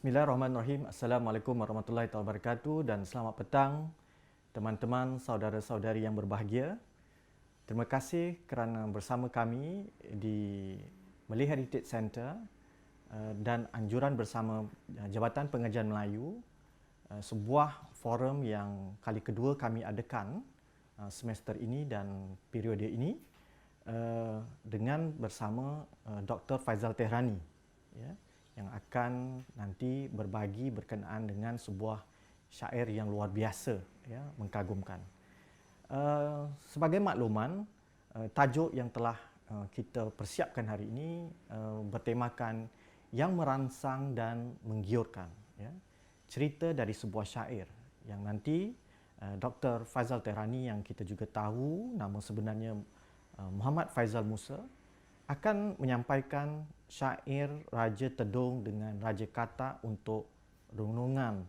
Bismillahirrahmanirrahim. Assalamualaikum warahmatullahi wabarakatuh dan selamat petang teman-teman, saudara-saudari yang berbahagia. Terima kasih kerana bersama kami di Malay Heritage Centre dan anjuran bersama Jabatan Pengajian Melayu, sebuah forum yang kali kedua kami adakan semester ini dan periode ini dengan bersama Dr. Faizal Tehrani, ya, yang akan nanti berbagi berkenaan dengan sebuah syair yang luar biasa, ya, mengagumkan. Sebagai makluman, tajuk yang telah kita persiapkan hari ini bertemakan yang merangsang dan menggiurkan, ya, cerita dari sebuah syair yang nanti Dr. Faizal Tehrani, yang kita juga tahu nama sebenarnya Muhammad Faizal Musa, akan menyampaikan syair Raja Tedung dengan Raja Kata untuk renungan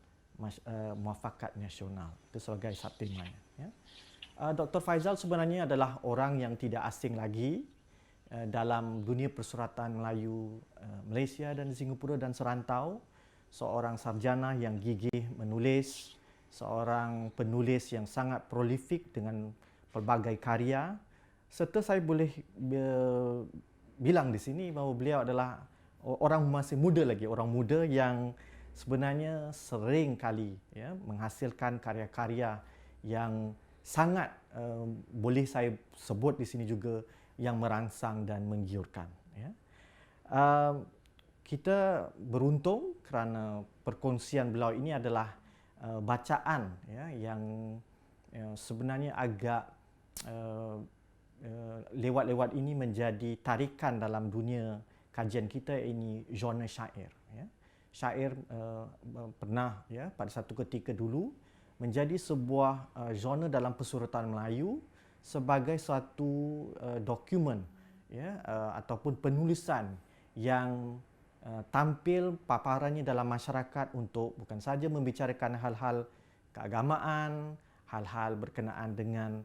muafakat nasional. Itu sebagai subtemanya. Ya. Dr. Faizal sebenarnya adalah orang yang tidak asing lagi dalam dunia persuratan Melayu Malaysia dan Singapura dan serantau. Seorang sarjana yang gigih menulis, seorang penulis yang sangat prolifik dengan pelbagai karya, serta saya boleh bilang di sini bahawa beliau adalah orang masih muda lagi, orang muda yang sebenarnya sering kali, ya, menghasilkan karya-karya yang sangat boleh saya sebut di sini juga yang merangsang dan menggiurkan. Ya. Kita beruntung kerana perkongsian beliau ini adalah bacaan, ya, yang sebenarnya agak lewat-lewat ini menjadi tarikan dalam dunia kajian kita, ini genre syair. Ya. Syair pernah, ya, pada satu ketika dulu menjadi sebuah genre dalam persuratan Melayu sebagai suatu dokumen, ya, ataupun penulisan yang tampil paparannya dalam masyarakat untuk bukan saja membicarakan hal-hal keagamaan, hal-hal berkenaan dengan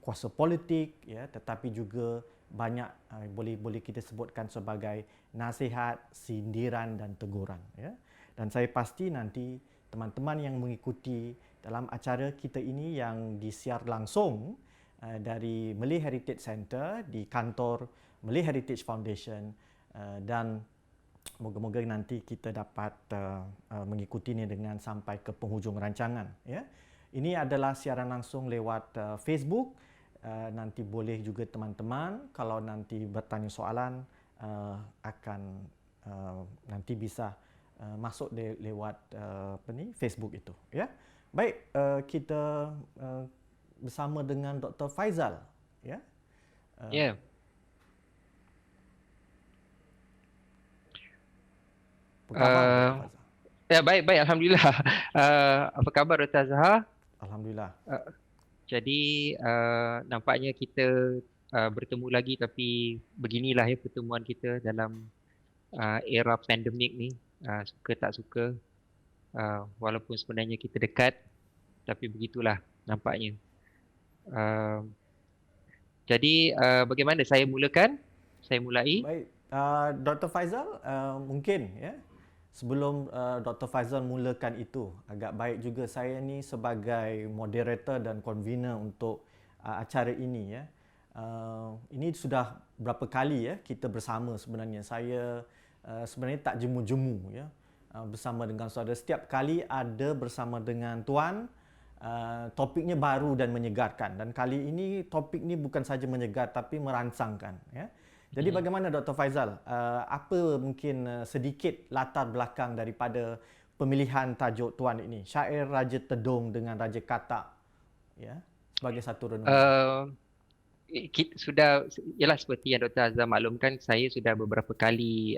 kuasa politik, ya, tetapi juga banyak boleh kita sebutkan sebagai nasihat, sindiran dan teguran, ya. Dan saya pasti nanti teman-teman yang mengikuti dalam acara kita ini yang disiar langsung dari Malay Heritage Centre di kantor Malay Heritage Foundation, dan moga-moga nanti kita dapat mengikutinya dengan sampai ke penghujung rancangan, ya. Ini adalah siaran langsung lewat Facebook. Nanti boleh juga teman-teman kalau nanti bertanya soalan akan nanti bisa masuk lewat Facebook itu, ya. Baik, kita bersama dengan Dr. Faizal, ya. Ya. Apa khabar Dr. Faizal? Ya, baik, alhamdulillah. Apa khabar Dr. Azhar? Alhamdulillah. Jadi nampaknya kita bertemu lagi, tapi beginilah ya pertemuan kita dalam era pandemik ni. Suka tak suka, walaupun sebenarnya kita dekat, tapi begitulah nampaknya. Jadi bagaimana saya mulakan? Saya mulai. Baik, Dr. Faizal, mungkin, ya, sebelum Dr. Faizal mulakan itu, agak baik juga saya ni sebagai moderator dan convener untuk acara ini, ya. Ini sudah berapa kali, ya, kita bersama sebenarnya. Saya sebenarnya tak jemu-jemu, ya, bersama dengan saudara. Setiap kali ada bersama dengan tuan, topiknya baru dan menyegarkan. Dan kali ini topik ni bukan saja menyegar tapi merangsangkan, ya. Jadi bagaimana Dr. Faizal? Apa mungkin sedikit latar belakang daripada pemilihan tajuk tuan ini? Syair Raja Tedung dengan Raja Katak, ya, sebagai satu renungan. Sudah, ialah seperti yang Dr. Azhar maklumkan, saya sudah beberapa kali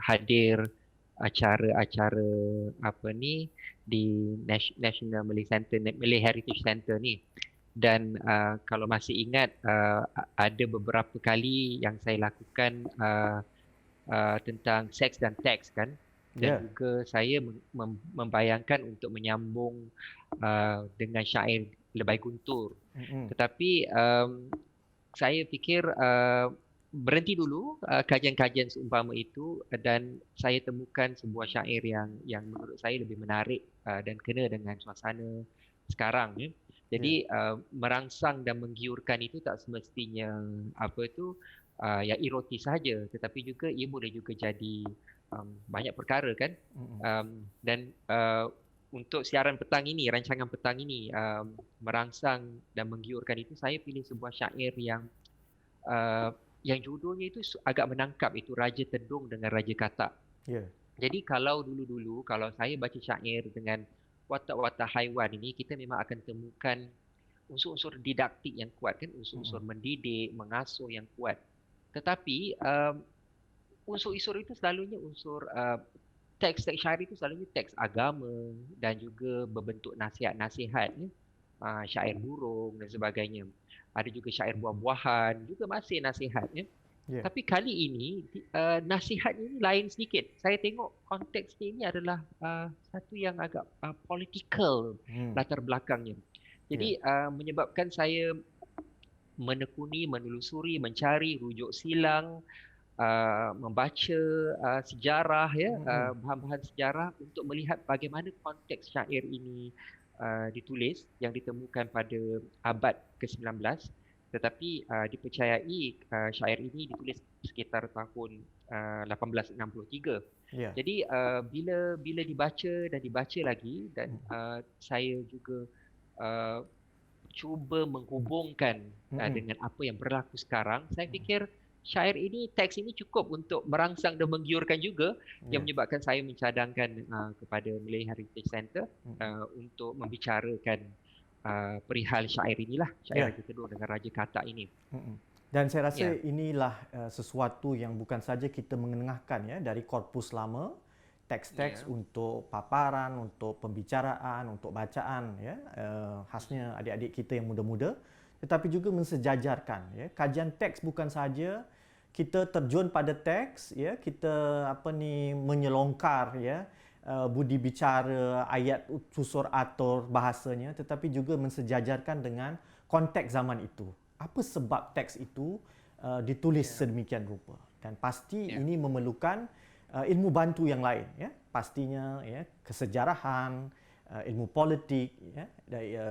hadir acara-acara di National Malay Center, Malay Heritage Center ni. Dan kalau masih ingat, ada beberapa kali yang saya lakukan tentang seks dan teks, kan. Dan juga saya membayangkan untuk menyambung dengan syair Lebay Guntur. Tetapi saya fikir berhenti dulu kajian-kajian seumpama itu dan saya temukan sebuah syair yang menurut saya lebih menarik dan kena dengan suasana sekarang ya. Ya. Jadi merangsang dan menggiurkan itu tak semestinya apa itu yang erotis saja, tetapi juga ia boleh juga jadi banyak perkara kan. Mm-mm. Dan untuk siaran petang ini, rancangan petang ini merangsang dan menggiurkan itu, saya pilih sebuah syair yang judulnya itu agak menangkap, itu Raja Tedung dengan Raja Katak. Ya. Jadi kalau dulu-dulu kalau saya baca syair dengan watak-watak haiwan ini, kita memang akan temukan unsur-unsur didaktik yang kuat kan, unsur-unsur Mm-mm. mendidik, mengasuh yang kuat. Tetapi unsur-unsur itu selalunya unsur teks-teks syair itu selalunya teks agama dan juga berbentuk nasihat-nasihat ya. Syair burung dan sebagainya. Ada juga syair buah-buahan, juga masih nasihat ya. Ya. Tapi kali ini nasihat ini lain sedikit. Saya tengok konteks dia ini adalah satu yang agak political Hmm. latar belakangnya. Ya. Jadi menyebabkan saya menekuni, menelusuri, mencari rujuk silang, membaca sejarah ya, Mm-mm. bahan-bahan sejarah untuk melihat bagaimana konteks syair ini ditulis yang ditemukan pada abad ke-19, tetapi dipercayai syair ini ditulis sekitar tahun 1863. Ya. Jadi bila bila dibaca dan dibaca lagi dan saya juga uh, cuba menghubungkan Mm-mm. dengan apa yang berlaku sekarang, saya Mm-mm. fikir syair ini, teks ini cukup untuk merangsang dan menggiurkan juga, yang Ya. menyebabkan saya mencadangkan kepada Malay Heritage Centre Mm-mm. untuk membicarakan perihal syair inilah, syair Ya. Raja Tedung dengan Raja Katak ini. Mm-mm. Dan saya rasa Ya, inilah sesuatu yang bukan saja kita mengenengahkan ya dari korpus lama, teks-teks ya, untuk paparan, untuk pembicaraan, untuk bacaan ya, khasnya adik-adik kita yang muda-muda, tetapi juga mensejajarkan ya. Kajian teks bukan saja kita terjun pada teks ya, kita menyelongkar ya, budi bicara, ayat susur atur bahasanya, tetapi juga mensejajarkan dengan konteks zaman itu. Apa sebab teks itu ditulis ya, sedemikian rupa, dan pasti ya, ini memerlukan ilmu bantu yang lain ya, pastinya ya, kesejarahan, ilmu politik ya,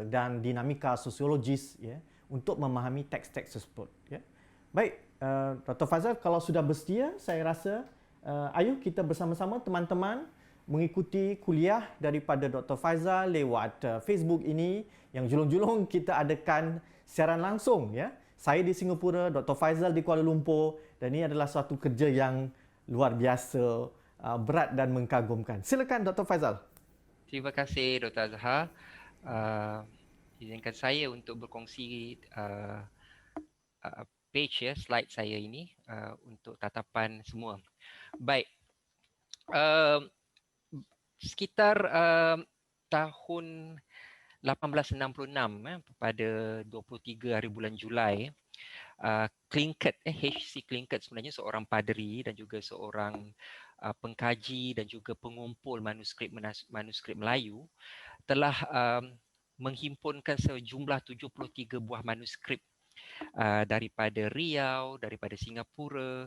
dan dinamika sosiologis ya, untuk memahami teks-teks tersebut ya. Baik, Dr. Fazal, kalau sudah bersedia, saya rasa ayo kita bersama-sama teman-teman mengikuti kuliah daripada Dr. Faizal lewat Facebook ini, yang julung-julung kita adakan siaran langsung ya. Saya di Singapura, Dr. Faizal di Kuala Lumpur, dan ini adalah suatu kerja yang luar biasa, berat dan mengagumkan. Silakan Dr. Faizal. terima kasih Dr. Azhar. Uh, Izinkan saya untuk berkongsi page ya, slide saya ini untuk tatapan semua. Baik, uh, sekitar tahun 1866 pada 23 hari bulan Julai, Tlingit, H.C. Tlingit sebenarnya seorang paderi dan juga seorang pengkaji dan juga pengumpul manuskrip Melayu, telah menghimpunkan sejumlah 73 buah manuskrip daripada Riau, daripada Singapura,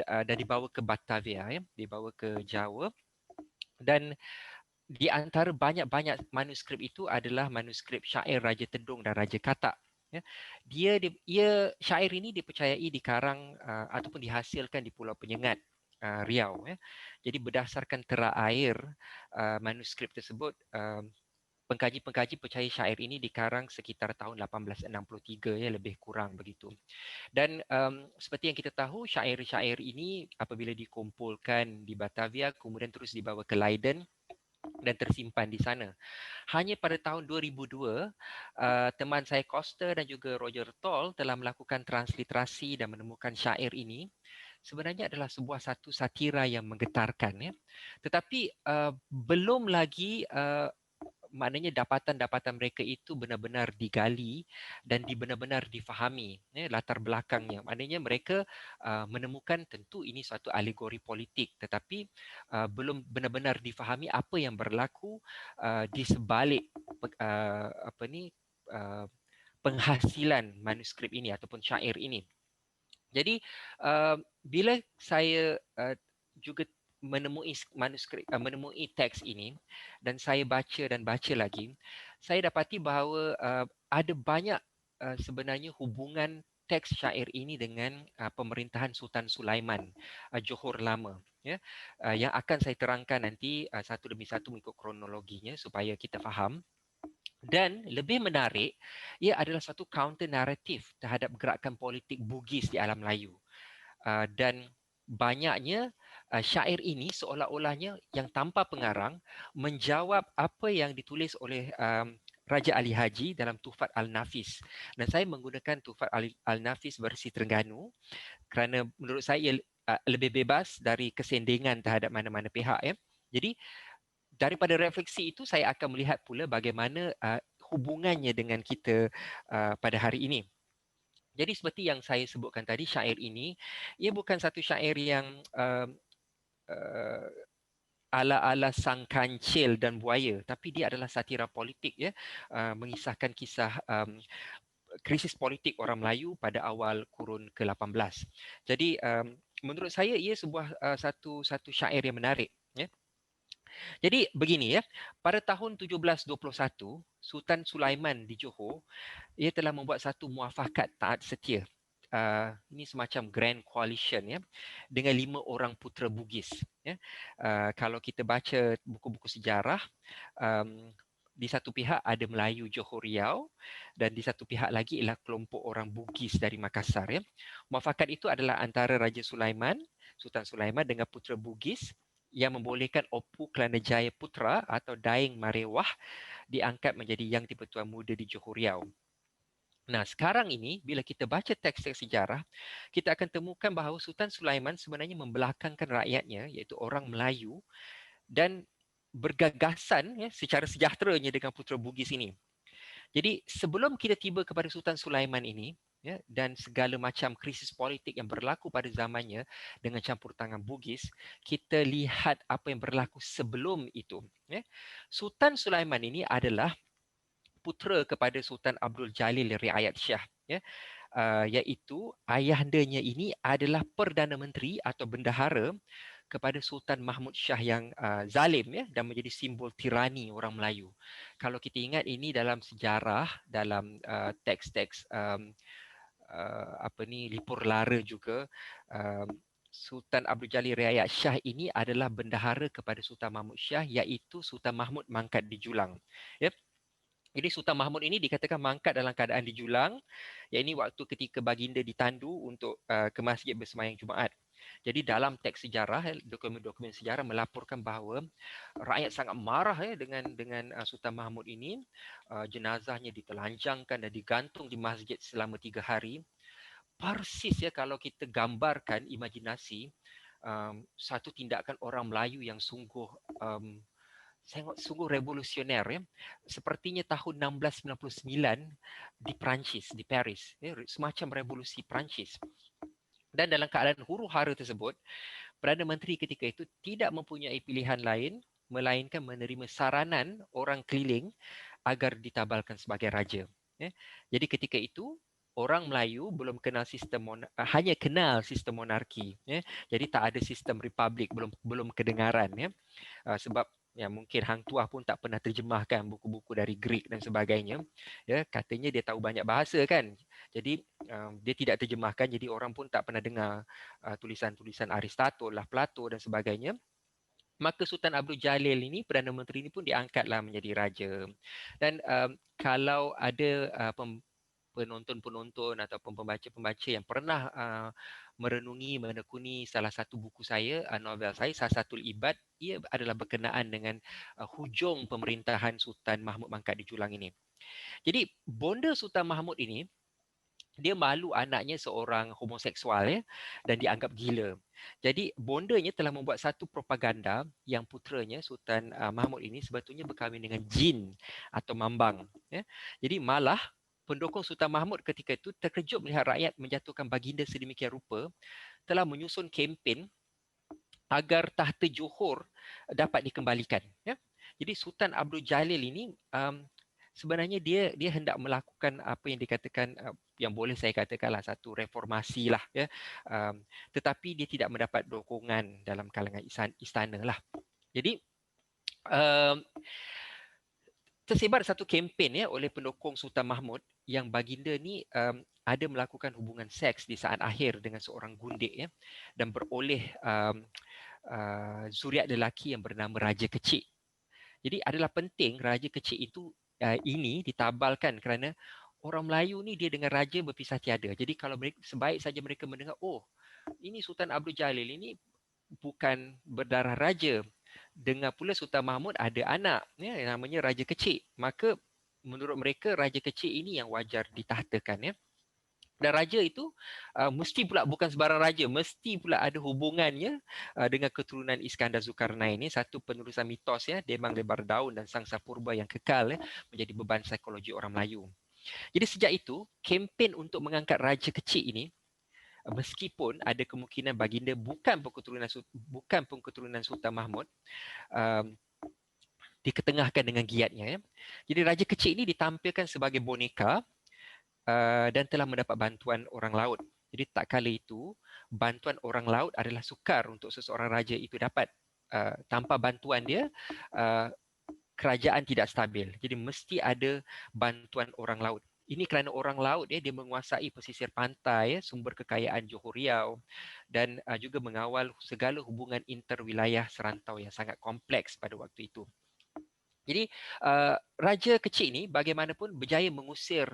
dan dibawa ke Batavia, dibawa ke Jawa. Dan di antara banyak-banyak manuskrip itu adalah manuskrip syair Raja Tedung dan Raja Katak. Ya. Syair ini dipercayai dikarang ataupun dihasilkan di Pulau Penyengat, Riau. Ya. Jadi berdasarkan tera air manuskrip tersebut, pengkaji-pengkaji percaya syair ini dikarang sekitar tahun 1863 ya, lebih kurang begitu. Dan seperti yang kita tahu, syair-syair ini apabila dikumpulkan di Batavia kemudian terus dibawa ke Leiden dan tersimpan di sana. Hanya pada tahun 2002, teman saya Costa dan juga Roger Toll telah melakukan transliterasi dan menemukan syair ini sebenarnya adalah sebuah satu satira yang menggetarkan ya. Tetapi belum lagi maknanya dapatan-dapatan mereka itu benar-benar digali dan benar-benar difahami ya, latar belakangnya. Maknanya mereka menemukan tentu ini suatu alegori politik, tetapi belum benar-benar difahami apa yang berlaku di sebalik uh, penghasilan manuskrip ini ataupun syair ini. Jadi bila saya juga menemui teks ini dan saya baca dan baca lagi, saya dapati bahawa ada banyak sebenarnya hubungan teks syair ini dengan pemerintahan Sultan Sulaiman Johor Lama, ya, yang akan saya terangkan nanti satu demi satu mengikut kronologinya supaya kita faham. Dan lebih menarik, ia adalah satu counter naratif terhadap gerakan politik Bugis di alam Melayu. Dan banyaknya syair ini seolah-olahnya yang tanpa pengarang menjawab apa yang ditulis oleh Raja Ali Haji dalam Tuhfat Al-Nafis. Dan saya menggunakan Tuhfat Al-Nafis versi Terengganu kerana menurut saya ia lebih bebas dari kesendengan terhadap mana-mana pihak, ya. Jadi daripada refleksi itu saya akan melihat pula bagaimana hubungannya dengan kita pada hari ini. Jadi seperti yang saya sebutkan tadi, syair ini ia bukan satu syair yang uh, ala-ala sang kancil dan buaya, tapi dia adalah satira politik, ya, mengisahkan kisah krisis politik orang Melayu pada awal kurun ke-18. Jadi menurut saya ia sebuah satu syair yang menarik, ya. Jadi begini, ya, pada tahun 1721 Sultan Sulaiman di Johor ia telah membuat satu muafakat taat setia. Ini semacam grand coalition, ya, dengan 5 orang putera Bugis, ya. Kalau kita baca buku-buku sejarah, di satu pihak ada Melayu Johor Riau dan di satu pihak lagi ialah kelompok orang Bugis dari Makassar, ya. Muafakat itu adalah antara Raja Sulaiman, Sultan Sulaiman dengan putera Bugis yang membolehkan Opu Kelana Jaya Putra atau Daeng Marewah diangkat menjadi Yang di-Pertuan Muda di Johor Riau. Nah, sekarang ini bila kita baca teks-teks sejarah, kita akan temukan bahawa Sultan Sulaiman sebenarnya membelakangkan rakyatnya, iaitu orang Melayu, dan bergagasan, ya, secara sejahteranya dengan putera Bugis ini. Jadi sebelum kita tiba kepada Sultan Sulaiman ini, ya, dan segala macam krisis politik yang berlaku pada zamannya dengan campur tangan Bugis, kita lihat apa yang berlaku sebelum itu, ya. Sultan Sulaiman ini adalah putera kepada Sultan Abdul Jalil Riayat Shah, ya. Iaitu ayahandanya ini adalah Perdana Menteri atau bendahara kepada Sultan Mahmud Shah yang zalim, ya, dan menjadi simbol tirani orang Melayu. Kalau kita ingat ini dalam sejarah, dalam teks-teks Lipur Lara juga, Sultan Abdul Jalil Riayat Shah ini adalah bendahara kepada Sultan Mahmud Shah, iaitu Sultan Mahmud mangkat di Julang, ya. Jadi Sultan Mahmud ini dikatakan mangkat dalam keadaan dijulang, iaitu waktu ketika baginda ditandu untuk ke masjid bersemayam Jumaat. Jadi dalam teks sejarah, dokumen-dokumen sejarah melaporkan bahawa rakyat sangat marah, ya, dengan Sultan Mahmud ini. Jenazahnya ditelanjangkan dan digantung di masjid selama 3 hari. Persis, ya, kalau kita gambarkan imajinasi satu tindakan orang Melayu yang sungguh revolusioner, ya. Sepertinya tahun 1699 di Perancis, di Paris, ya, semacam revolusi Perancis. Dan dalam keadaan huru-hara tersebut, Perdana Menteri ketika itu tidak mempunyai pilihan lain melainkan menerima saranan orang keliling agar ditabalkan sebagai raja, ya. Jadi ketika itu orang Melayu belum kenal hanya kenal sistem monarki, ya. Jadi tak ada sistem republik, belum kedengaran, ya. Sebab, ya, mungkin Hang Tuah pun tak pernah terjemahkan buku-buku dari Greek dan sebagainya, ya. Katanya dia tahu banyak bahasa, kan. Jadi dia tidak terjemahkan, jadi orang pun tak pernah dengar tulisan-tulisan Aristotle lah, Plato dan sebagainya. Maka Sultan Abdul Jalil ini, Perdana Menteri ini pun diangkatlah menjadi raja. Dan kalau ada penonton-penonton ataupun pembaca-pembaca yang pernah merenungi, menekuni salah satu buku saya, novel saya, Sasatul Ibad, ia adalah berkenaan dengan hujung pemerintahan Sultan Mahmud mangkat di Julang ini. Jadi bonda Sultan Mahmud ini, dia malu anaknya seorang homoseksual, ya, dan dianggap gila. Jadi bondanya telah membuat satu propaganda yang puteranya Sultan Mahmud ini sebetulnya berkahwin dengan jin atau mambang, ya. Jadi malah pendukung Sultan Mahmud ketika itu terkejut melihat rakyat menjatuhkan baginda sedemikian rupa, telah menyusun kempen agar tahta Johor dapat dikembalikan, ya. Jadi Sultan Abdul Jalil ini sebenarnya dia hendak melakukan apa yang dikatakan yang boleh saya katakanlah satu reformasi lah ya. Tetapi dia tidak mendapat dukungan dalam kalangan istana lah. Jadi um, tersebar satu kempen ya oleh pendukung Sultan Mahmud yang baginda ni ada melakukan hubungan seks di saat akhir dengan seorang gundik ya, dan beroleh zuriat lelaki yang bernama Raja Kecil. Jadi adalah penting Raja Kecil itu ini ditabalkan kerana orang Melayu ni dia dengan raja berpisah tiada. Jadi kalau mereka, sebaik saja mereka mendengar, oh ini Sultan Abdul Jalil ini bukan berdarah raja, dengar pula Sultan Mahmud ada anak ya, yang namanya Raja Kecil, maka menurut mereka Raja Kecil ini yang wajar ditahtakan ya. Dan raja itu mesti pula bukan sebarang raja, mesti pula ada hubungannya dengan keturunan Iskandar Zulkarnain ini, satu penerusan mitos ya, Demang Lebar Daun dan Sangsa Purba yang kekal ya, menjadi beban psikologi orang Melayu. Jadi sejak itu, kempen untuk mengangkat raja kecil ini, meskipun ada kemungkinan baginda bukan pun keturunan Sultan Mahmud, diketengahkan dengan giatnya ya. Jadi raja kecil ini ditampilkan sebagai boneka dan telah mendapat bantuan orang laut. Jadi tak kala itu, bantuan orang laut adalah sukar untuk seseorang raja itu dapat. Tanpa bantuan dia, kerajaan tidak stabil. Jadi mesti ada bantuan orang laut. Ini kerana orang laut dia menguasai pesisir pantai, sumber kekayaan Johor Riau, dan juga mengawal segala hubungan interwilayah serantau yang sangat kompleks pada waktu itu. Jadi raja kecil ini bagaimanapun berjaya mengusir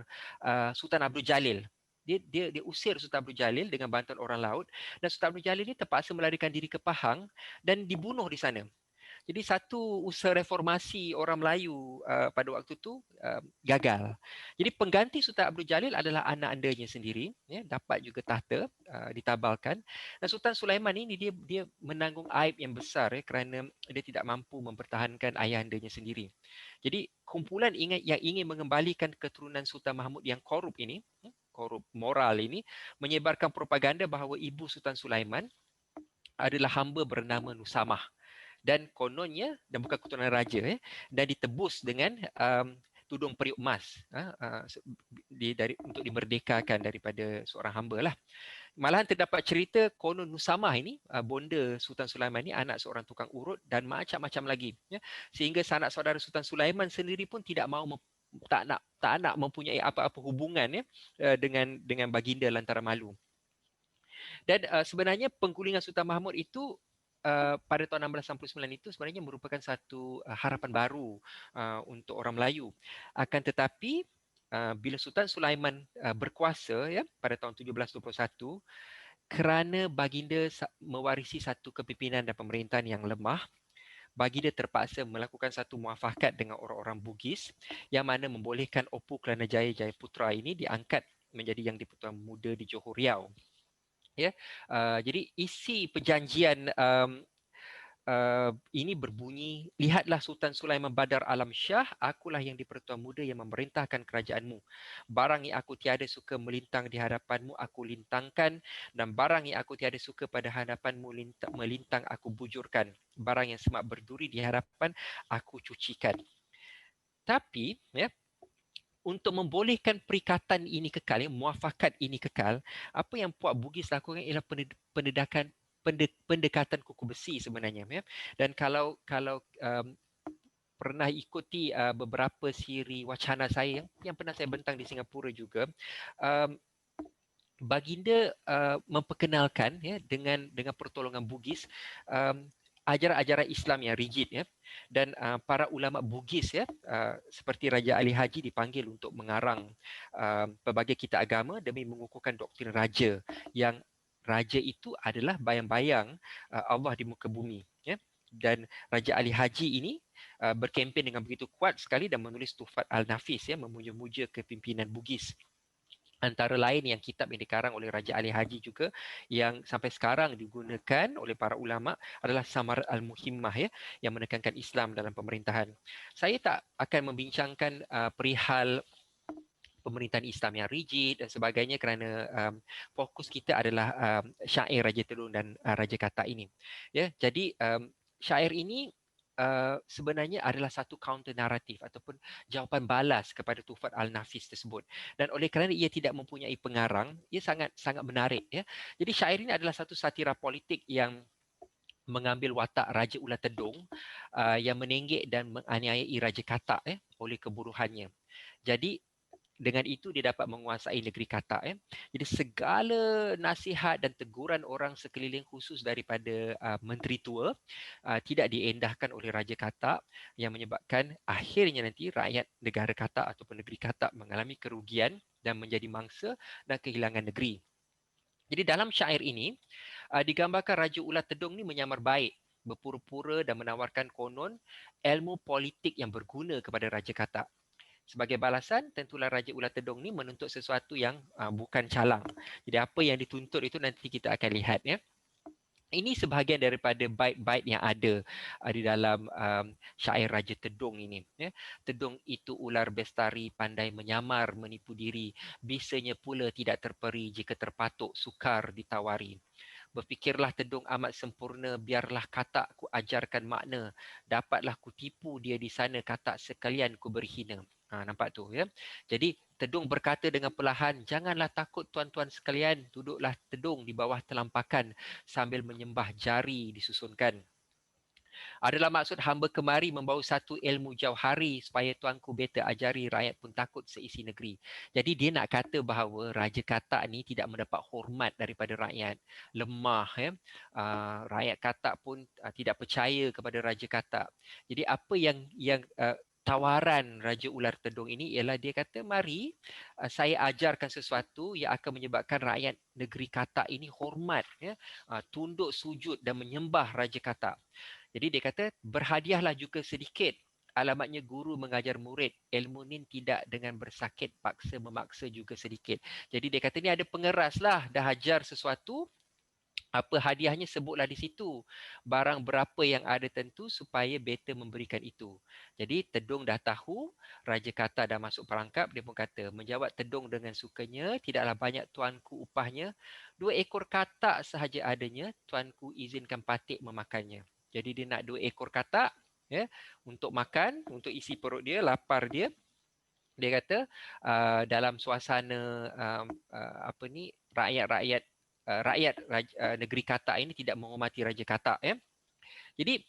Sultan Abdul Jalil. Dia usir Sultan Abdul Jalil dengan bantuan orang laut, dan Sultan Abdul Jalil ini terpaksa melarikan diri ke Pahang dan dibunuh di sana. Jadi satu usaha reformasi orang Melayu pada waktu itu gagal. Jadi pengganti Sultan Abdul Jalil adalah anak andanya sendiri, ya, dapat juga tahta ditabalkan. Dan Sultan Sulaiman ini dia menanggung aib yang besar ya, kerana dia tidak mampu mempertahankan ayahandanya sendiri. Jadi kumpulan yang ingin mengembalikan keturunan Sultan Mahmud yang korup ini, korup moral ini, menyebarkan propaganda bahawa ibu Sultan Sulaiman adalah hamba bernama Nusamah, dan kononnya, dan bukan keturunan raja dan ditebus dengan tudung periuk emas untuk dimerdekakan daripada seorang hamba lah. Malahan terdapat cerita konon Nusamah ini, bonda Sultan Sulaiman ini anak seorang tukang urut dan macam-macam lagi ya, sehingga sanak saudara Sultan Sulaiman sendiri pun tidak mahu tak nak mempunyai apa-apa hubungan ya dengan baginda lantaran malu. Dan sebenarnya penggulingan Sultan Mahmud itu pada tahun 1669 itu sebenarnya merupakan satu harapan baru untuk orang Melayu. Akan tetapi bila Sultan Sulaiman berkuasa ya pada tahun 1721, kerana baginda mewarisi satu kepimpinan dan pemerintahan yang lemah, baginda terpaksa melakukan satu muafakat dengan orang-orang Bugis yang mana membolehkan Opu Kelana Jaya Jayaputra ini diangkat menjadi Yang di-Pertuan Muda di Johor Riau. Ya, jadi isi perjanjian ini berbunyi, lihatlah Sultan Sulaiman Badar Alam Shah, akulah Yang di-Pertuan Muda yang memerintahkan kerajaanmu. Barang yang aku tiada suka melintang di hadapanmu, aku lintangkan, dan barang yang aku tiada suka pada hadapanmu melintang, aku bujurkan. Barang yang semak berduri di hadapan, aku cucikan. Tapi ya, untuk membolehkan perikatan ini kekal, muafakat ini kekal, apa yang Puak Bugis lakukan ialah pendekatan kuku besi sebenarnya ya. Dan kalau pernah ikuti beberapa siri wacana saya yang pernah saya bentang di Singapura juga, baginda memperkenalkan ya dengan pertolongan Bugis ajaran-ajaran Islam yang rigid ya, dan para ulama Bugis ya seperti Raja Ali Haji dipanggil untuk mengarang pelbagai kitab agama demi mengukuhkan doktrin raja, yang raja itu adalah bayang-bayang Allah di muka bumi ya. Dan Raja Ali Haji ini berkempen dengan begitu kuat sekali dan menulis Tuhfat Al-Nafis ya, memuja-muja kepimpinan Bugis. Antara lain yang kitab yang dikarang oleh Raja Ali Haji juga yang sampai sekarang digunakan oleh para ulama adalah Samar Al-Muhimmah ya, yang menekankan Islam dalam pemerintahan. Saya tak akan membincangkan perihal pemerintahan Islam yang rigid dan sebagainya kerana fokus kita adalah syair Raja Telun dan Raja Katak ini. Ya, jadi syair ini sebenarnya adalah satu counter naratif ataupun jawapan balas kepada Tufan Al-Nafis tersebut. Dan oleh kerana ia tidak mempunyai pengarang, ia sangat sangat menarik ya. Jadi syair ini adalah satu satira politik yang mengambil watak Raja Ular Tedung yang menenggek dan menganiayai Raja Katak oleh keburuhannya. Jadi dengan itu dia dapat menguasai negeri Katak. Jadi segala nasihat dan teguran orang sekeliling khusus daripada menteri tua tidak diendahkan oleh Raja Katak yang menyebabkan akhirnya nanti rakyat negara Katak ataupun negeri Katak mengalami kerugian dan menjadi mangsa dan kehilangan negeri. Jadi dalam syair ini digambarkan Raja Ular Tedung ni menyamar baik, berpura-pura dan menawarkan konon ilmu politik yang berguna kepada Raja Katak. Sebagai balasan, tentulah Raja Ular Tedung ni menuntut sesuatu yang bukan calang. Jadi apa yang dituntut itu nanti kita akan lihat ya. Ini sebahagian daripada bait-bait yang ada di dalam syair Raja Tedung ini. Ya. Tedung itu ular bestari, pandai menyamar, menipu diri. Bisanya pula tidak terperi jika terpatuk sukar ditawari. Berfikirlah Tedung amat sempurna, biarlah Katak ku ajarkan makna. Dapatlah ku tipu dia di sana, Katak sekalian ku berhina. Nampak tu ya. Jadi Tedung berkata dengan perlahan, janganlah takut tuan-tuan sekalian, duduklah Tedung di bawah telampakan sambil menyembah jari disusunkan. Adalah maksud hamba kemari membawa satu ilmu jauh hari supaya tuanku beta ajari rakyat pun takut seisi negeri. Jadi dia nak kata bahawa Raja Katak ni tidak mendapat hormat daripada rakyat. Lemah ya. Rakyat Katak pun tidak percaya kepada Raja Katak. Jadi apa yang tawaran Raja Ular Tedung ini ialah dia kata mari saya ajarkan sesuatu yang akan menyebabkan rakyat negeri Katak ini hormat ya, tunduk sujud dan menyembah Raja Katak. Jadi dia kata berhadiahlah juga sedikit. Alamatnya guru mengajar murid. Ilmu ni tidak dengan bersakit paksa memaksa juga sedikit. Jadi dia kata ni ada pengeras lah. Dah ajar sesuatu. Apa hadiahnya sebutlah di situ. Barang berapa yang ada tentu supaya beta memberikan itu. Jadi Tedung dah tahu. Raja Katak dah masuk perangkap. Dia pun kata menjawab Tedung dengan sukanya. Tidaklah banyak tuanku upahnya. 2 ekor katak sahaja adanya. Tuanku izinkan patik memakannya. Jadi dia nak 2 ekor katak ya, untuk makan, untuk isi perut dia, lapar dia. Dia kata dalam suasana apa ni rakyat-rakyat negeri Katak ini tidak menghormati Raja Katak ya. Jadi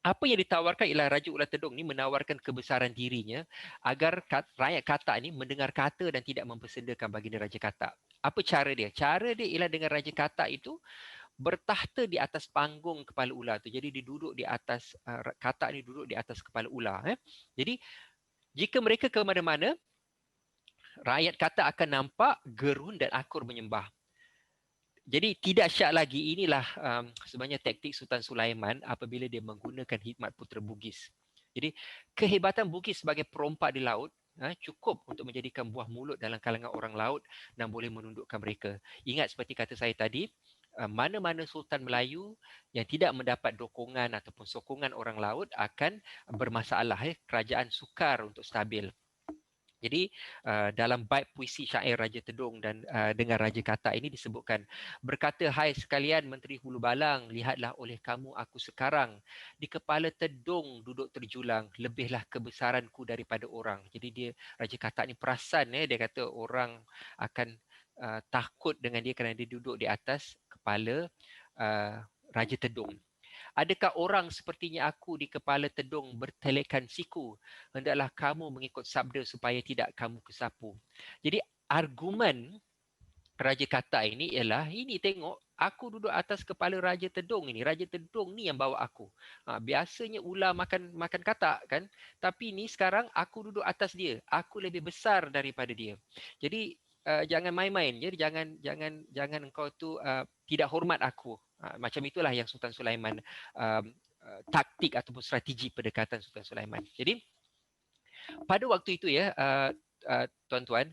apa yang ditawarkan ialah Raja Ular Tedung ni menawarkan kebesaran dirinya agar rakyat Katak ni mendengar kata dan tidak mempersendakan baginda Raja Katak. Apa cara dia? Cara dia ialah dengan Raja Katak itu bertahta di atas panggung kepala ular tu. Jadi dia duduk di atas Katak ni duduk di atas kepala ular. Jadi jika mereka ke mana-mana, rakyat Katak akan nampak gerun dan akur menyembah. Jadi tidak syak lagi inilah sebenarnya taktik Sultan Sulaiman apabila dia menggunakan hikmat putera Bugis. Jadi kehebatan Bugis sebagai perompak di laut cukup untuk menjadikan buah mulut dalam kalangan orang laut dan boleh menundukkan mereka. Ingat seperti kata saya tadi, mana-mana Sultan Melayu yang tidak mendapat dukungan ataupun sokongan orang laut akan bermasalah. Kerajaan sukar untuk stabil. Jadi dalam bait puisi syair Raja Tedung dan dengan Raja Katak ini disebutkan, berkata hai sekalian Menteri Hulu Balang, lihatlah oleh kamu aku sekarang di kepala Tedung duduk terjulang, lebihlah kebesaranku daripada orang. Jadi dia Raja Katak ni perasan dia kata orang akan takut dengan dia kerana dia duduk di atas kepala Raja Tedung. Adakah orang sepertinya aku di kepala Tedung bertelekan siku? Hendaklah kamu mengikut sabda supaya tidak kamu kesapu. Jadi argumen Raja Katak ini ialah, ini tengok, aku duduk atas kepala Raja Tedung ini. Raja Tedung ni yang bawa aku. Biasanya ular makan katak kan. Tapi ni sekarang aku duduk atas dia. Aku lebih besar daripada dia. Jadi jangan main-main. Jadi jangan engkau tu tidak hormat aku. Macam itulah yang Sultan Sulaiman taktik ataupun strategi pendekatan Sultan Sulaiman. Jadi pada waktu itu ya tuan-tuan,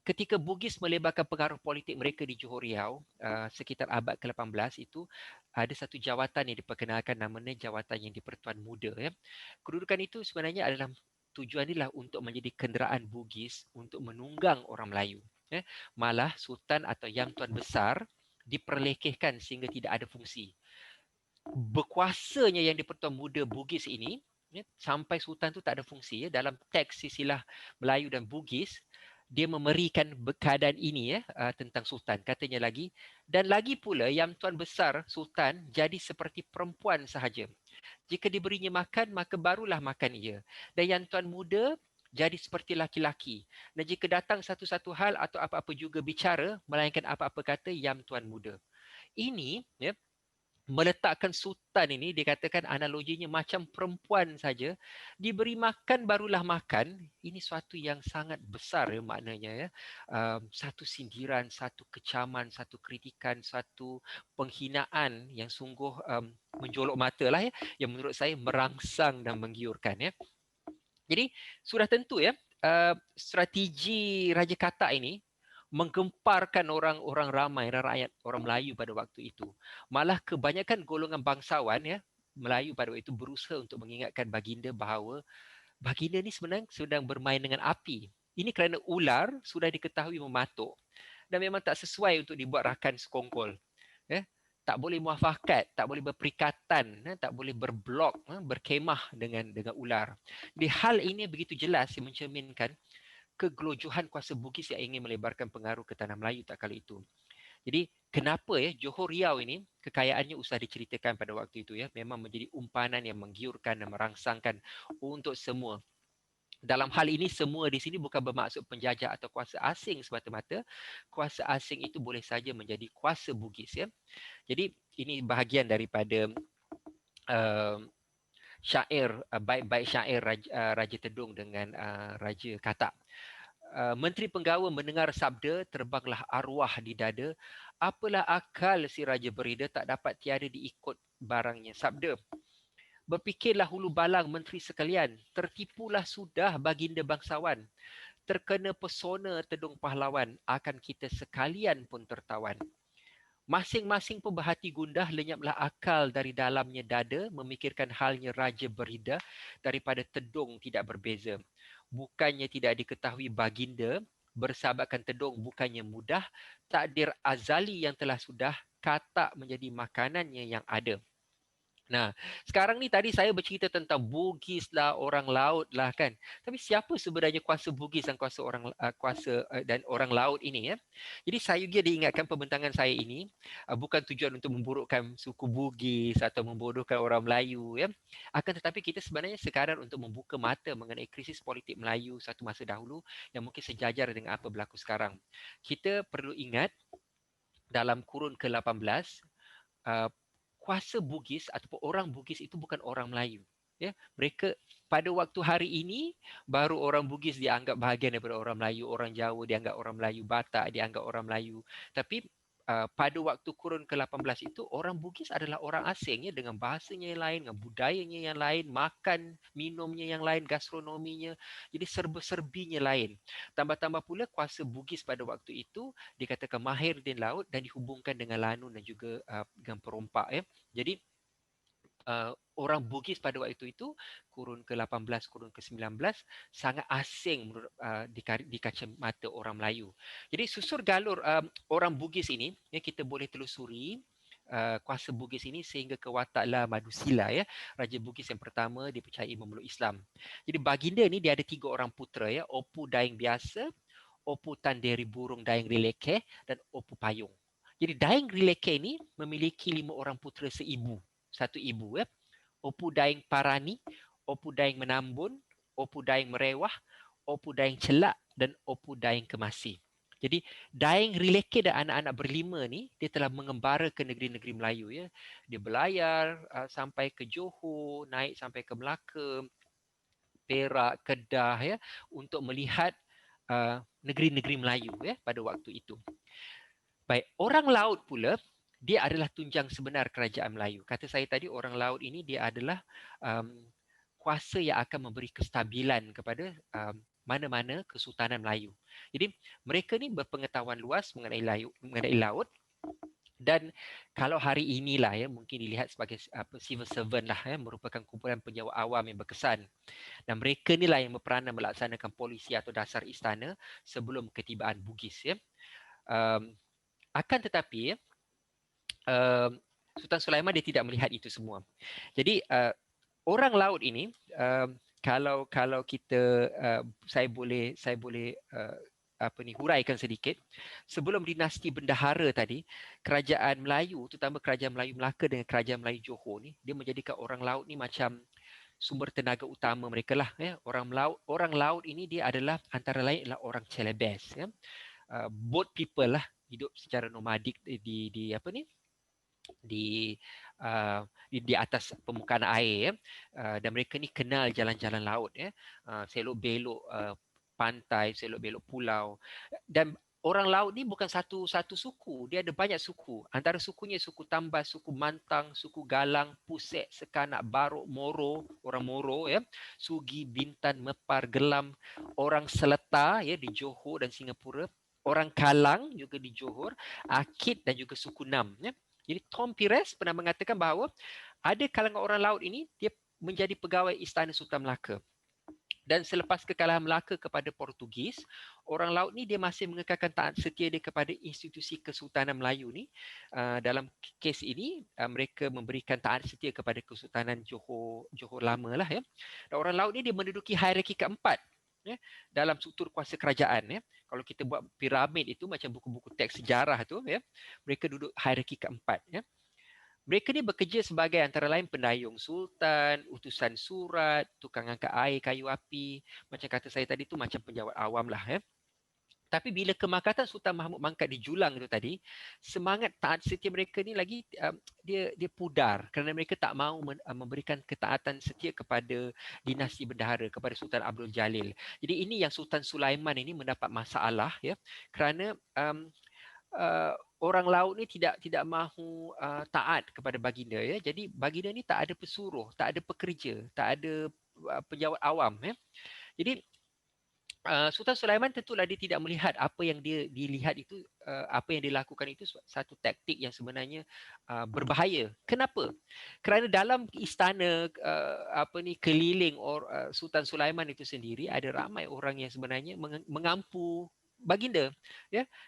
ketika Bugis melebarkan pengaruh politik mereka di Johor Riau sekitar abad ke-18 itu ada satu jawatan yang diperkenalkan namanya Jawatan Yang di-Pertuan Muda ya. Kedudukan itu sebenarnya adalah tujuan inilah untuk menjadi kenderaan Bugis untuk menunggang orang Melayu ya. Malah Sultan atau Yang Tuan Besar diperlekehkan sehingga tidak ada fungsi. berkuasanya yang di-Pertuan Muda Bugis ini, sampai Sultan tu tak ada fungsi, dalam teks silsilah Melayu dan Bugis, dia memerikan keadaan ini tentang Sultan. Katanya lagi, dan lagi pula Yang Tuan Besar Sultan jadi seperti perempuan sahaja. Jika diberinya makan, maka barulah makan ia. Dan Yang Tuan Muda jadi seperti laki-laki. Dan jika datang satu-satu hal atau apa-apa juga bicara, melainkan apa-apa kata Yang Tuan Muda. Ini meletakkan sultan ini, dikatakan analoginya macam perempuan saja, diberi makan barulah makan. Ini suatu yang sangat besar maknanya. Satu sindiran, satu kecaman, satu kritikan, satu penghinaan yang sungguh menjolok mata lah, yang menurut saya merangsang dan menggiurkan. Jadi sudah tentu strategi Raja Katak ini menggemparkan orang-orang ramai, rakyat orang Melayu pada waktu itu. Malah kebanyakan golongan bangsawan Melayu pada waktu itu berusaha untuk mengingatkan baginda bahawa baginda ni sebenarnya sedang bermain dengan api. Ini kerana ular sudah diketahui mematuk dan memang tak sesuai untuk dibuat rakan sekongkol. Tak boleh muafakat, tak boleh berperikatan, tak boleh berblok, berkemah dengan ular. Jadi hal ini begitu jelas yang mencerminkan kegelojohan kuasa Bugis yang ingin melebarkan pengaruh ke tanah Melayu tak kala itu. Jadi kenapa Johor Riau ini kekayaannya usah diceritakan pada waktu itu memang menjadi umpanan yang menggiurkan dan merangsangkan untuk semua. Dalam hal ini semua di sini bukan bermaksud penjajah atau kuasa asing semata-mata. Kuasa asing itu boleh saja menjadi kuasa Bugis Jadi ini bahagian daripada syair, bait-bait syair Raja Tedung dengan Raja Katak. Menteri Penggawa mendengar sabda, terbanglah arwah di dada. Apalah akal si Raja Berida, tak dapat tiada diikut barangnya. Sabda, berfikirlah hulu balang menteri sekalian, tertipulah sudah baginda bangsawan. Terkena pesona Tedung pahlawan, akan kita sekalian pun tertawan. Masing-masing pun berhati gundah, lenyaplah akal dari dalamnya dada, memikirkan halnya Raja Berida, daripada Tedung tidak berbeza. Bukannya tidak diketahui baginda, bersahabatkan Tedung bukannya mudah, takdir azali yang telah sudah, Katak menjadi makanannya yang ada. Nah, sekarang ni tadi saya bercerita tentang Bugis lah, orang laut lah kan. Tapi siapa sebenarnya kuasa Bugis dan kuasa dan orang laut ini Jadi saya juga diingatkan pembentangan saya ini bukan tujuan untuk memburukkan suku Bugis atau membodohkan orang Melayu Akan tetapi kita sebenarnya sekadar untuk membuka mata mengenai krisis politik Melayu satu masa dahulu yang mungkin sejajar dengan apa berlaku sekarang. Kita perlu ingat dalam kurun ke-18 kuasa Bugis ataupun orang Bugis itu bukan orang Melayu. Mereka pada waktu hari ini baru orang Bugis dianggap bahagian daripada orang Melayu, orang Jawa dianggap orang Melayu, Batak dianggap orang Melayu. Tapi pada waktu kurun ke-18 itu orang Bugis adalah orang asing dengan bahasanya yang lain, dengan budayanya yang lain, makan minumnya yang lain, gastronominya. Jadi serba-serbinya lain. Tambah-tambah pula kuasa Bugis pada waktu itu dikatakan mahir di laut dan dihubungkan dengan lanun dan juga dengan perompak Jadi orang Bugis pada waktu itu kurun ke-18, kurun ke-19 sangat asing menurut di kacamata orang Melayu. Jadi susur galur orang Bugis ini kita boleh telusuri kuasa Bugis ini sehingga ke watak La Madusila Raja Bugis yang pertama dipercayai memeluk Islam. Jadi baginda ni dia ada 3 orang putera Opu Daeng Biasa, Opu Tanderi Burung Daeng Rileke dan Opu Payung. Jadi Daeng Rileke ini memiliki 5 orang putera seibu, satu ibu Opu Daeng Parani, Opu Daeng Menambun, Opu Daeng Merewah, Opu Daeng Celak dan Opu Daeng Kemasi. Jadi Daeng Rileke dan anak-anak berlima ni dia telah mengembara ke negeri-negeri Melayu Dia berlayar sampai ke Johor, naik sampai ke Melaka, Perak, Kedah untuk melihat negeri-negeri Melayu pada waktu itu. Baik, orang laut pula dia adalah tunjang sebenar kerajaan Melayu. Kata saya tadi orang laut ini dia adalah kuasa yang akan memberi kestabilan kepada mana-mana kesultanan Melayu. Jadi mereka ni berpengetahuan luas mengenai laut dan kalau hari inilah mungkin dilihat sebagai civil servant lah merupakan kumpulan penjawat awam yang berkesan. Dan mereka ni lah yang berperanan melaksanakan polisi atau dasar istana sebelum ketibaan Bugis Akan tetapi Sultan Sulaiman dia tidak melihat itu semua. Jadi orang laut ini kalau kita saya boleh huraikan sedikit. Sebelum dinasti bendahara tadi, kerajaan Melayu, terutama kerajaan Melayu Melaka dengan kerajaan Melayu Johor ni, dia menjadikan orang laut ni macam sumber tenaga utama mereka lah. Orang laut ini dia adalah antara lain adalah orang Celebes. Boat people lah, hidup secara nomadik di apa ni, di di atas permukaan air, dan mereka ni kenal jalan-jalan laut, selok belok pantai, selok belok pulau. Dan orang laut ni bukan satu suku, dia ada banyak suku. Antara sukunya suku Tambas, suku Mantang, suku Galang, Pusek, Sekanak, Barok, Moro, orang Moro, Sugi, Bintan, Mepar, Gelam, orang Seletar di Johor dan Singapura, orang Kalang juga di Johor, Akit dan juga suku Nam. Jadi Tom Pires pernah mengatakan bahawa ada kalangan orang laut ini dia menjadi pegawai Istana Sultan Melaka. Dan selepas kekalahan Melaka kepada Portugis, orang laut ni dia masih mengekalkan taat setia dia kepada institusi Kesultanan Melayu ni. Dalam kes ini, mereka memberikan taat setia kepada Kesultanan Johor lama lah. Dan orang laut ni dia menduduki hierarki keempat dalam struktur kuasa kerajaan. Kalau kita buat piramid itu macam buku-buku teks sejarah tu, mereka duduk hierarki keempat. Mereka ni bekerja sebagai antara lain pendayung sultan, utusan surat, tukang angkat air, kayu api. Macam kata saya tadi tu macam penjawat awam lah. Tapi bila kemakatan Sultan Mahmud Mangkat di Julang itu tadi, semangat taat setia mereka ni lagi dia pudar kerana mereka tak mahu memberikan ketaatan setia kepada dinasti bendahara, kepada Sultan Abdul Jalil. Jadi ini yang Sultan Sulaiman ini mendapat masalah kerana orang laut ni tidak mahu taat kepada baginda. Jadi baginda ni tak ada pesuruh, tak ada pekerja, tak ada penjawat awam. Jadi Sultan Sulaiman tentulah dia tidak melihat apa yang dia dilihat itu, apa yang dilakukan itu satu taktik yang sebenarnya berbahaya. Kenapa? Kerana dalam istana keliling Sultan Sulaiman itu sendiri ada ramai orang yang sebenarnya mengampu baginda.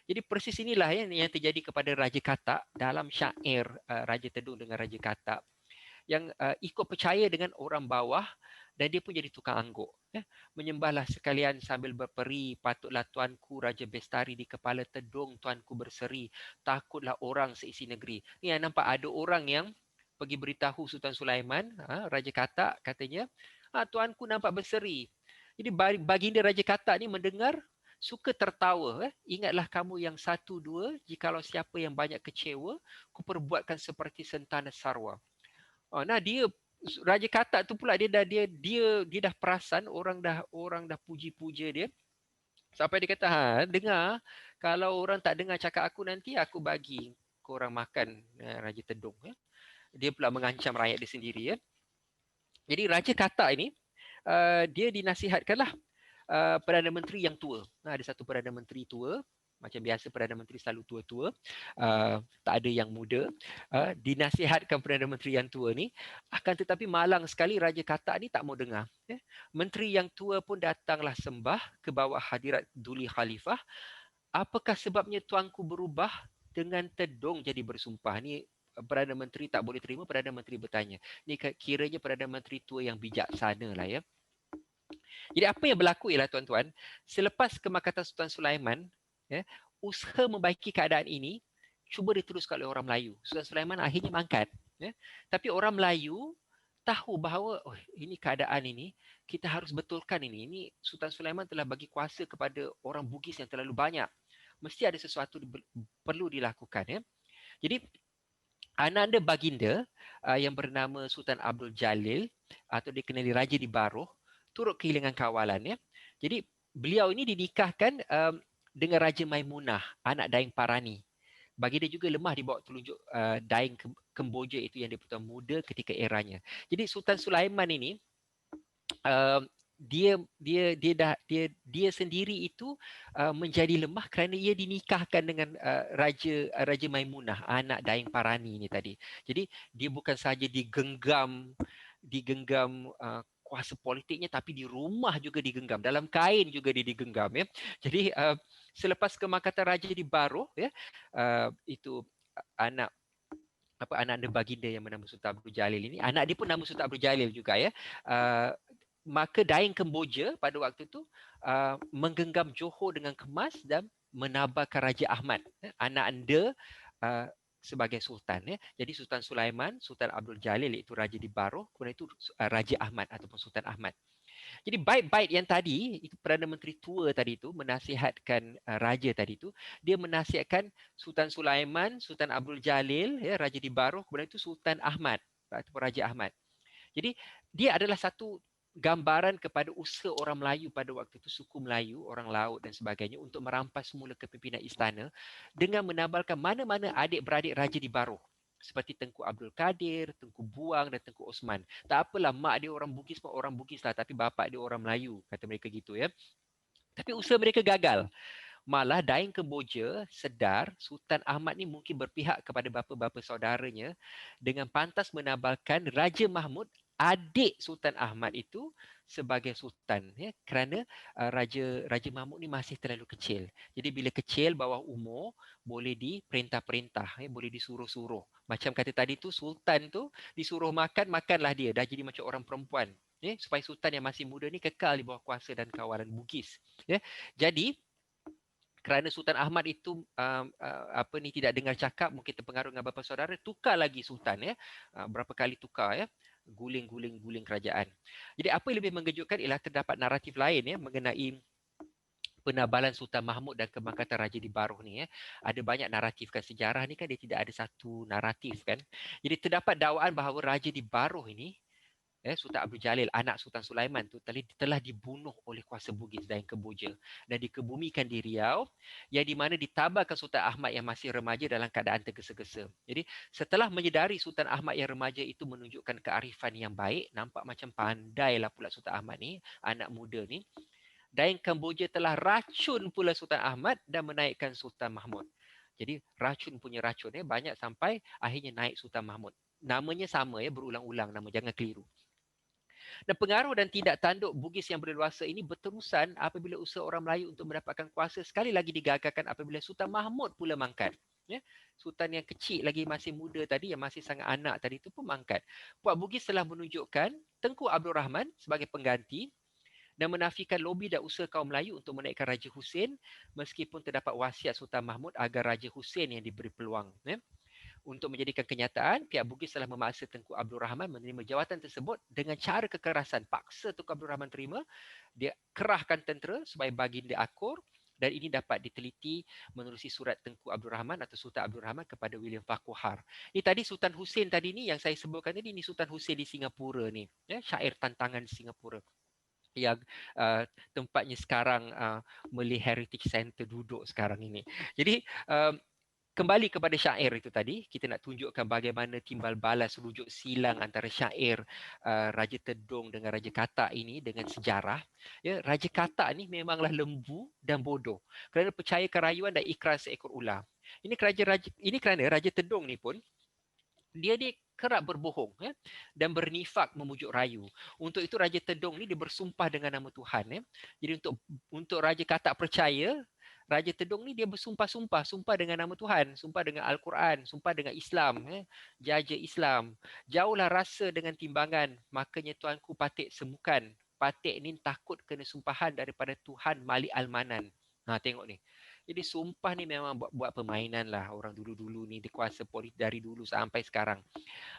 Jadi persis inilah yang terjadi kepada Raja Katak dalam syair Raja Tedung dengan Raja Katak, yang ikut percaya dengan orang bawah dan dia pun jadi tukang angguk. Menyembahlah sekalian sambil berperi, patutlah tuanku Raja Bestari di kepala Tedung tuanku berseri, takutlah orang seisi negeri. Ni yang nampak ada orang yang pergi beritahu Sultan Sulaiman, Raja Katak katanya, tuanku nampak berseri. Jadi baginda Raja Katak ni mendengar, suka tertawa. Ingatlah kamu yang satu dua, jikalau siapa yang banyak kecewa, ku perbuatkan seperti sentana sarwa. Nah dia Raja Katak tu pula dia dah perasan orang dah puji-puja dia. Sampai dia kata, dengar, kalau orang tak dengar cakap aku nanti aku bagi korang makan Raja Tedung. Dia pula mengancam rakyat dia sendiri. Jadi Raja Katak ini dia dinasihatkanlah Perdana Menteri yang tua. Ada satu Perdana Menteri tua. Macam biasa Perdana Menteri selalu tua-tua, tak ada yang muda. Dinasihatkan Perdana Menteri yang tua ni, akan tetapi malang sekali Raja Katak ni tak mau dengar. Menteri yang tua pun datanglah sembah ke bawah hadirat Duli Khalifah. Apakah sebabnya tuanku berubah dengan Tedung jadi bersumpah? Ni Perdana Menteri tak boleh terima. Perdana Menteri bertanya. Ni kiranya Perdana Menteri tua yang bijaksana lah ya. Jadi apa yang berlaku ialah tuan-tuan, selepas kemakatan Sultan Sulaiman, usaha membaiki keadaan ini cuba diteruskan oleh orang Melayu. Sultan Sulaiman akhirnya mangkat. Tapi orang Melayu tahu bahawa ini keadaan ini, kita harus betulkan ini. Ini Sultan Sulaiman telah bagi kuasa kepada orang Bugis yang terlalu banyak. Mesti ada sesuatu perlu dilakukan. Jadi ananda baginda yang bernama Sultan Abdul Jalil atau dikenali Raja di Baroh turut kehilangan kawalan. Jadi beliau ini dinikahkan dengan Raja Maimunah, anak Daeng Parani. Baginda juga lemah di bawah telunjuk Daeng Kemboja itu yang dipertuan muda ketika eranya. Jadi Sultan Sulaiman ini dia sendiri itu menjadi lemah kerana ia dinikahkan dengan Raja Maimunah, anak Daeng Parani ini tadi. Jadi dia bukan sahaja digenggam kuasa politiknya, tapi di rumah juga digenggam, dalam kain juga dia digenggam. Jadi selepas kemakatan Raja di Baroh, itu anak anak-anak baginda yang bernama Sultan Abdul Jalil ini, anak dia pun nama Sultan Abdul Jalil juga ya. Maka Daeng Kemboja pada waktu itu menggenggam Johor dengan kemas dan menabarkan Raja Ahmad, anak anda uh, sebagai sultan ya. Jadi Sultan Sulaiman, Sultan Abdul Jalil iaitu raja di Baroh, kemudian itu Raja Ahmad ataupun Sultan Ahmad. Jadi bait-bait yang tadi itu Perdana Menteri tua tadi itu menasihatkan raja tadi itu, dia menasihatkan Sultan Sulaiman, Sultan Abdul Jalil ya, raja di Baroh, kemudian itu Sultan Ahmad ataupun Raja Ahmad. Jadi dia adalah satu gambaran kepada usaha orang Melayu pada waktu itu, suku Melayu, orang laut dan sebagainya untuk merampas semula kepimpinan istana dengan menabalkan mana-mana adik-beradik raja di Baroh. Seperti Tengku Abdul Kadir, Tengku Buang dan Tengku Osman. Tak apalah, mak dia orang Bugis, mak orang Bugis lah. Tapi bapak dia orang Melayu, kata mereka gitu ya. Tapi usaha mereka gagal. Malah Daeng Kemboja sedar Sultan Ahmad ni mungkin berpihak kepada bapa-bapa saudaranya dengan pantas menabalkan Raja Mahmud, adik Sultan Ahmad itu, sebagai sultan ya, kerana Raja Mahmud ni masih terlalu kecil. Jadi bila kecil bawah umur boleh diperintah-perintah ya, boleh disuruh-suruh. Macam kata tadi tu, sultan tu disuruh makan, makanlah dia, dah jadi macam orang perempuan. Ya, supaya sultan yang masih muda ni kekal di bawah kuasa dan kawalan Bugis. Ya. Jadi kerana Sultan Ahmad itu tidak dengar cakap, mungkin terpengaruh dengan bapa saudara, tukar lagi sultan ya. Berapa kali tukar ya, guling kerajaan. Jadi apa yang lebih mengejutkan ialah terdapat naratif lain ya mengenai penabalan Sultan Mahmud dan kebangkatan raja di Baroh ni ya. Ada banyak naratif kan, sejarah ni kan dia tidak ada satu naratif kan. Jadi terdapat dakwaan bahawa raja di Baroh ini, Sultan Abdul Jalil, anak Sultan Sulaiman tu telah dibunuh oleh kuasa Bugis Daeng Kemboja dan dikebumikan di Riau, yang di mana ditabarkan Sultan Ahmad yang masih remaja dalam keadaan tergesa-gesa. Jadi setelah menyedari Sultan Ahmad yang remaja itu menunjukkan kearifan yang baik, nampak macam pandailah pula Sultan Ahmad ni, anak muda ni, Daeng Kemboja telah racun pula Sultan Ahmad dan menaikkan Sultan Mahmud. Jadi racun punya racun banyak sampai akhirnya naik Sultan Mahmud. Namanya sama berulang-ulang nama, jangan keliru. Dan pengaruh dan tindak tanduk Bugis yang berleluasa ini berterusan apabila usaha orang Melayu untuk mendapatkan kuasa sekali lagi digagalkan apabila Sultan Mahmud pula mangkat. Ya, Sultan yang kecil lagi, masih muda tadi, yang masih sangat anak tadi itu pun mangkat. Puak Bugis telah menunjukkan Tengku Abdul Rahman sebagai pengganti dan menafikan lobi dan usaha kaum Melayu untuk menaikkan Raja Hussein, meskipun terdapat wasiat Sultan Mahmud agar Raja Hussein yang diberi peluang. Untuk menjadikan kenyataan, pihak Bugis telah memaksa Tengku Abdul Rahman menerima jawatan tersebut dengan cara kekerasan. Paksa Tengku Abdul Rahman terima, dia kerahkan tentera supaya baginda akur, dan ini dapat diteliti menerusi surat Tengku Abdul Rahman atau Sultan Abdul Rahman kepada William Farquhar. Ini tadi Sultan Hussein tadi ni yang saya sebutkan tadi, ni Sultan Hussein di Singapura ni, syair tantangan di Singapura yang tempatnya sekarang Malay Heritage Centre duduk sekarang ini. Jadi kembali kepada syair itu tadi, kita nak tunjukkan bagaimana timbal balas rujuk silang antara syair Raja Tedong dengan Raja Katak ini dengan sejarah. Ya, Raja Katak ni memanglah lembu dan bodoh kerana percaya kerayuan dan ikhlas seekor ular. Ini kerana Raja Tedong ni pun dia kerap berbohong dan bernifak memujuk rayu. Untuk itu Raja Tedong ni dia bersumpah dengan nama Tuhan. Jadi untuk Raja Katak percaya, Raja Tedong ni dia bersumpah-sumpah, sumpah dengan nama Tuhan, sumpah dengan Al-Quran, sumpah dengan Islam, jaja Islam. Jauhlah rasa dengan timbangan, makanya tuanku Patik semukan. Patik ni takut kena sumpahan daripada Tuhan Malik Al-Manan. Tengok ni. Jadi sumpah ni memang buat permainan lah orang dulu-dulu ni, dikuasa politik dari dulu sampai sekarang.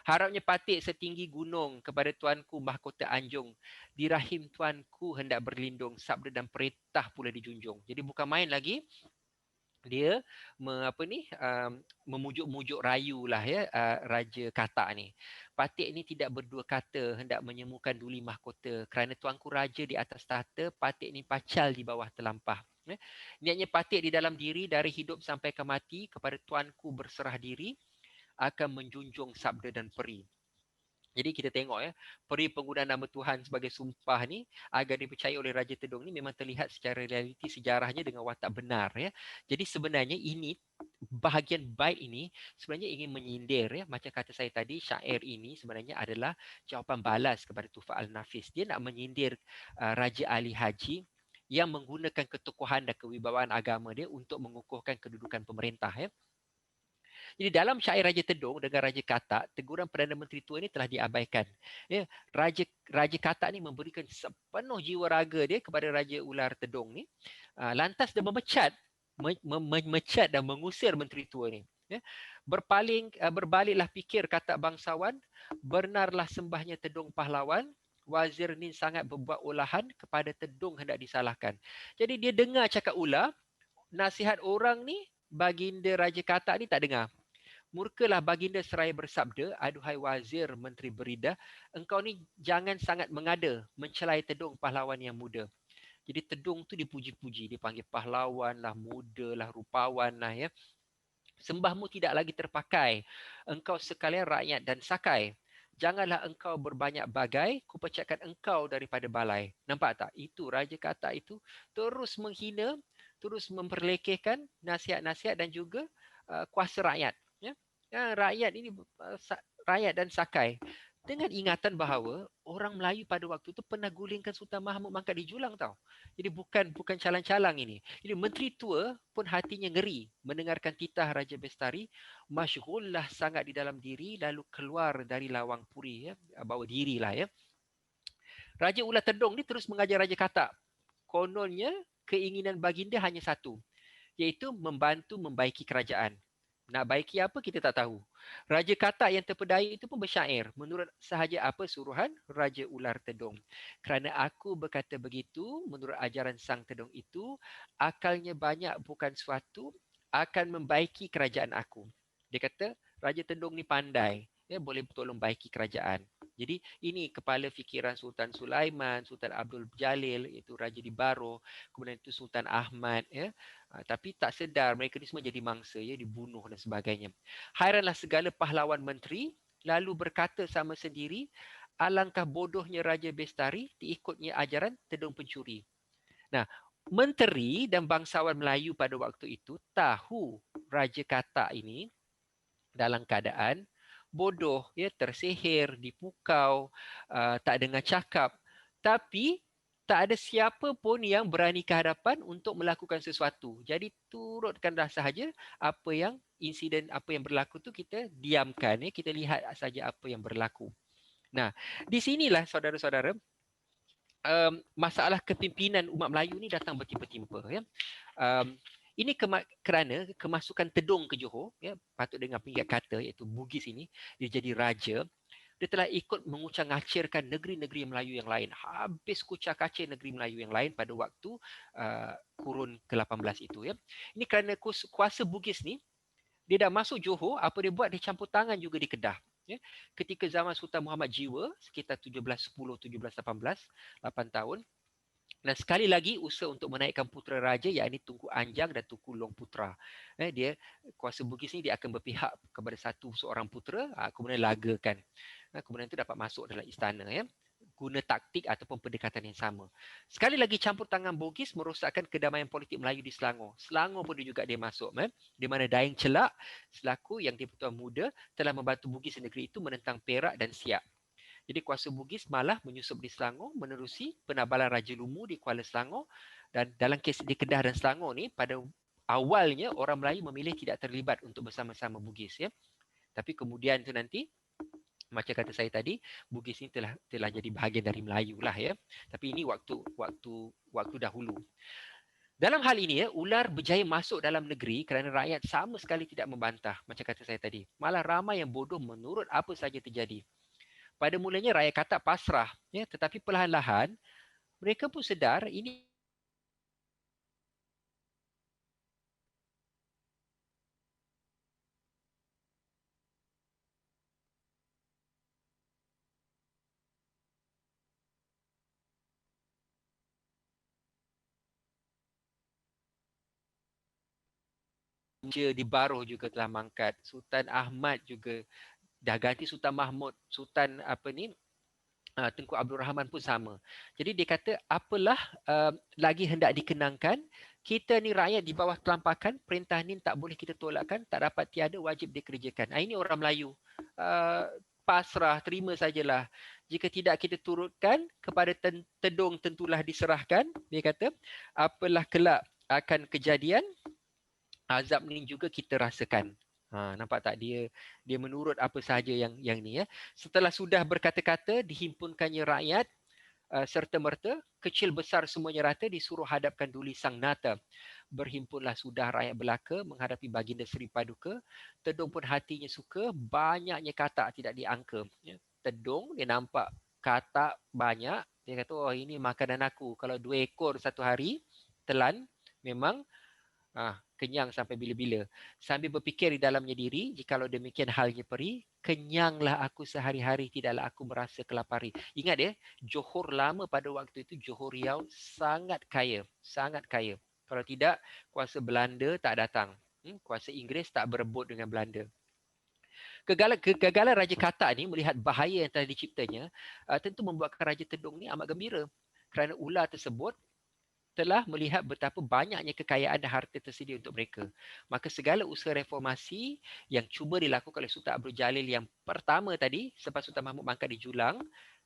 Harapnya Patik setinggi gunung kepada tuanku mahkota Anjung. Di rahim tuanku hendak berlindung, sabda dan perintah pula dijunjung. Jadi bukan main lagi, dia memujuk-mujuk rayu lah Raja Katak ni. Patik ni tidak berdua kata hendak menyemukan duli mahkota, kerana tuanku raja di atas tahta, Patik ni pacal di bawah telampah. Niatnya Patik di dalam diri dari hidup sampai ke mati, kepada tuanku berserah diri, akan menjunjung sabda dan peri. Jadi kita tengok peri penggunaan nama Tuhan sebagai sumpah ni agar dipercayai oleh Raja Tedong ni memang terlihat secara realiti sejarahnya dengan watak benar. Jadi sebenarnya ini, bahagian bait ini sebenarnya ingin menyindir macam kata saya tadi, syair ini sebenarnya adalah jawapan balas kepada Tufa Al-Nafis. Dia nak menyindir Raja Ali Haji yang menggunakan ketokohan dan kewibawaan agama dia untuk mengukuhkan kedudukan pemerintah. Jadi dalam syair Raja Tedong dengan Raja Katak, teguran Perdana Menteri tua ini telah diabaikan. Ya, Raja Katak ni memberikan sepenuh jiwa raga dia kepada Raja Ular Tedong ni. Lantas dia memecat dan mengusir Menteri tua ni. Ya. Berbaliklah fikir Katak bangsawan, benarlah sembahnya Tedong pahlawan, Wazir Nin sangat berbuat olahan, kepada Tedong hendak disalahkan. Jadi dia dengar cakap Ular, nasihat orang ni Baginda Raja Katak ni tak dengar. Murkalah Baginda seraya bersabda, aduhai Wazir Menteri Berida, engkau ni jangan sangat mengada, mencelai Tedong pahlawan yang muda. Jadi Tedong tu dipuji-puji, dipanggil pahlawan lah, muda lah, rupawan lah ya. Sembahmu tidak lagi terpakai, engkau sekalian rakyat dan sakai. Janganlah engkau berbanyak bagai, kupecatkan engkau daripada balai. Nampak tak? Itu Raja Katak itu terus menghina, terus memperlekehkan nasihat-nasihat dan juga kuasa rakyat. Ya? Rakyat ini rakyat dan sakai. Dengan ingatan bahawa orang Melayu pada waktu itu pernah gulingkan Sultan Mahmud Mangkat di Julang tau. Jadi bukan calang-calang ini. Jadi menteri tua pun hatinya ngeri mendengarkan titah Raja Bestari, masyghullah sangat di dalam diri lalu keluar dari lawang puri ya, bawa dirilah ya. Raja Ular Tedong ni terus mengajar Raja Katak. Kononnya keinginan baginda hanya satu, iaitu membantu membaiki kerajaan. Nak baiki apa kita tak tahu. Raja Katak yang terpedaya itu pun bersyair. Menurut sahaja apa suruhan Raja Ular Tedong. Kerana aku berkata begitu, menurut ajaran Sang Tedong itu, akalnya banyak bukan suatu, akan membaiki kerajaan aku. Dia kata, Raja Tedong ni pandai. Ya, boleh tolong baiki kerajaan. Jadi ini kepala fikiran Sultan Sulaiman, Sultan Abdul Jalil, iaitu Raja di Baro, kemudian itu Sultan Ahmad, ya. Tapi tak sedar mereka ni semua jadi mangsa, ya, dibunuh dan sebagainya. Hairanlah segala pahlawan menteri, lalu berkata sama sendiri, alangkah bodohnya Raja Bestari diikutnya ajaran Tedong Pencuri. Nah, menteri dan bangsawan Melayu pada waktu itu tahu Raja Katak ini dalam keadaan bodoh, ya, tersihir, dipukau, tak dengar cakap. Tapi tak ada siapa pun yang berani ke hadapan untuk melakukan sesuatu. Jadi turutkanlah sahaja apa yang insiden apa yang berlaku tu kita diamkan, ya, kita lihat saja apa yang berlaku. Nah, di sinilah saudara-saudara masalah kepimpinan umat Melayu ni datang bertimpa-timpa, ya. Ini kerana kemasukan Tedong ke Johor, ya, patut dengar pengingat kata iaitu Bugis ini, dia jadi raja, dia telah ikut mengucang-acirkan negeri-negeri Melayu yang lain. Habis kucak-kacir negeri Melayu yang lain pada waktu kurun ke-18 itu, ya. Ini kerana kuasa Bugis ni, dia dah masuk Johor, apa dia buat? Dia campur tangan juga di Kedah. Ya. Ketika zaman Sultan Muhammad Jiwa, sekitar 1710, 1718, 8 tahun, dan sekali lagi usaha untuk menaikkan putera raja, yakni Tunku Anjang dan Tunku Long Putra. Dia kuasa Bugis ni dia akan berpihak kepada seorang putera, kemudian lagakan. Kemudian itu dapat masuk dalam istana, ya. Guna taktik ataupun pendekatan yang sama. Sekali lagi campur tangan Bugis merosakkan kedamaian politik Melayu di Selangor. Selangor pun juga dia masuk, di mana Daeng Celak selaku yang di-Pertuan Muda telah membantu Bugis negeri itu menentang Perak dan Siak. Jadi kuasa Bugis malah menyusup di Selangor menerusi penabalan Raja Lumu di Kuala Selangor, dan dalam kes di Kedah dan Selangor ni pada awalnya orang Melayu memilih tidak terlibat untuk bersama-sama Bugis, ya. Tapi kemudian tu nanti macam kata saya tadi, Bugis ni telah jadi bahagian dari Melayu lah, ya. Tapi ini waktu dahulu. Dalam hal ini, ya, Ular berjaya masuk dalam negeri kerana rakyat sama sekali tidak membantah, macam kata saya tadi. Malah ramai yang bodoh menurut apa saja terjadi. Pada mulanya rakyat Katak pasrah, ya, tetapi perlahan-lahan mereka pun sedar ini di Baroh juga telah mangkat. Sultan Ahmad juga dah ganti Sultan Mahmud. Sultan Tengku Abdul Rahman pun sama. Jadi dia kata apalah lagi hendak dikenangkan, kita ni rakyat di bawah telampakan, perintah ni tak boleh kita tolakkan, tak dapat tiada, wajib dikerjakan. Ini orang Melayu. Pasrah, terima sajalah. Jika tidak kita turutkan, kepada Tedong tentulah diserahkan. Dia kata, apalah kelak akan kejadian, azab ni juga kita rasakan. Nampak tak, dia menurut apa sahaja yang ni ya. Setelah sudah berkata-kata, dihimpunkannya rakyat serta merta, kecil besar semuanya rata, disuruh hadapkan duli sang nata. Berhimpunlah sudah rakyat belaka menghadapi baginda Seri Paduka. Tedung pun hatinya suka, banyaknya katak tidak diangka. Ya. Tedung dia nampak katak banyak, dia kata, oh ini makanan aku. Kalau 2 ekor satu hari telan, memang kenyang sampai bila-bila. Sambil berfikir di dalamnya diri, jikalau demikian halnya peri, kenyanglah aku sehari-hari, tidaklah aku merasa kelapari. Ingat ya, Johor lama pada waktu itu, Johor Riau sangat kaya, sangat kaya. Kalau tidak, kuasa Belanda tak datang. Kuasa Inggeris tak berebut dengan Belanda. Kegagalan Raja Katak ni melihat bahaya yang telah diciptanya, tentu membuatkan Raja Tedung ni amat gembira. Kerana ular tersebut telah melihat betapa banyaknya kekayaan dan harta tersedia untuk mereka. Maka segala usaha reformasi yang cuba dilakukan oleh Sultan Abdul Jalil yang pertama tadi, selepas Sultan Mahmud mangkat di Julang,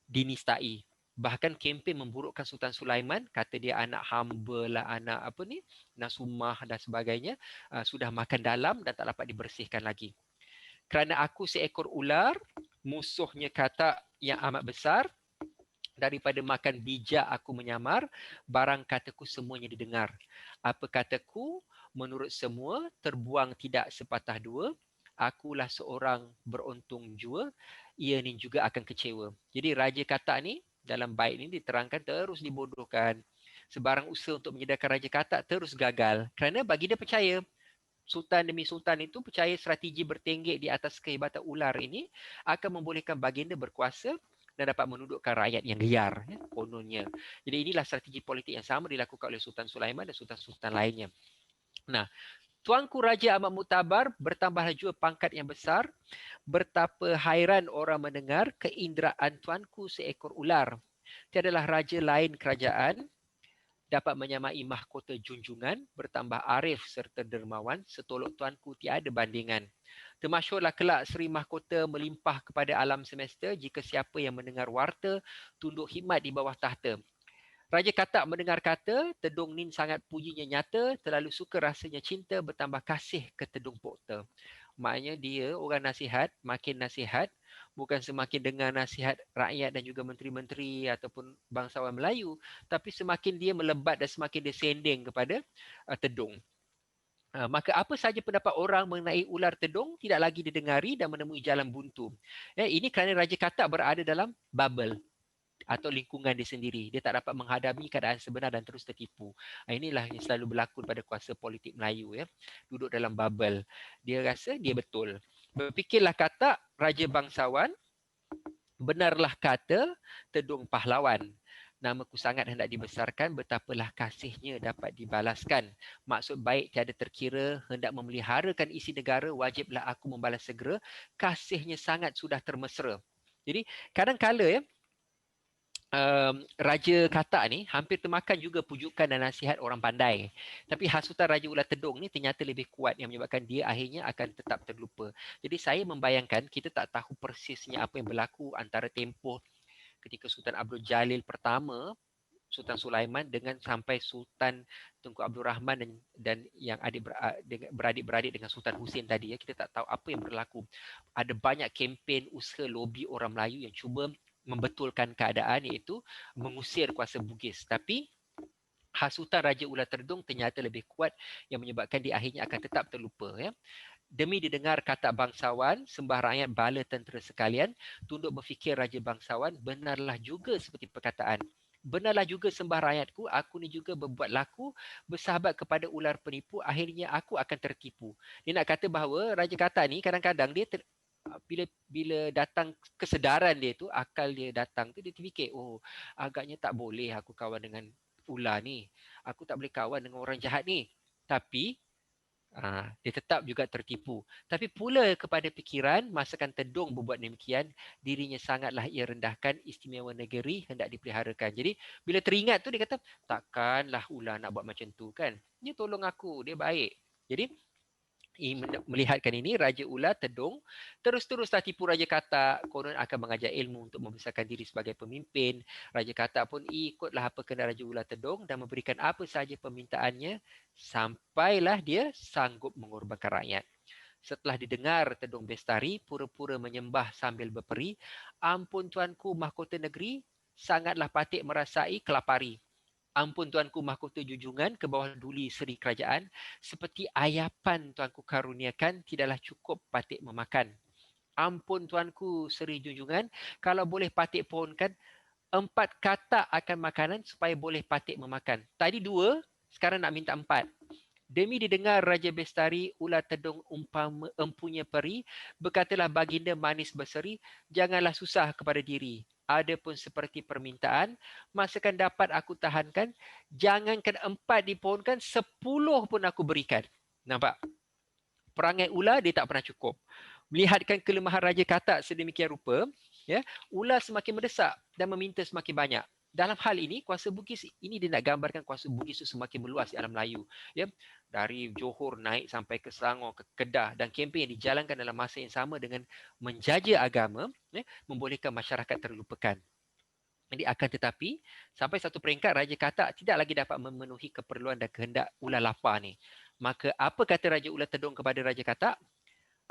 dinistai. Bahkan kempen memburukkan Sultan Sulaiman, kata dia anak hamba lah, anak apa ni, nasumah dan sebagainya, sudah makan dalam dan tak dapat dibersihkan lagi. Kerana aku seekor ular, musuhnya katak yang amat besar, daripada makan bijak aku menyamar, barang kataku semuanya didengar. Apa kataku, menurut semua, terbuang tidak sepatah dua. Akulah seorang beruntung jua, ia ni juga akan kecewa. Jadi Raja Katak ni, dalam bait ni diterangkan terus dibodohkan. Sebarang usaha untuk menyedarkan Raja Katak terus gagal. Kerana bagi dia percaya, Sultan demi Sultan itu percaya strategi bertenggek di atas kehebatan ular ini akan membolehkan baginda berkuasa dan dapat menundukkan rakyat yang liar, ya, kononnya. Jadi inilah strategi politik yang sama dilakukan oleh Sultan Sulaiman dan Sultan-Sultan lainnya. Nah, Tuanku Raja amat mutabar, bertambahlah jua pangkat yang besar, betapa hairan orang mendengar keinderaan tuanku seekor ular. Tiadalah raja lain kerajaan dapat menyamai mahkota junjungan, bertambah arif serta dermawan, setolok tuanku tiada bandingan. Termasyurlah kelak Seri Mahkota melimpah kepada alam semesta jika siapa yang mendengar warta tunduk khidmat di bawah tahta. Raja Katak mendengar kata, Tedung Nin sangat pujinya nyata, terlalu suka rasanya cinta, bertambah kasih ke Tedung Pokta. Maknanya dia orang nasihat, makin nasihat, bukan semakin dengar nasihat rakyat dan juga menteri-menteri ataupun bangsawan Melayu, tapi semakin dia melebat dan semakin dia sending kepada Tedung. Maka apa sahaja pendapat orang mengenai ular Tedung tidak lagi didengari dan menemui jalan buntu. Ini kerana Raja Katak berada dalam bubble atau lingkungan dia sendiri. Dia tak dapat menghadapi keadaan sebenar dan terus tertipu. Inilah yang selalu berlaku pada kuasa politik Melayu. Ya. Duduk dalam bubble. Dia rasa dia betul. Berfikirlah Katak, Raja Bangsawan, benarlah kata Tedung Pahlawan. Namaku sangat hendak dibesarkan, betapalah kasihnya dapat dibalaskan. Maksud baik tiada terkira, hendak memeliharakan isi negara, wajiblah aku membalas segera. Kasihnya sangat sudah termesra. Jadi kadang-kala ya, Raja Katak ni hampir termakan juga pujukan dan nasihat orang pandai. Tapi hasutan Raja Ular Tedung ni ternyata lebih kuat yang menyebabkan dia akhirnya akan tetap terlupa. Jadi saya membayangkan kita tak tahu persisnya apa yang berlaku antara tempoh ketika Sultan Abdul Jalil pertama, Sultan Sulaiman dengan sampai Sultan Tunku Abdul Rahman dan yang beradik-beradik dengan Sultan Husin tadi, ya, kita tak tahu apa yang berlaku. Ada banyak kempen usaha lobi orang Melayu yang cuba membetulkan keadaan, iaitu mengusir kuasa Bugis. Tapi hasutan Raja Ular Tedung ternyata lebih kuat yang menyebabkan dia akhirnya akan tetap terlupa. Ya. Demi didengar kata bangsawan, sembah rakyat bala tentera sekalian, tunduk berfikir Raja Bangsawan, benarlah juga seperti perkataan. Benarlah juga sembah rakyatku, aku ni juga berbuat laku, bersahabat kepada ular penipu, akhirnya aku akan tertipu. Dia nak kata bahawa Raja Katak ni kadang-kadang dia bila datang kesedaran dia tu, akal dia datang tu, dia terfikir, oh agaknya tak boleh aku kawan dengan ular ni. Aku tak boleh kawan dengan orang jahat ni. Tapi dia tetap juga tertipu. Tapi pula kepada fikiran, masakan Tedung berbuat demikian, dirinya sangatlah ia rendahkan, istimewa negeri hendak dipeliharakan. Jadi bila teringat tu dia kata, takkanlah ular nak buat macam tu kan. Dia tolong aku, dia baik. Jadi melihatkan ini, Raja Ular Tedung terus-teruslah tipu Raja Katak, konon akan mengajar ilmu untuk membesarkan diri sebagai pemimpin. Raja Katak pun ikutlah apa kena Raja Ular Tedung dan memberikan apa sahaja permintaannya sampailah dia sanggup mengorbankan rakyat. Setelah didengar Tedung Bestari pura-pura menyembah sambil berperi, ampun tuanku mahkota negeri, sangatlah patut merasai kelapari. Ampun tuanku mahkota junjungan ke bawah duli seri kerajaan, seperti ayapan tuanku karuniakan tidaklah cukup patut memakan. Ampun tuanku seri junjungan, kalau boleh patut pohonkan 4 katak akan makanan supaya boleh patut memakan. Tadi 2, sekarang nak minta 4. Demi didengar Raja Bestari, ular tedung umpama empunya peri, berkatalah baginda manis berseri, janganlah susah kepada diri. Adapun seperti permintaan, masakan dapat aku tahankan, jangankan 4 dipohonkan, 10 pun aku berikan. Nampak? Perangai ular dia tak pernah cukup. Melihatkan kelemahan Raja Katak sedemikian rupa, ya, ular semakin mendesak dan meminta semakin banyak. Dalam hal ini, kuasa Bugis ini dia nak gambarkan kuasa Bugis itu semakin meluas di alam Melayu. Ya. Dari Johor naik sampai ke Selangor, ke Kedah, dan kempen yang dijalankan dalam masa yang sama dengan menjaja agama, ya, membolehkan masyarakat terlupakan. Jadi akan tetapi, sampai satu peringkat Raja Katak tidak lagi dapat memenuhi keperluan dan kehendak ular lapar ni. Maka apa kata Raja Ular Tedung kepada Raja Katak?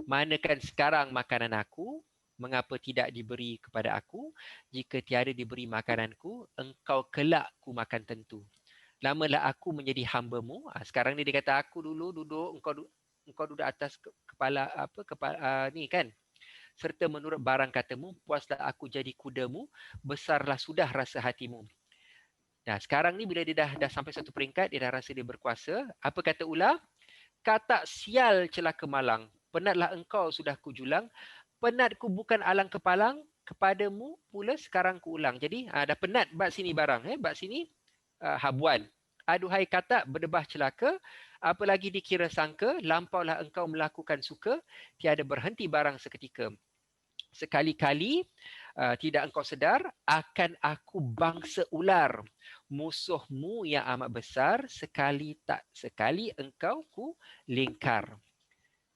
Manakan sekarang makanan aku, mengapa tidak diberi kepada aku? Jika tiada diberi makananku, engkau kelak ku makan tentu. Lamalah aku menjadi hamba-Mu. Sekarang ni dia kata aku dulu duduk, engkau duduk atas kepala apa kepala ni kan. Serta menurut barang katamu, puaslah aku jadi kuda-Mu, besarlah sudah rasa hatimu. Nah, sekarang ni bila dia dah sampai satu peringkat, dia dah rasa dia berkuasa. Apa kata ular? Katak sial celaka malang. Penatlah engkau sudah kujulang. Penatku bukan alang kepalang. Kepadamu pula sekarang ku ulang. Jadi dah penat bab sini barang. Bab sini habuan. Aduhai katak berdebah celaka. Apalagi dikira sangka. Lampaulah engkau melakukan suka. Tiada berhenti barang seketika. Sekali-kali tidak engkau sedar, akan aku bangsa ular. Musuhmu yang amat besar, sekali tak sekali engkau ku lingkar.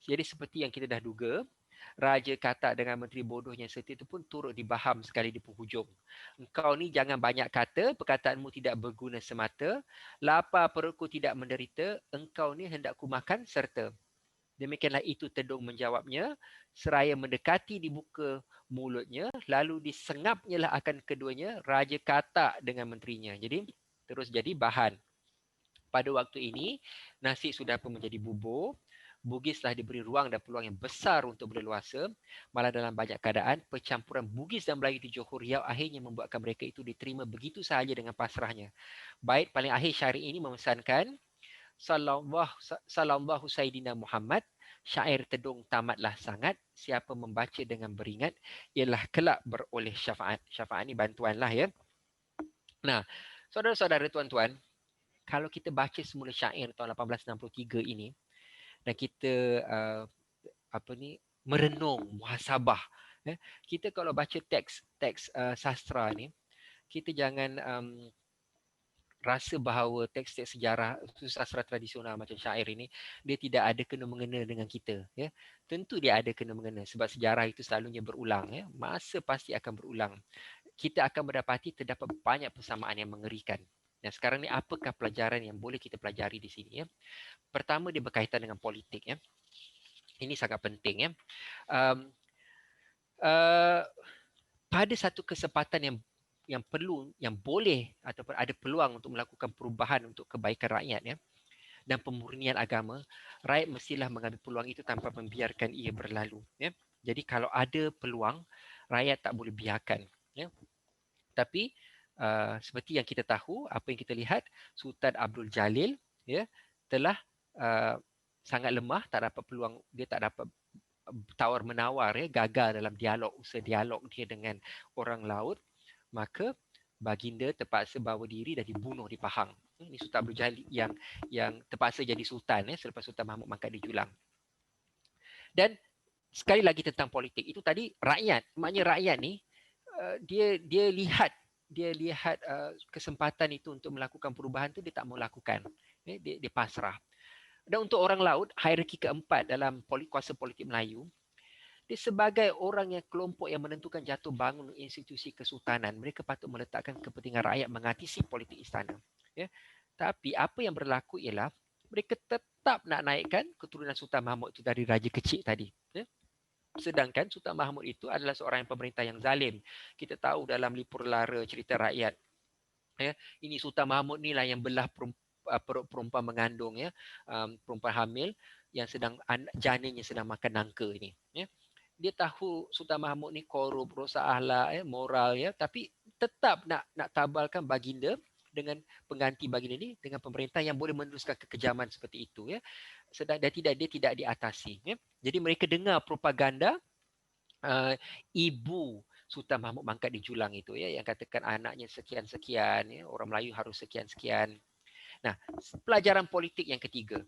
Jadi seperti yang kita dah duga, Raja Katak dengan Menteri Bodohnya setia itu pun turut dibaham sekali di penghujung. Engkau ni jangan banyak kata, perkataanmu tidak berguna semata. Lapar perutku tidak menderita, engkau ni hendak ku makan serta. Demikianlah itu Tedung menjawabnya, seraya mendekati dibuka mulutnya, lalu disengapnya lah akan keduanya Raja Katak dengan menterinya. Jadi terus jadi bahan. Pada waktu ini, nasi sudah pun menjadi bubur. Bugis telah diberi ruang dan peluang yang besar untuk berleluasa. Malah dalam banyak keadaan, percampuran Bugis dan Melayu di Johor Riau akhirnya membuatkan mereka itu diterima begitu sahaja dengan pasrahnya. Bait paling akhir syair ini memesankan, Sallallahu Sayyidina Muhammad, syair Tedung tamatlah sangat, siapa membaca dengan beringat, ialah kelak beroleh syafaat. Syafaat ni bantuan lah ya. Nah, saudara-saudara tuan-tuan, kalau kita baca semula syair tahun 1863 ini, dan kita merenung, muhasabah. Kita kalau baca teks sastra ni, kita jangan rasa bahawa teks-teks sejarah sastra tradisional macam syair ini dia tidak ada kena mengena dengan kita. Ya, tentu dia ada kena mengena sebab sejarah itu selalunya berulang. Ya, masa pasti akan berulang. Kita akan mendapati terdapat banyak persamaan yang mengerikan. Dan sekarang ni apakah pelajaran yang boleh kita pelajari di sini? Ya, pertama dia berkaitan dengan politik. Ya, ini sangat penting. Ya, pada satu kesempatan yang perlu, yang boleh ataupun ada peluang untuk melakukan perubahan untuk kebaikan rakyat, ya, dan pemurnian agama, rakyat mestilah mengambil peluang itu tanpa membiarkan ia berlalu. Ya. Jadi kalau ada peluang, rakyat tak boleh biarkan. Ya. Tapi seperti yang kita tahu, apa yang kita lihat, Sultan Abdul Jalil, ya, telah sangat lemah, tak dapat peluang, dia tak dapat tawar-menawar, ya, gagal dalam usaha dialog dia dengan orang laut. Maka baginda terpaksa bawa diri dan dibunuh di Pahang. Ini Sultan Abdul Jalil yang terpaksa jadi sultan selepas Sultan Mahmud mangkat di Julang. Dan sekali lagi tentang politik, itu tadi rakyat, maknanya rakyat ni dia lihat kesempatan itu untuk melakukan perubahan tu, dia tak mau lakukan. Dia pasrah. Dan untuk orang laut, hierarki keempat dalam kuasa politik Melayu, dia sebagai orang yang kelompok yang menentukan jatuh bangun institusi kesultanan, mereka patut meletakkan kepentingan rakyat mengatasi politik istana. Ya. Tapi apa yang berlaku ialah mereka tetap nak naikkan keturunan Sultan Mahmud itu dari raja kecil tadi. Sedangkan Sultan Mahmud itu adalah seorang pemerintah yang zalim. Kita tahu dalam Lipur Lara cerita rakyat, ini Sultan Mahmud ni lah yang belah perut perempuan mengandung, perempuan hamil yang sedang janinnya sedang makan nangka ini. Dia tahu Sultan Mahmud ni korup, rosak akhlak, moral, tapi tetap nak tabalkan baginda dengan pengganti baginda ni dengan pemerintah yang boleh meneruskan kekejaman seperti itu, sedang dia tidak diatasi. Jadi mereka dengar propaganda ibu Sultan Mahmud Mangkat di Julang itu, yang katakan anaknya sekian-sekian, orang Melayu harus sekian-sekian. Nah, pelajaran politik yang ketiga,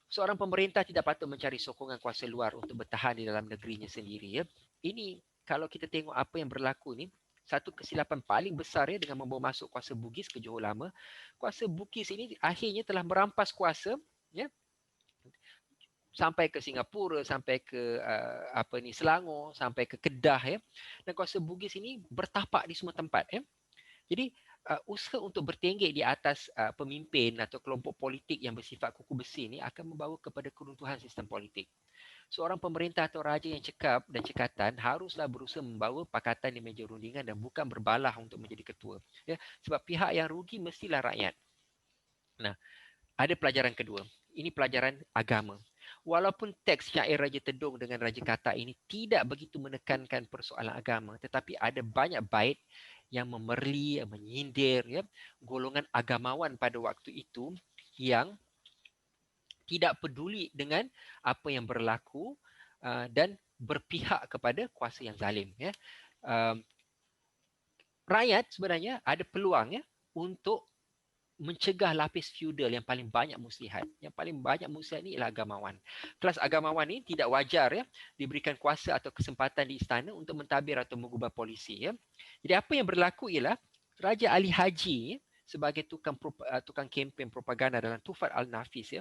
seorang pemerintah tidak patut mencari sokongan kuasa luar untuk bertahan di dalam negerinya sendiri. Ini kalau kita tengok apa yang berlaku ni, satu kesilapan paling besar dengan membawa masuk kuasa Bugis ke Johor Lama. Kuasa Bugis ini akhirnya telah merampas kuasa sampai ke Singapura, sampai ke Selangor, sampai ke Kedah, dan kuasa Bugis ini bertapak di semua tempat. Jadi usaha untuk bertenggek di atas pemimpin atau kelompok politik yang bersifat kuku besi ini akan membawa kepada keruntuhan sistem politik. Seorang pemerintah atau raja yang cekap dan cekatan haruslah berusaha membawa pakatan di meja rundingan dan bukan berbalah untuk menjadi ketua. Sebab pihak yang rugi mestilah rakyat. Nah, ada pelajaran kedua. Ini pelajaran agama. Walaupun teks syair Raja Tedung dengan Raja Katak ini tidak begitu menekankan persoalan agama, tetapi ada banyak bait yang memerli, yang menyindir golongan agamawan pada waktu itu yang tidak peduli dengan apa yang berlaku dan berpihak kepada kuasa yang zalim. Rakyat sebenarnya ada peluang untuk mencegah lapis feudal yang paling banyak muslihat. Yang paling banyak muslihat ni ialah agamawan. Kelas agamawan ni tidak wajar diberikan kuasa atau kesempatan di istana untuk mentadbir atau mengubah polisi. Jadi apa yang berlaku ialah Raja Ali Haji sebagai tukang kempen propaganda dalam Tufat Al-Nafis,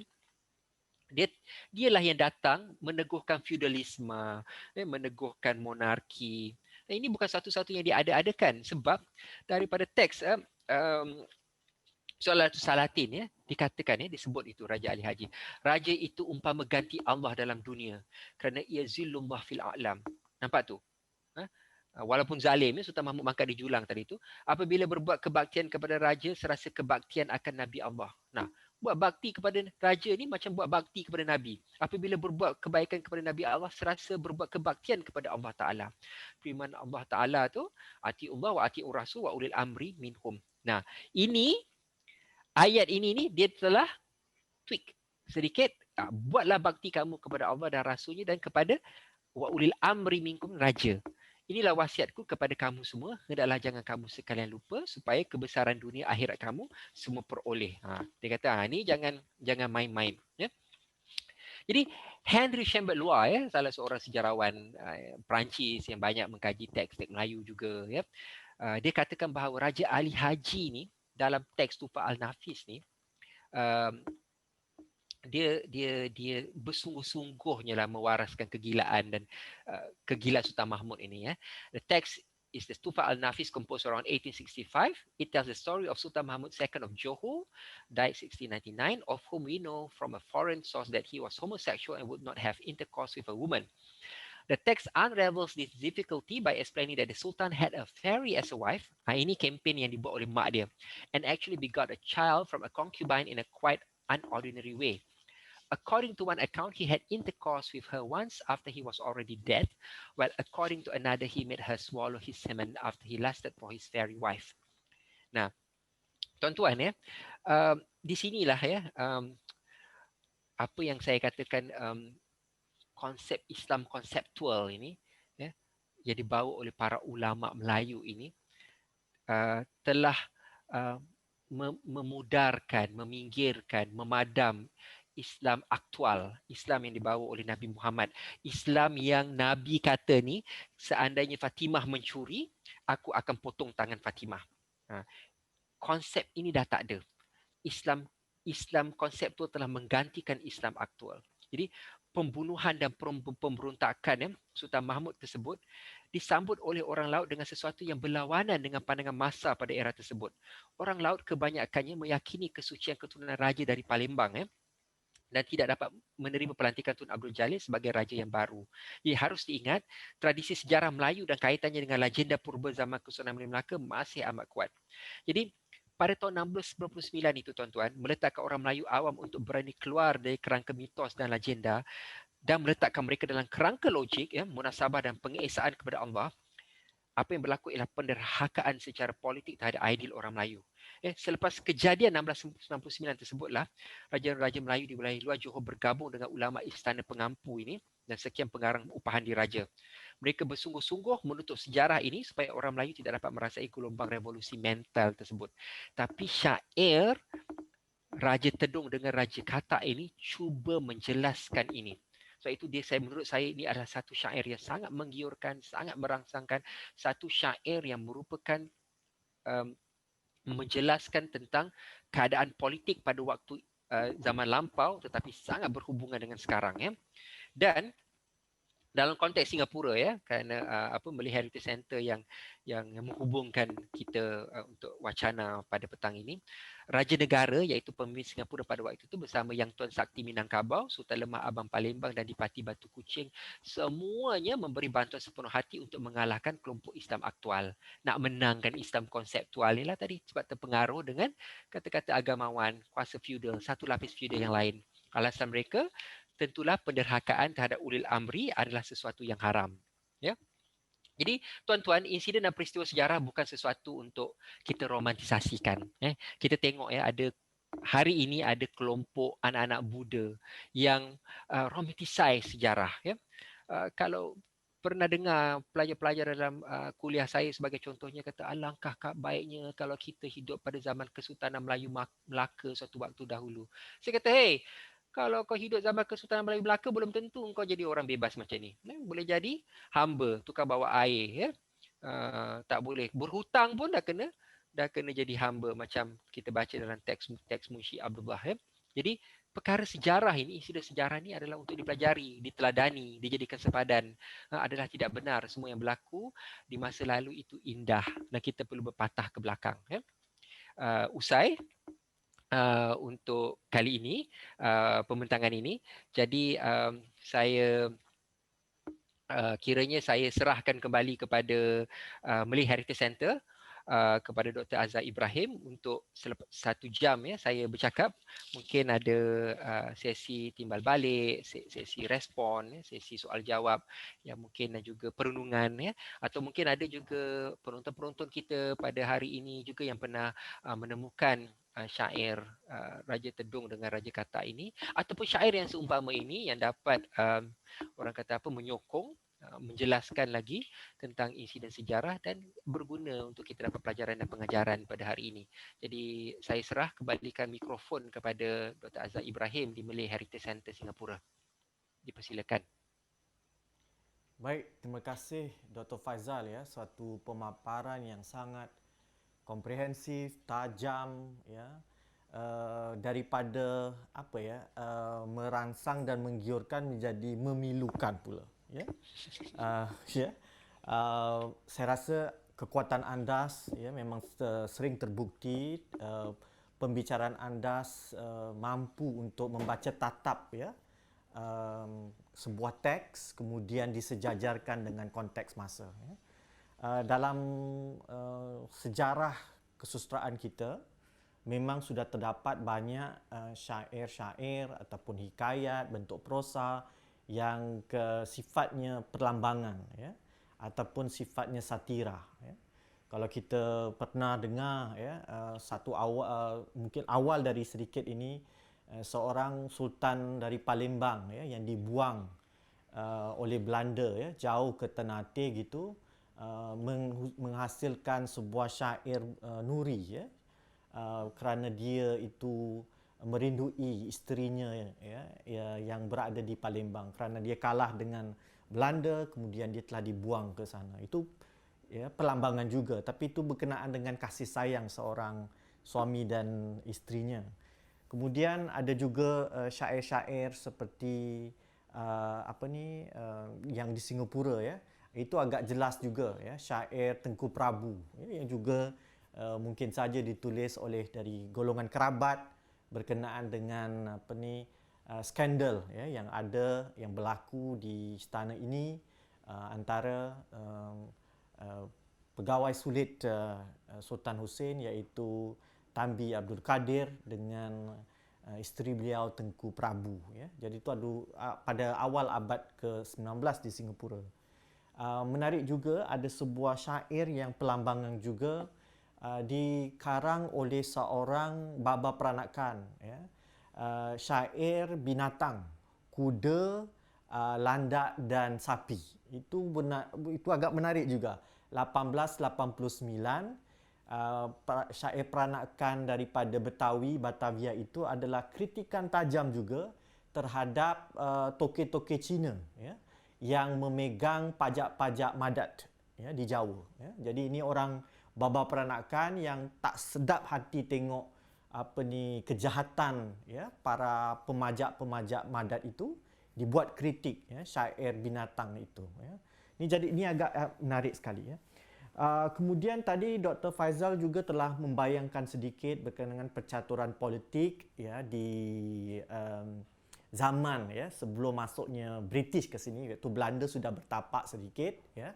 dialah yang datang meneguhkan feudalisme, meneguhkan monarki. Dan ini bukan satu-satu yang diada-adakan sebab daripada teks Soal Salatin dikatakan disebut itu Raja Ali Haji. Raja itu umpama ganti Allah dalam dunia kerana ia zillullah fil a'lam. Nampak tu? Walaupun zalim, Sultan Mahmud Mangkat di Julang tadi tu, apabila berbuat kebaktian kepada raja serasa kebaktian akan Nabi Allah. Nah, buat bakti kepada raja ni macam buat bakti kepada Nabi. Apabila berbuat kebaikan kepada Nabi Allah serasa berbuat kebaktian kepada Allah Taala. Firman Allah Taala tu, atiullah wa atiur rasul wa ulil amri minhum. Nah, ini ayat ini ni dia telah tweak sedikit. Buatlah bakti kamu kepada Allah dan Rasulnya dan kepada wa ulil amri minkum, raja. Inilah wasiatku kepada kamu semua. Hendaklah jangan kamu sekalian lupa supaya kebesaran dunia akhirat kamu semua peroleh. Dia kata ni jangan main-main. Jadi Henry Chamberlain, salah seorang sejarawan Perancis yang banyak mengkaji teks Melayu juga, dia katakan bahawa Raja Ali Haji ni dalam teks Tufat Al-Nafis ni, dia bersungguh-sungguhnya lah mewaraskan kegilaan dan kegilaan Sultan Mahmud ini. The text is the Tufat Al-Nafis, composed around 1865. It tells the story of Sultan Mahmud II of Johor, died 1699, of whom we know from a foreign source that he was homosexual and would not have intercourse with a woman. The text unravels this difficulty by explaining that the Sultan had a fairy as a wife. Ini kempen yang dibuat oleh mak dia. And actually begot a child from a concubine in a quite unordinary way. According to one account, he had intercourse with her once after he was already dead, while according to another, he made her swallow his semen after he lusted for his fairy wife. Nah, tuan-tuan di sinilah apa yang saya katakan konsep Islam konseptual ini yang dibawa oleh para ulama Melayu ini telah memudarkan, meminggirkan, memadam Islam aktual, Islam yang dibawa oleh Nabi Muhammad. Islam yang Nabi kata ni, seandainya Fatimah mencuri, aku akan potong tangan Fatimah. Konsep ini dah tak ada. Islam konseptual telah menggantikan Islam aktual. Jadi pembunuhan dan pemberontakan Sultan Mahmud tersebut disambut oleh orang laut dengan sesuatu yang berlawanan dengan pandangan massa pada era tersebut. Orang laut kebanyakannya meyakini kesucian keturunan raja dari Palembang. dan tidak dapat menerima pelantikan Tun Abdul Jalil sebagai raja yang baru. Jadi harus diingat, tradisi sejarah Melayu dan kaitannya dengan legenda purba zaman Kesultanan Melaka masih amat kuat. Jadi pada tahun 1699 itu tuan-tuan, meletakkan orang Melayu awam untuk berani keluar dari kerangka mitos dan legenda dan meletakkan mereka dalam kerangka logik, ya, munasabah dan pengesaan kepada Allah. Apa yang berlaku ialah penderhakaan secara politik terhadap ideal orang Melayu. Selepas kejadian 1699 tersebutlah, raja-raja Melayu di wilayah luar Johor bergabung dengan ulama Istana Pengampu ini dan sekian pengarang upahan diraja. Mereka bersungguh-sungguh menutup sejarah ini supaya orang Melayu tidak dapat merasai gelombang revolusi mental tersebut. Tapi syair Raja Tedung dengan Raja Katak ini cuba menjelaskan ini. Sebab itu menurut saya ini adalah satu syair yang sangat menggiurkan, sangat merangsangkan, satu syair yang merupakan um, menjelaskan tentang keadaan politik pada waktu zaman lampau tetapi sangat berhubungan dengan sekarang, ya. Dan dalam konteks Singapura, ya, kerana melihat Heritage Center yang menghubungkan kita untuk wacana pada petang ini, Raja Negara iaitu pemimpin Singapura pada waktu itu bersama Yang Tuan Sakti Minangkabau, Sultan Lemah Abang Palembang dan Dipati Batu Kucing, semuanya memberi bantuan sepenuh hati untuk mengalahkan kelompok Islam aktual, nak menangkan Islam konseptual ni lah tadi, sebab terpengaruh dengan kata-kata agamawan, kuasa feudal, satu lapis feudal yang lain. Alasan mereka, tentulah penderhakaan terhadap ulil amri adalah sesuatu yang haram. Ya. Jadi, tuan-tuan, insiden dan peristiwa sejarah bukan sesuatu untuk kita romantisasikan. Kita tengok, ya, hari ini ada kelompok anak-anak Buddha yang romantisize sejarah. Ya. Kalau pernah dengar pelajar-pelajar dalam kuliah saya sebagai contohnya kata, alangkah baiknya kalau kita hidup pada zaman Kesultanan Melayu Melaka suatu waktu dahulu. Saya kata, hey, kalau kau hidup zaman Kesultanan Melayu Melaka, belum tentu kau jadi orang bebas macam ni. Boleh jadi hamba, tukar bawa air, ya. Tak boleh. Berhutang pun dah kena jadi hamba macam kita baca dalam teks Munshi Abdullah, ya. Jadi perkara sejarah ini, insiden sejarah ini adalah untuk dipelajari, diteladani, dijadikan sepadan. Adalah tidak benar semua yang berlaku di masa lalu itu indah dan kita perlu berpatah ke belakang, ya. Usai untuk kali ini, pembentangan ini. Jadi saya kiranya saya serahkan kembali kepada Malay Heritage Center, kepada Dr. Azhar Ibrahim untuk 1 jam, ya, saya bercakap. Mungkin ada sesi timbal balik, sesi respon, ya, sesi soal jawab yang mungkin dan juga perenungan, ya, atau mungkin ada juga penonton-penonton kita pada hari ini juga yang pernah menemukan syair Raja Tedung dengan Raja Katak ini, ataupun syair yang seumpama ini yang dapat orang kata menyokong, menjelaskan lagi tentang insiden sejarah dan berguna untuk kita dapat pelajaran dan pengajaran pada hari ini. Jadi saya serah kembalikan mikrofon kepada Dr. Azhar Ibrahim di Malay Heritage Center Singapura. Dipersilakan. Baik, terima kasih Dr. Faizal, ya, suatu pemaparan yang sangat komprehensif, tajam, ya, daripada merangsang dan menggiurkan menjadi memilukan pula, ya. Ya. Saya rasa kekuatan Andas, ya, memang sering terbukti. Pembicaraan Andas mampu untuk membaca tatap, ya, sebuah teks kemudian disejajarkan dengan konteks masa, ya. Dalam sejarah kesusastraan kita memang sudah terdapat banyak syair-syair ataupun hikayat bentuk prosa yang sifatnya perlambangan, ya, ataupun sifatnya satira, ya. Kalau kita pernah dengar, ya, mungkin awal dari sedikit ini, seorang sultan dari Palembang, ya, yang dibuang oleh Belanda, ya, jauh ke Ternate gitu, menghasilkan sebuah syair nuri, ya, kerana dia itu merindui isterinya, ya, yang berada di Palembang kerana dia kalah dengan Belanda, kemudian dia telah dibuang ke sana. Itu, ya, perlambangan juga, tapi itu berkenaan dengan kasih sayang seorang suami dan isterinya. Kemudian ada juga syair-syair seperti yang di Singapura, ya, itu agak jelas juga, ya, syair Tengku Prabu, ya, yang juga mungkin saja ditulis oleh dari golongan kerabat berkenaan dengan skandal ya yang berlaku di istana ini antara pegawai sulit Sultan Hussein iaitu Tan B. Abdul Kadir dengan isteri beliau Tengku Prabu ya. Jadi itu pada awal abad ke-19 di Singapura. Menarik juga ada sebuah syair yang perlambangan juga dikarang oleh seorang baba peranakan ya. Syair binatang, kuda, landak dan sapi. Itu agak menarik juga. 1889 syair peranakan daripada Batavia itu adalah kritikan tajam juga terhadap toke-toke Cina ya, yang memegang pajak-pajak madat ya, di Jawa. Ya. Jadi ini orang baba peranakan yang tak sedap hati tengok kejahatan ya para pemajak-pemajak madat itu, dibuat kritik ya, syair binatang itu ya. Ini agak menarik sekali ya. Kemudian tadi Dr. Faizal juga telah membayangkan sedikit berkenaan dengan percaturan politik ya di zaman ya sebelum masuknya British ke sini, iaitu Belanda sudah bertapak sedikit ya.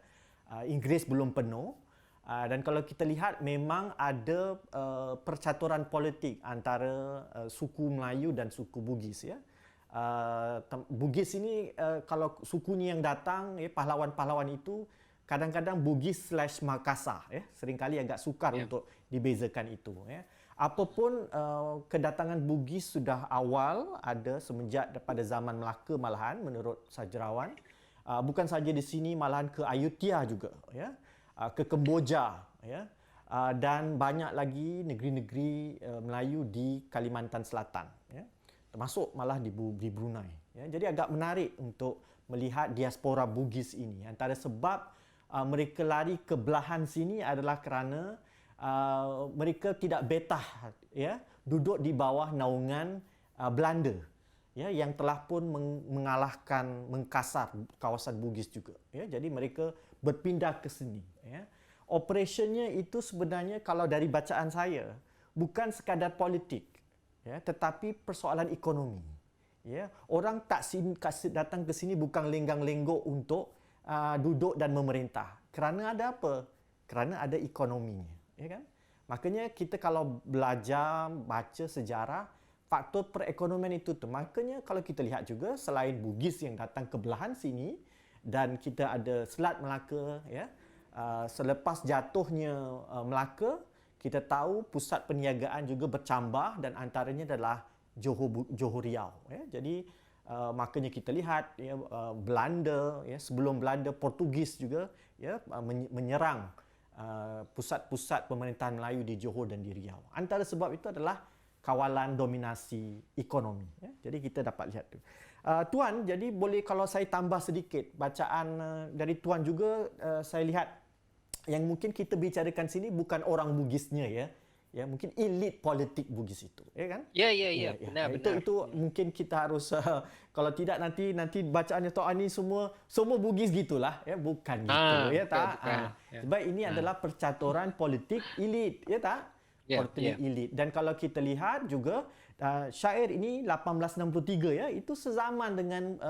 Inggeris belum penuh. Dan kalau kita lihat memang ada percaturan politik antara suku Melayu dan suku Bugis ya. Bugis ini kalau suku ni yang datang ya, pahlawan-pahlawan itu kadang-kadang Bugis/Makassar ya, seringkali agak sukar untuk dibezakan itu ya. Apapun kedatangan Bugis sudah awal ada semenjak pada zaman Melaka malahan menurut sejarawan. Bukan saja di sini, malahan ke Ayutthaya juga ya. Ke Kemboja ya. Dan banyak lagi negeri-negeri Melayu di Kalimantan Selatan ya. Termasuk malah di Brunei ya. Jadi agak menarik untuk melihat diaspora Bugis ini. Antara sebab mereka lari ke belahan sini adalah kerana mereka tidak betah ya duduk di bawah naungan Belanda ya, yang telah pun mengalahkan, mengkasar kawasan Bugis juga ya. Jadi mereka berpindah ke sini ya. Operationnya itu sebenarnya kalau dari bacaan saya bukan sekadar politik ya, tetapi persoalan ekonomi ya. Orang tak datang ke sini bukan lenggang-lenggok untuk duduk dan memerintah. Kerana ada apa? Kerana ada ekonominya, ya kan? Makanya kita kalau belajar baca sejarah, faktor perekonomian itu tu. Makanya kalau kita lihat juga selain Bugis yang datang ke belahan sini dan kita ada Selat Melaka ya. Selepas jatuhnya Melaka, kita tahu pusat perniagaan juga bercambah dan antaranya adalah Johor Riau ya. Jadi makanya kita lihat ya, Belanda ya, sebelum Belanda Portugis juga ya menyerang pusat-pusat pemerintahan Melayu di Johor dan di Riau. Antara sebab itu adalah kawalan dominasi ekonomi ya. Jadi kita dapat lihat tu. Tuan, jadi boleh kalau saya tambah sedikit bacaan dari Tuan juga, saya lihat yang mungkin kita bicarakan sini bukan orang Bugisnya ya. Ya, mungkin elit politik Bugis itu, ya kan? Ya, benar. Itu mungkin kita harus kalau tidak nanti bacaannya ini semua Bugis gitulah, ya, bukan gitu, ya tak? Sebab ini adalah percaturan politik elit, ya tak? Politik elit. Dan kalau kita lihat juga syair ini 1863 ya, itu sezaman dengan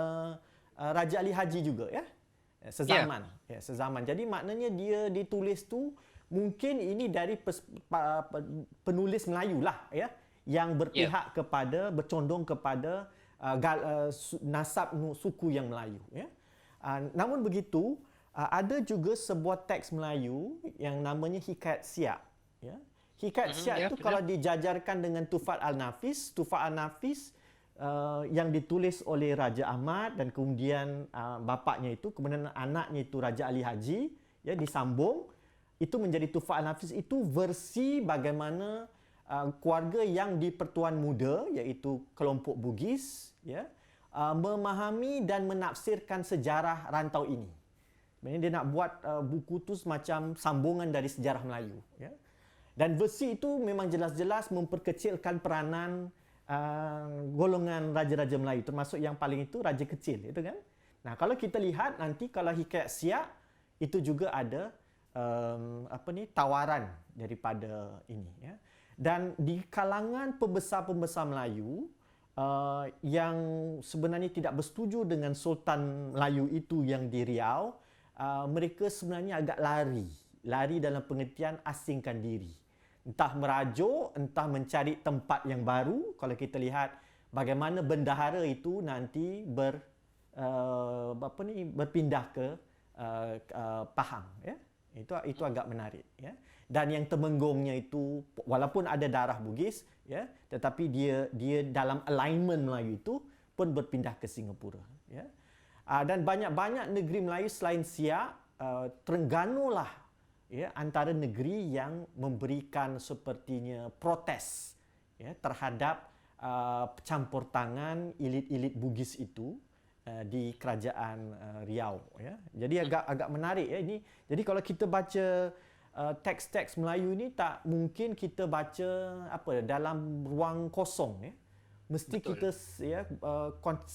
Raja Ali Haji juga ya. Sezaman. Ya, sezaman. Jadi maknanya dia ditulis tu mungkin ini dari penulis Melayu lah ya, yang berpihak kepada, bercondong kepada nasab suku yang Melayu ya. Namun begitu ada juga sebuah teks Melayu yang namanya Hikayat Siak ya. Hikayat Siak itu kalau dijajarkan dengan Tufat Al-Nafis, yang ditulis oleh Raja Ahmad dan kemudian bapaknya itu, kemudian anaknya itu Raja Ali Haji ya, disambung. Itu menjadi Tufat Al-Nafis, itu versi bagaimana keluarga yang di Pertuan Muda iaitu kelompok Bugis ya, memahami dan menafsirkan sejarah rantau ini. Sebenarnya dia nak buat buku tu semacam sambungan dari sejarah Melayu ya. Dan versi itu memang jelas-jelas memperkecilkan peranan golongan raja-raja Melayu, termasuk yang paling itu raja kecil itu kan. Nah, kalau kita lihat nanti kalau Hikayat Siak itu juga ada tawaran daripada ini ya. Dan di kalangan pembesar-pembesar Melayu yang sebenarnya tidak bersetuju dengan Sultan Melayu itu yang di Riau, mereka sebenarnya agak lari dalam pengertian asingkan diri. Entah merajuk, entah mencari tempat yang baru. Kalau kita lihat bagaimana bendahara itu nanti berpindah ke Pahang, ya. Itu agak menarik, ya. Dan yang temenggongnya itu walaupun ada darah Bugis, ya, tetapi dia dalam alignment Melayu itu pun berpindah ke Singapura, ya. Dan banyak-banyak negeri Melayu selain Siak, Terengganu lah, ya, antara negeri yang memberikan sepertinya protes, ya, terhadap campur tangan elit-elit Bugis itu di kerajaan Riau, ya. Jadi agak menarik, ya, ini. Jadi kalau kita baca teks-teks Melayu ini, tak mungkin kita baca dalam ruang kosong, ya. Mesti Betul. kita, ya,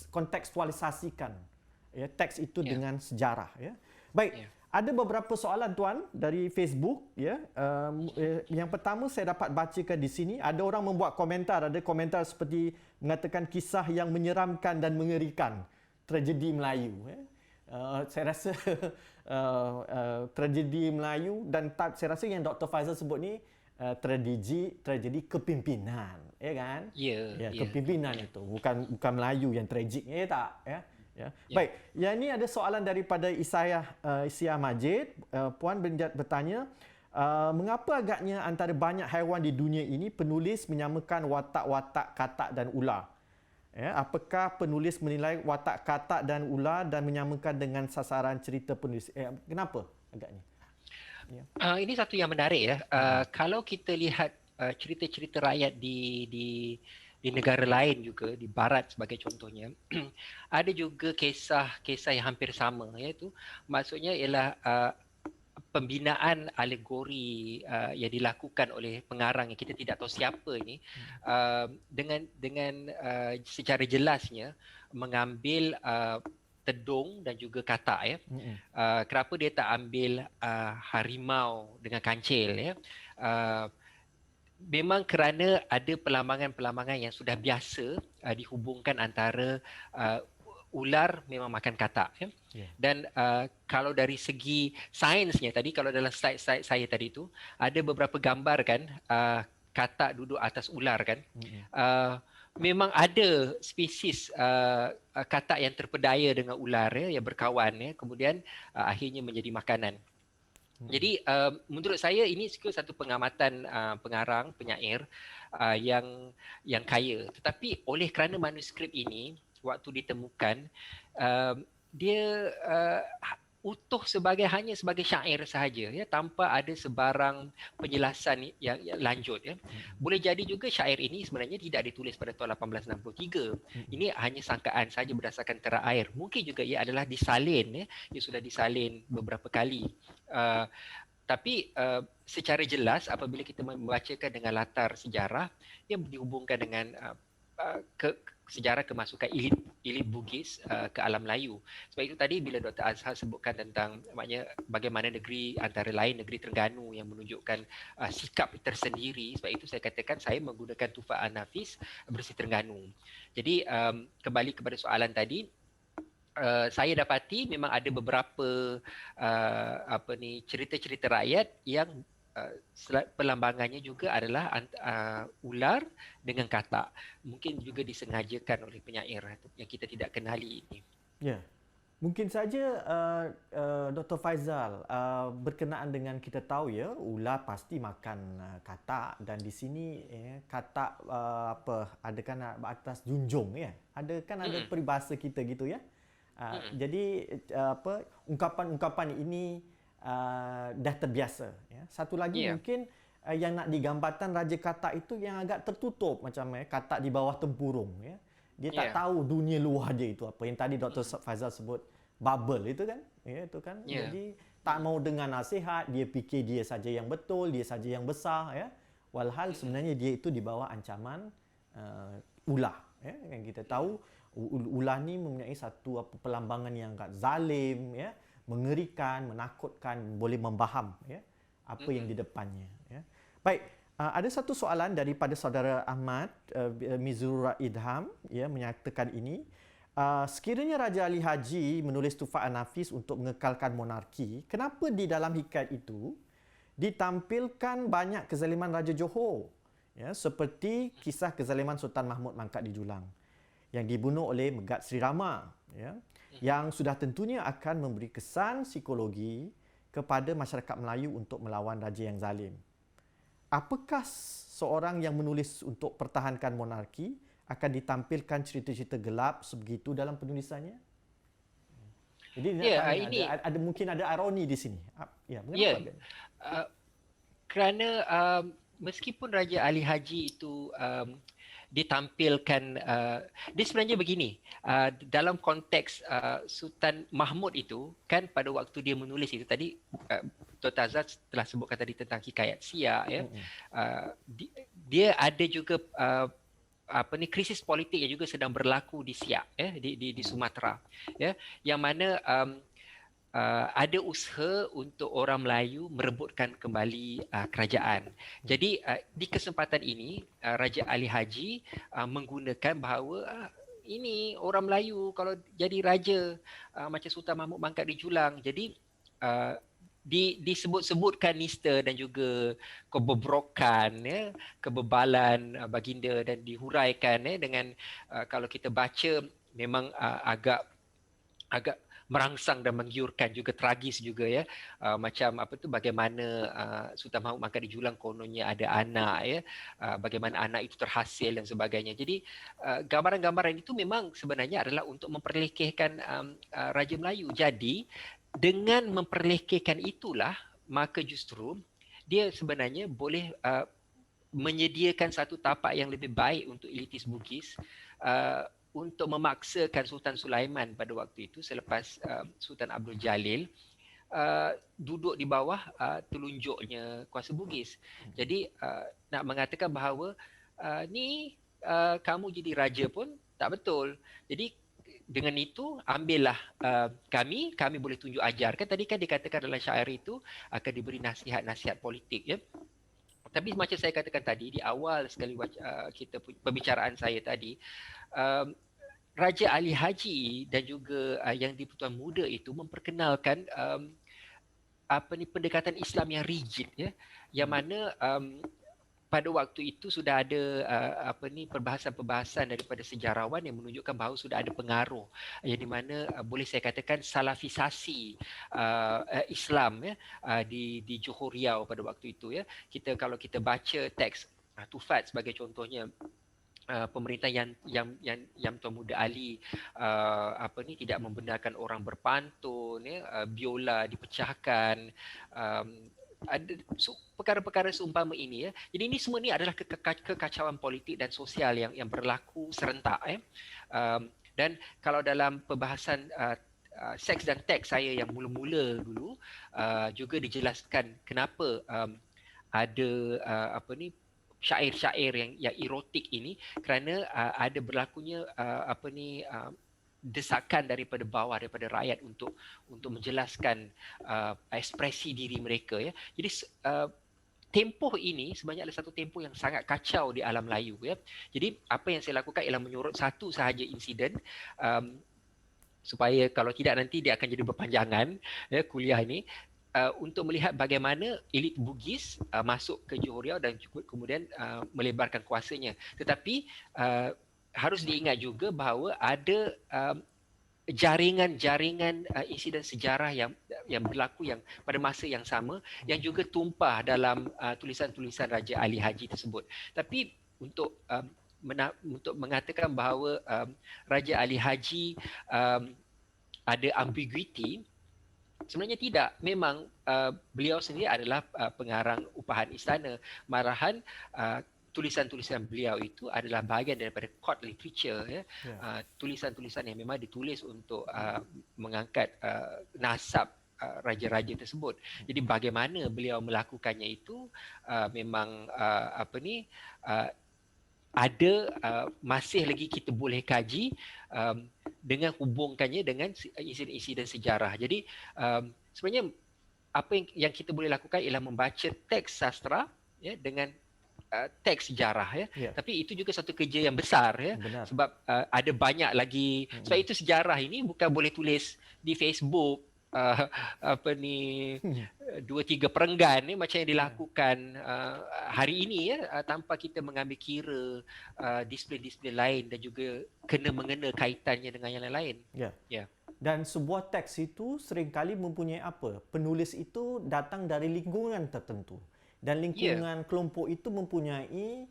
kontekstualisasikan, ya, teks itu dengan sejarah, ya. Baik, ada beberapa soalan tuan dari Facebook, ya. Yang pertama saya dapat bacakan di sini. Ada orang membuat komentar, ada komentar seperti mengatakan kisah yang menyeramkan dan mengerikan, tragedi Melayu, ya. Saya rasa tragedi Melayu, dan saya rasa yang Dr. Faizal sebut ni tragedi kepimpinan, ya kan? Ya, kepimpinan itu bukan Melayu yang tragik, ya tak, ya. Ya. Baik, yang ini ada soalan daripada Isyah Majid. Puan bertanya, mengapa agaknya antara banyak haiwan di dunia ini penulis menyamakan watak-watak katak dan ular? Ya, apakah penulis menilai watak katak dan ular dan menyamakan dengan sasaran cerita penulis? Kenapa agaknya? Ya. Ini satu yang menarik, ya. Kalau kita lihat cerita-cerita rakyat di negara lain juga, di barat sebagai contohnya, ada juga kisah yang hampir sama, iaitu maksudnya ialah pembinaan alegori yang dilakukan oleh pengarang yang kita tidak tahu siapa ini, dengan secara jelasnya mengambil tedung dan juga katak, ya. Kenapa dia tak ambil harimau dengan kancil, ya? Memang kerana ada perlambangan-perlambangan yang sudah biasa dihubungkan antara ular memang makan katak, ya. Dan kalau dari segi sainsnya tadi, kalau dalam slide saya tadi tu ada beberapa gambar kan, katak duduk atas ular kan. Memang ada spesies katak yang terpedaya dengan ular, ya, yang berkawan, ya, kemudian akhirnya menjadi makanan. Jadi menurut saya ini satu pengamatan pengarang, penyair yang kaya. Tetapi oleh kerana manuskrip ini waktu ditemukan, dia utuh hanya sebagai syair sahaja, ya, tanpa ada sebarang penjelasan yang lanjut, ya. Boleh jadi juga syair ini sebenarnya tidak ditulis pada tahun 1863. Ini hanya sangkaan saja berdasarkan tera air. Mungkin juga ia adalah disalin, ya, ia sudah disalin beberapa kali. Tapi secara jelas apabila kita membacakan dengan latar sejarah yang dihubungkan dengan sejarah kemasukan elit Bugis ke alam Melayu. Sebab itu tadi bila Dr. Azhar sebutkan tentang maknanya bagaimana negeri antara lain negeri Terengganu yang menunjukkan sikap tersendiri, sebab itu saya katakan saya menggunakan Tufah An-Nafis Bersih Terengganu. Jadi kembali kepada soalan tadi, saya dapati memang ada beberapa cerita-cerita rakyat yang perlambangannya juga adalah ular dengan katak. Mungkin juga disengajakan oleh penyair yang kita tidak kenali ini. Ya. Mungkin saja Dr. Faizal, berkenaan dengan kita tahu, ya, ular pasti makan katak, dan di sini katak ada kan atas junjung, ya. Ada kan ada peribahasa kita gitu, ya. Jadi ungkapan-ungkapan ini dah terbiasa, ya. Satu lagi mungkin yang nak digambarkan Raja Katak itu yang agak tertutup, macam katak di bawah tempurung, ya. Dia tak tahu dunia luar dia itu apa. Yang tadi Dr. Faizal sebut bubble itu kan, ya, itu kan. Jadi tak mau dengar nasihat, dia fikir dia saja yang betul, dia saja yang besar, ya. Walhal sebenarnya dia itu di bawah ancaman ular, ya. Yang kita tahu ular ni mempunyai satu perlambangan yang agak zalim, ya, mengerikan, menakutkan, boleh membaham, ya, apa yang di depannya, ya. Baik, Ada satu soalan daripada saudara Ahmad Mizura Idham, ya, menyatakan ini, sekiranya Raja Ali Haji menulis Tufa'an Nafis untuk mengekalkan monarki, kenapa di dalam hikayat itu ditampilkan banyak kezaliman Raja Johor, ya, seperti kisah kezaliman Sultan Mahmud Mangkat di Julang yang dibunuh oleh Megat Sri Rama, ya, yang sudah tentunya akan memberi kesan psikologi kepada masyarakat Melayu untuk melawan raja yang zalim. Apakah seorang yang menulis untuk pertahankan monarki akan ditampilkan cerita-cerita gelap sebegitu dalam penulisannya? Jadi dia nak Ya, tanya, ini ada mungkin ada ironi di sini. Ya, ya, mengapa? kerana meskipun Raja Ali Haji itu ditampilkan, dia sebenarnya begini, dalam konteks Sultan Mahmud itu kan pada waktu dia menulis itu tadi, Dr. Azhar telah sebutkan tadi tentang hikayat Sia, ya, dia ada juga krisis politik yang juga sedang berlaku di Siak, ya, di Sumatera, ya, yang mana ada usaha untuk orang Melayu merebutkan kembali kerajaan. Jadi di kesempatan ini Raja Ali Haji menggunakan bahawa ini orang Melayu kalau jadi raja macam Sultan Mahmud Mangkat di Julang. Jadi disebut-sebutkan nista dan juga kebobrokan, ya, kebebalan baginda, dan dihuraikan, ya, dengan kalau kita baca memang agak merangsang dan menggiurkan, juga tragis juga, ya, macam bagaimana Sultan Mahmud Mangkat di Julang kononnya ada anak, ya, bagaimana anak itu terhasil dan sebagainya. Jadi gambaran-gambaran itu memang sebenarnya adalah untuk memperlekehkan Raja Melayu. Jadi dengan memperlekehkan itulah maka justru dia sebenarnya boleh menyediakan satu tapak yang lebih baik untuk elitis Bugis untuk memaksakan Sultan Sulaiman pada waktu itu selepas Sultan Abdul Jalil duduk di bawah telunjuknya kuasa Bugis. Jadi nak mengatakan bahawa kamu jadi raja pun tak betul. Jadi dengan itu ambillah kami boleh tunjuk ajar. Kan tadi kan dikatakan dalam syair itu akan diberi nasihat-nasihat politik, ya. Tapi macam saya katakan tadi di awal sekali kita pembicaraan saya tadi, Raja Ali Haji dan juga yang di-Pertuan Muda itu memperkenalkan pendekatan Islam yang rigid, ya, yang mana pada waktu itu sudah ada perbahasan-perbahasan daripada sejarawan yang menunjukkan bahawa sudah ada pengaruh yang di mana boleh saya katakan salafisasi Islam, ya, di Johor Riau pada waktu itu, ya. Kalau kita baca teks Tufat sebagai contohnya, pemerintah yang Tuan Muda Ali tidak membenarkan orang berpantun, ya, biola dipecahkan, ada perkara-perkara seumpama ini, ya. Jadi ini semua ni adalah kekacauan politik dan sosial yang berlaku serentak, ya. Dan kalau dalam perbahasan seks dan teks saya yang mula-mula dulu juga dijelaskan kenapa ada syair-syair yang erotik ini, kerana ada berlakunya desakan daripada bawah, daripada rakyat untuk menjelaskan ekspresi diri mereka, ya. Jadi tempoh ini sebenarnya adalah satu tempoh yang sangat kacau di alam Melayu, ya. Jadi apa yang saya lakukan ialah menyorot satu sahaja insiden, supaya kalau tidak nanti dia akan jadi berpanjangan, ya, kuliah ini, untuk melihat bagaimana elit Bugis masuk ke Johor Riau dan kemudian melebarkan kuasanya. Tetapi harus diingat juga bahawa ada jaringan-jaringan insiden sejarah yang berlaku yang pada masa yang sama yang juga tumpah dalam tulisan-tulisan Raja Ali Haji tersebut. Tapi untuk mengatakan bahawa Raja Ali Haji ada ambiguity, sebenarnya tidak. Memang beliau sendiri adalah pengarang upahan istana. Marahan tulisan-tulisan beliau itu adalah bahagian daripada court literature, ya. Tulisan-tulisan yang memang ditulis untuk mengangkat nasab raja-raja tersebut. Jadi bagaimana beliau melakukannya itu memang ada masih lagi kita boleh kaji dengan hubungkannya dengan insiden-insiden sejarah. Jadi sebenarnya apa yang kita boleh lakukan ialah membaca teks sastra, ya, dengan teks sejarah ya, Ya, tapi itu juga satu kerja yang besar ya, benar. sebab ada banyak lagi. Sebab itu sejarah ini bukan boleh tulis di Facebook apa ni 2-3 perenggan ni macam yang Ya, dilakukan hari ini ya, tanpa kita mengambil kira disiplin-disiplin lain dan juga kena mengena kaitannya dengan yang lain. ya. Ya. Dan sebuah teks itu seringkali mempunyai apa? Penulis itu datang dari lingkungan tertentu. Dan Ya, lingkungan kelompok itu mempunyai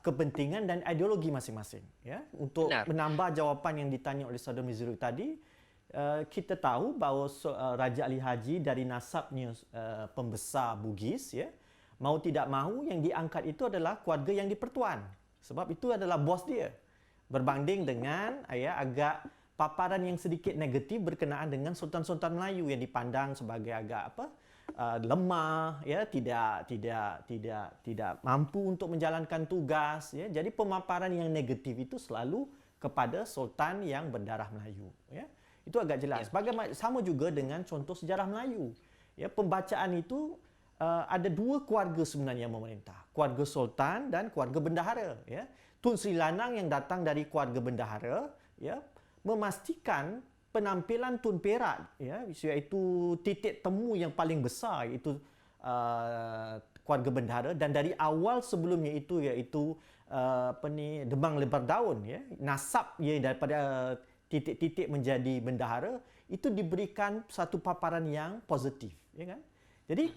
kepentingan dan ideologi masing-masing. Ya, untuk benar. menambah jawapan yang ditanya oleh Saudara Mizrul tadi, kita tahu bahawa Raja Ali Haji dari nasabnya pembesar Bugis, ya, mau tidak mahu yang diangkat itu adalah keluarga yang di-Pertuan. Sebab itu adalah bos dia. Berbanding dengan agak paparan yang sedikit negatif berkenaan dengan sultan-sultan Melayu yang dipandang sebagai agak lemah, ya, tidak mampu untuk menjalankan tugas, ya. Jadi pemaparan yang negatif itu selalu kepada sultan yang berdarah Melayu, ya. Itu agak jelas. Ya. Bagaimana sama juga dengan contoh sejarah Melayu. Ya, pembacaan itu ada dua keluarga sebenarnya yang memerintah. Keluarga sultan dan keluarga bendahara, ya. Tun Sri Lanang yang datang dari keluarga bendahara, ya, memastikan penampilan Tun Perak, ya, iaitu titik temu yang paling besar iaitu keluarga bendahara, dan dari awal sebelumnya itu iaitu Demang Lebar Daun, ya, nasab ia daripada titik-titik menjadi bendahara itu diberikan satu paparan yang positif, ya kan? Jadi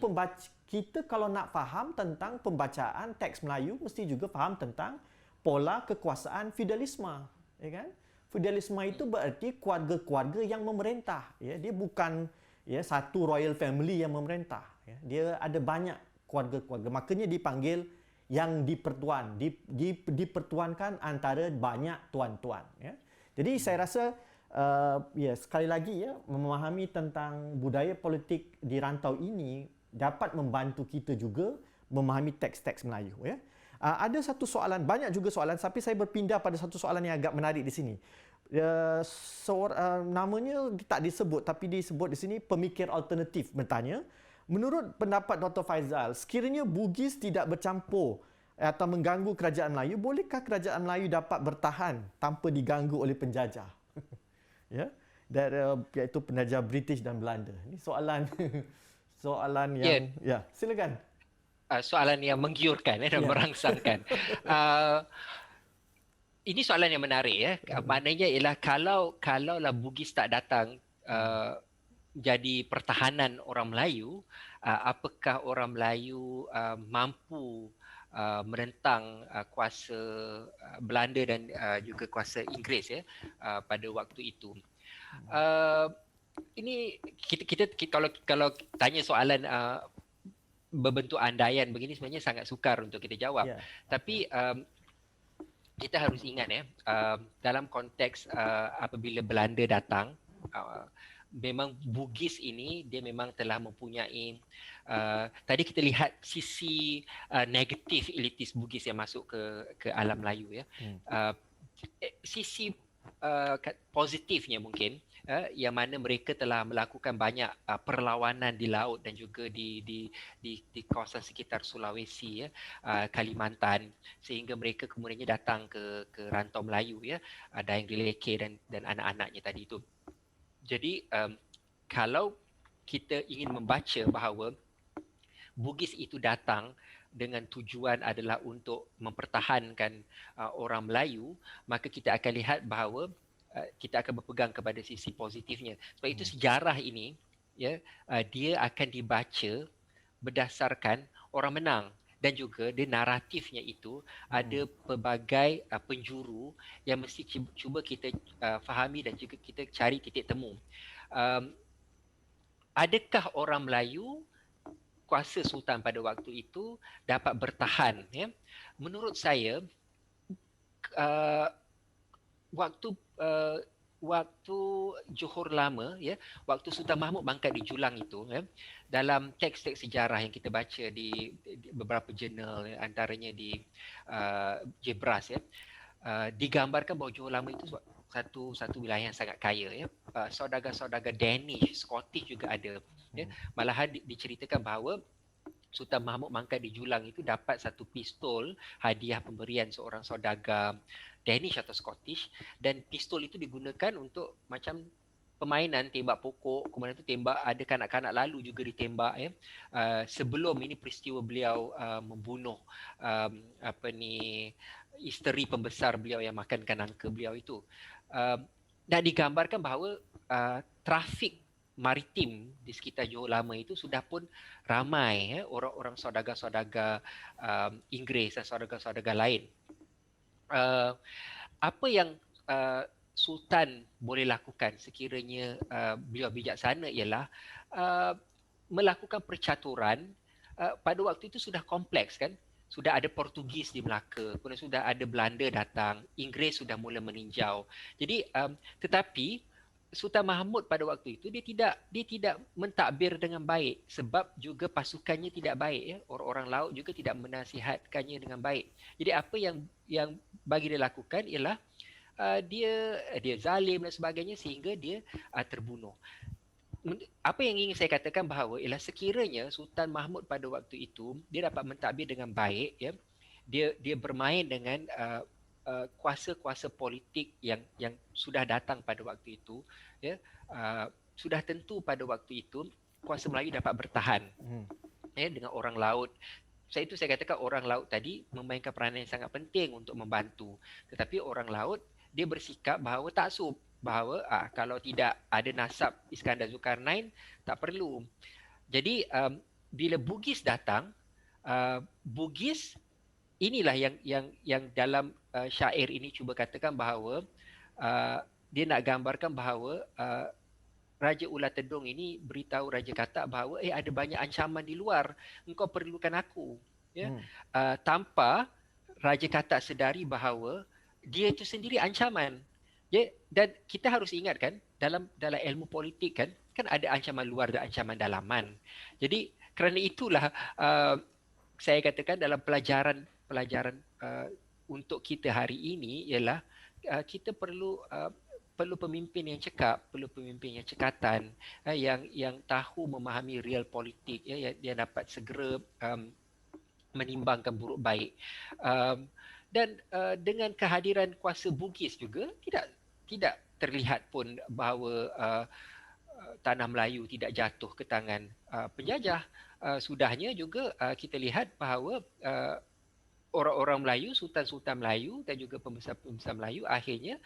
kita kalau nak faham tentang pembacaan teks Melayu mesti juga faham tentang pola kekuasaan feudalisme, ya kan? Feudalisme itu berarti keluarga-keluarga yang memerintah, ya. Dia bukan satu royal family yang memerintah, ya. Dia ada banyak keluarga-keluarga. Makanya dipanggil yang dipertuan, dipertuankan antara banyak tuan-tuan, ya. Jadi saya rasa sekali lagi, ya, memahami tentang budaya politik di rantau ini dapat membantu kita juga memahami teks-teks Melayu, ya. Ada satu soalan, banyak juga soalan, tapi saya berpindah pada satu soalan yang agak menarik di sini. Namanya tak disebut, tapi disebut di sini pemikir alternatif bertanya, menurut pendapat Dr. Faizal, sekiranya Bugis tidak bercampur atau mengganggu kerajaan Melayu, bolehkah kerajaan Melayu dapat bertahan tanpa diganggu oleh penjajah? Ya, iaitu penjajah British dan Belanda. Ini soalan soalan Ya, yang, ya, silakan. soalan yang menggiurkan dan Ya. merangsangkan. Uh, ini soalan yang menarik ya. Maknanya ialah kalaulah Bugis tak datang jadi pertahanan orang Melayu, apakah orang Melayu mampu menentang kuasa Belanda dan juga kuasa Inggeris ya pada waktu itu. Ini kita kalau tanya soalan berbentuk andaian begini sebenarnya sangat sukar untuk kita jawab. Ya. Tapi kita harus ingat ya, dalam konteks apabila Belanda datang, memang Bugis ini dia memang telah mempunyai tadi kita lihat sisi negatif elitis Bugis yang masuk ke alam Melayu ya. Sisi positifnya mungkin yang mana mereka telah melakukan banyak perlawanan di laut dan juga di kawasan sekitar Sulawesi ya, Kalimantan, sehingga mereka kemudiannya datang ke rantau Melayu ya, Dayang Dileke dan anak-anaknya tadi itu. Jadi kalau kita ingin membaca bahawa Bugis itu datang dengan tujuan adalah untuk mempertahankan orang Melayu, maka kita akan lihat bahawa kita akan berpegang kepada sisi positifnya. Sebab itu sejarah ini ya, dia akan dibaca berdasarkan orang menang, dan juga dia naratifnya itu ada pelbagai penjuru yang mesti cuba kita fahami dan juga kita cari titik temu. Adakah orang Melayu kuasa sultan pada waktu itu dapat bertahan ya? Menurut saya waktu Johor Lama ya, waktu Sultan Mahmud mangkat di Julang itu ya, dalam teks-teks sejarah yang kita baca di beberapa jurnal ya, antaranya di Jebras ya, digambarkan bahawa Johor Lama itu satu wilayah yang sangat kaya ya. Saudagar-saudagar Danish, Scottish juga ada ya. Malahan diceritakan bahawa Sultan Mahmud Mangkat di Julang itu dapat satu pistol hadiah pemberian seorang saudagar Danish atau Scottish, dan pistol itu digunakan untuk macam permainan tembak pokok, kemudian itu tembak ada kanak-kanak lalu juga ditembak ya. Sebelum ini peristiwa beliau membunuh apa ni isteri pembesar beliau yang makankan angka beliau itu. Dan digambarkan bahawa trafik maritim di sekitar Johor Lama itu sudah pun ramai orang-orang saudagar-saudagar Inggeris dan saudagar-saudagar lain. Apa yang Sultan boleh lakukan sekiranya beliau bijaksana ialah melakukan percaturan. Pada waktu itu sudah kompleks kan, sudah ada Portugis di Melaka, kemudian sudah ada Belanda datang, Inggeris sudah mula meninjau. Jadi tetapi Sultan Mahmud pada waktu itu dia tidak mentadbir dengan baik, sebab juga pasukannya tidak baik ya. Orang-orang laut juga tidak menasihatkannya dengan baik. Jadi apa yang bagi dia lakukan ialah dia zalim dan sebagainya sehingga dia terbunuh. Apa yang ingin saya katakan bahawa ialah sekiranya Sultan Mahmud pada waktu itu dia dapat mentadbir dengan baik ya, dia bermain dengan kuasa-kuasa politik yang sudah datang pada waktu itu ya, sudah tentu pada waktu itu kuasa Melayu dapat bertahan ya dengan orang laut. Saya katakan orang laut tadi memainkan peranan yang sangat penting untuk membantu, tetapi orang laut dia bersikap bahawa taksub, bahawa kalau tidak ada nasab Iskandar Zulkarnain tak perlu. Jadi bila Bugis datang, Bugis inilah yang dalam syair ini cuba katakan bahawa dia nak gambarkan bahawa Raja Ular Tedong ini beritahu Raja Katak bahawa ada banyak ancaman di luar, engkau perlukan aku ya. Tanpa Raja Katak sedari bahawa dia itu sendiri ancaman ya. Dan kita harus ingat kan, dalam ilmu politik kan ada ancaman luar dan ancaman dalaman. Jadi kerana itulah saya katakan dalam pelajaran untuk kita hari ini ialah kita perlu pemimpin yang cekap, perlu pemimpin yang cekatan, yang tahu memahami real politik ya, yang dapat segera menimbangkan buruk baik. Dan dengan kehadiran kuasa Bugis juga tidak terlihat pun bahawa tanah Melayu tidak jatuh ke tangan penjajah. Sudahnya juga kita lihat bahawa orang-orang Melayu, sultan-sultan Melayu dan juga pembesar-pembesar Melayu akhirnya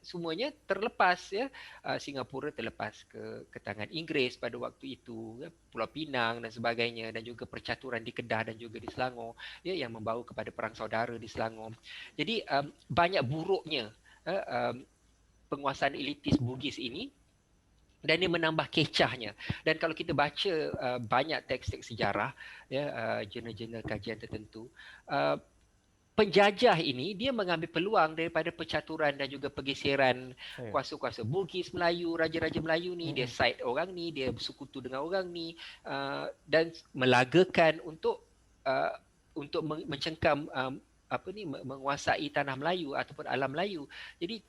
semuanya terlepas ya. Singapura terlepas ke tangan Inggeris pada waktu itu ya, Pulau Pinang dan sebagainya, dan juga percaturan di Kedah dan juga di Selangor ya, yang membawa kepada perang saudara di Selangor. Jadi banyak buruknya penguasaan elitis Bugis ini, dan dia menambah kecahnya. Dan kalau kita baca banyak teks-teks sejarah ya, jurnal-jurnal kajian tertentu, penjajah ini dia mengambil peluang daripada percaturan dan juga pergeseran kuasa-kuasa Bugis Melayu, raja-raja Melayu ni, dia side orang ni, dia bersekutu dengan orang ni, dan melagakan untuk mencengkam menguasai tanah Melayu ataupun alam Melayu. Jadi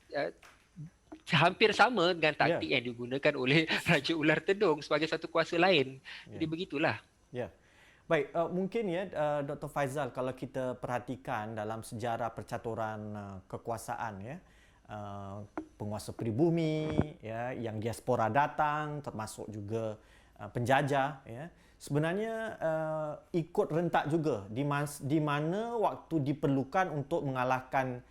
hampir sama dengan taktik yang digunakan oleh Raja Ular Tedong sebagai satu kuasa lain. Jadi begitulah. Ya. Baik, mungkin ya Dr. Faizal, kalau kita perhatikan dalam sejarah percaturan kekuasaan ya, penguasa pribumi ya, yang diaspora datang, termasuk juga penjajah ya, sebenarnya ikut rentak juga di mana waktu diperlukan untuk mengalahkan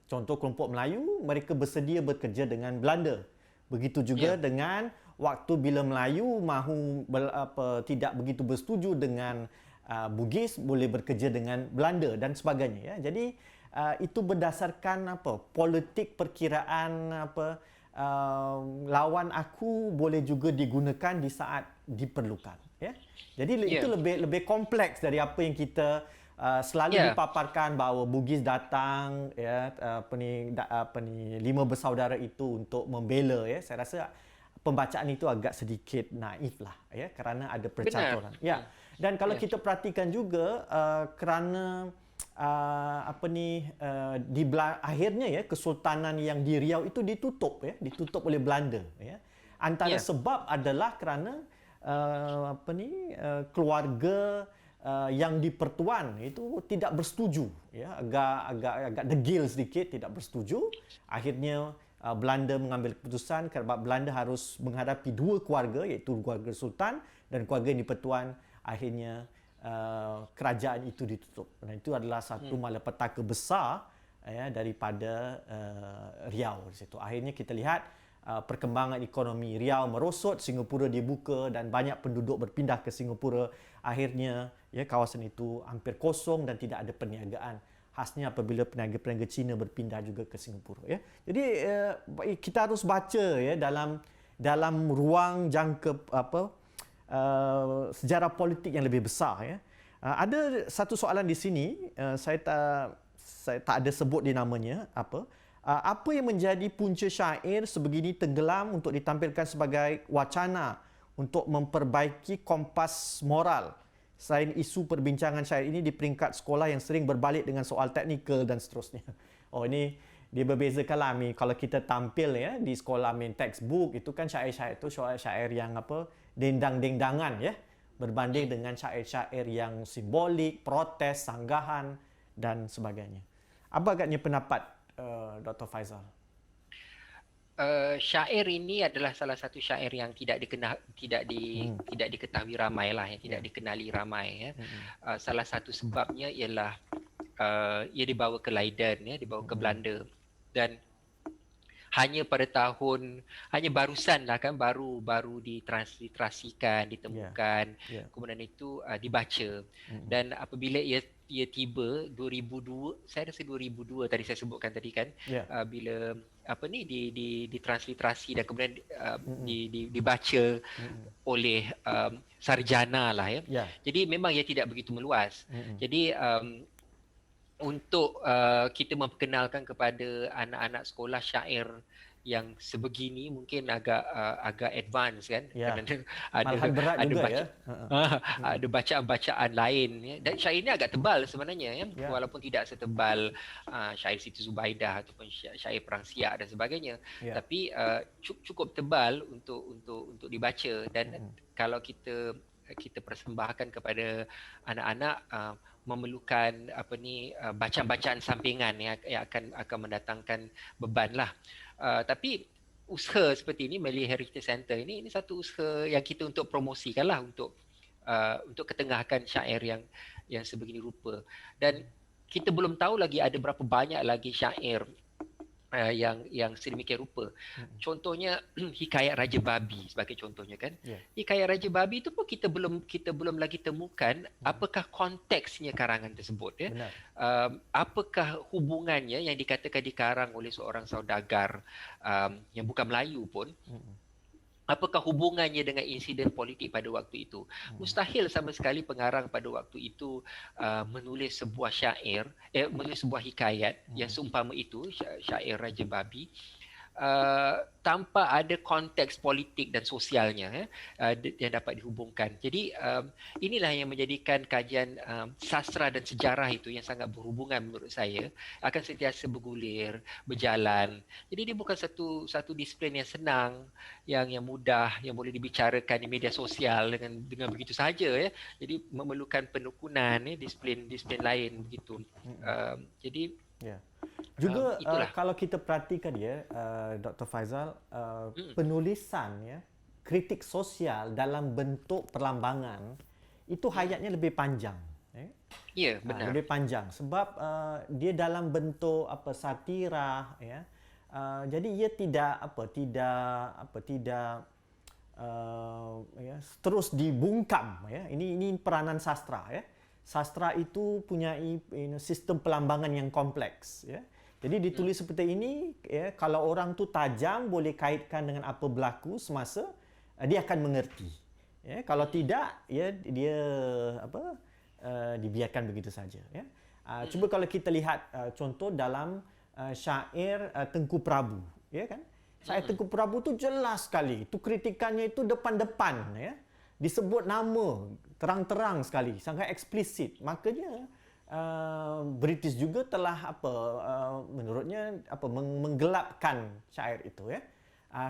contoh kelompok Melayu, mereka bersedia bekerja dengan Belanda. Begitu juga dengan waktu bila Melayu mahu tidak begitu bersetuju dengan Bugis, boleh bekerja dengan Belanda dan sebagainya ya. Jadi itu berdasarkan politik perkiraan lawan aku boleh juga digunakan di saat diperlukan ya. Jadi itu lebih kompleks dari apa yang kita selalu dipaparkan bahawa Bugis datang ya, lima bersaudara itu untuk membela ya. Saya rasa pembacaan itu agak sedikit naif lah ya, kerana ada percaturan. Ya. Dan kalau kita perhatikan juga kerana akhirnya ya Kesultanan yang di Riau itu ditutup oleh Belanda ya. Antara sebab adalah kerana keluarga yang di Pertuan itu tidak bersetuju, ya, agak degil sedikit, tidak bersetuju. Akhirnya Belanda mengambil keputusan kerana Belanda harus menghadapi dua keluarga, iaitu keluarga Sultan dan keluarga di Pertuan. Akhirnya kerajaan itu ditutup. Dan itu adalah satu malapetaka besar, ya, daripada Riau di situ. Akhirnya kita lihat perkembangan ekonomi Riau merosot, Singapura dibuka dan banyak penduduk berpindah ke Singapura. Akhirnya, ya, kawasan itu hampir kosong dan tidak ada perniagaan. Khasnya apabila peniaga-peniaga Cina berpindah juga ke Singapura, ya. Jadi kita harus baca, ya, dalam ruang jangka sejarah politik yang lebih besar, ya. Ada satu soalan di sini, saya tak ada sebut di namanya apa yang menjadi punca syair sebegini tenggelam untuk ditampilkan sebagai wacana untuk memperbaiki kompas moral selain isu perbincangan syair ini di peringkat sekolah yang sering berbalik dengan soal teknikal dan seterusnya. Oh, ini dia berbezakanlah kalau kita tampil, ya, di sekolah main textbook itu kan syair-syair itu syair yang dendang-dendangan, ya, berbanding dengan syair-syair yang simbolik, protes, sanggahan dan sebagainya. Apa agaknya pendapat Dr. Faizal? Syair ini adalah salah satu syair yang tidak diketahui ramai lah, yang tidak dikenali ramai, ya. Salah satu sebabnya ialah ia dibawa ke Leiden, ya, dibawa ke Belanda, dan hanya barusan lah kan, baru ditransliterasikan, ditemukan, kemudian itu dibaca. Dan apabila ia tiba 2002, saya rasa 2002 tadi saya sebutkan tadi kan, bila ditransliterasi dan kemudian dibaca oleh sarjana lah, ya. Jadi memang ia tidak begitu meluas. Jadi untuk kita memperkenalkan kepada anak-anak sekolah syair yang sebegini mungkin agak advance kan, ada bacaan-bacaan lain, ya. Dan syair ini agak tebal sebenarnya, ya, walaupun tidak setebal syair Siti Zubaidah ataupun syair Perang Siak dan sebagainya, tapi cukup tebal untuk dibaca. Dan kalau kita persembahkan kepada anak-anak, memerlukan bacaan-bacaan sampingan yang akan mendatangkan beban lah. Tapi usaha seperti ini, Malay Heritage Centre ini satu usaha yang kita untuk promosikan lah, untuk ketengahkan syair yang sebegini rupa. Dan kita belum tahu lagi ada berapa banyak lagi syair yang sedemikian rupa. Contohnya Hikayat Raja Babi sebagai contohnya kan. Hikayat Raja Babi itu pun kita belum lagi temukan apakah konteksnya karangan tersebut, ya. Apakah hubungannya yang dikatakan dikarang oleh seorang saudagar yang bukan Melayu pun. Apakah hubungannya dengan insiden politik pada waktu itu? Mustahil sama sekali pengarang pada waktu itu menulis sebuah syair, menulis sebuah hikayat yang seumpama itu, syair Raja Babi, tanpa ada konteks politik dan sosialnya, yang dapat dihubungkan. Jadi inilah yang menjadikan kajian sastra dan sejarah itu yang sangat berhubungan menurut saya, akan sentiasa bergulir, berjalan. Jadi dia bukan satu disiplin yang senang, yang mudah, yang boleh dibicarakan di media sosial dengan begitu saja, ya. Jadi memerlukan penekunan, ya, disiplin lain begitu. Jadi juga kalau kita perhatikan, ya, Dr. Faizal, penulisan, ya, kritik sosial dalam bentuk perlambangan itu hayatnya lebih panjang, ya, benar. lebih panjang sebab dia dalam bentuk satira, ya. Jadi ia tidak terus dibungkam, ya. Ini peranan sastra, ya. Sastra itu punya sistem pelambangan yang kompleks, ya. Jadi ditulis seperti ini, ya, kalau orang tu tajam boleh kaitkan dengan apa berlaku semasa, dia akan mengerti. Ya, kalau tidak, ya, dia dibiarkan begitu saja, ya. Cuba kalau kita lihat contoh dalam syair Tengku Prabu, ya kan? Syair Tengku Prabu tu jelas sekali. Itu kritikannya itu depan-depan, ya. Disebut nama terang-terang sekali, sangat eksplisit. Makanya British juga telah menurutnya menggelapkan syair itu, ya.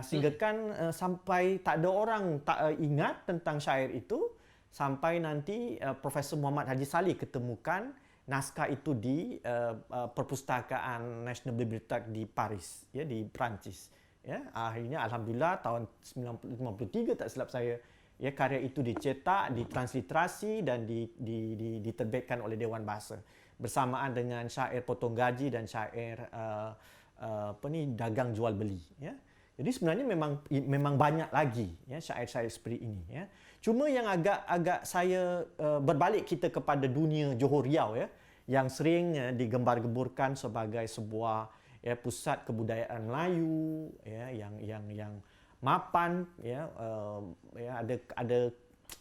Sehingga kan sampai tak ada orang tak ingat tentang syair itu sampai nanti Profesor Muhammad Haji Saleh ketemukan naskah itu di Perpustakaan National Bibliothèque di Paris, ya, di Perancis. Ya, akhirnya alhamdulillah tahun 1953 tak silap saya, ya, karya itu dicetak, ditransliterasi dan diterbitkan oleh Dewan Bahasa bersamaan dengan syair potong gaji dan syair dagang jual beli, ya. Jadi sebenarnya memang banyak lagi, ya, syair-syair seperti ini, ya. Cuma yang agak saya berbalik kita kepada dunia Johor Riau, ya, yang sering digembar-geburkan sebagai sebuah, ya, pusat kebudayaan Melayu, ya, yang mapan, ya, ada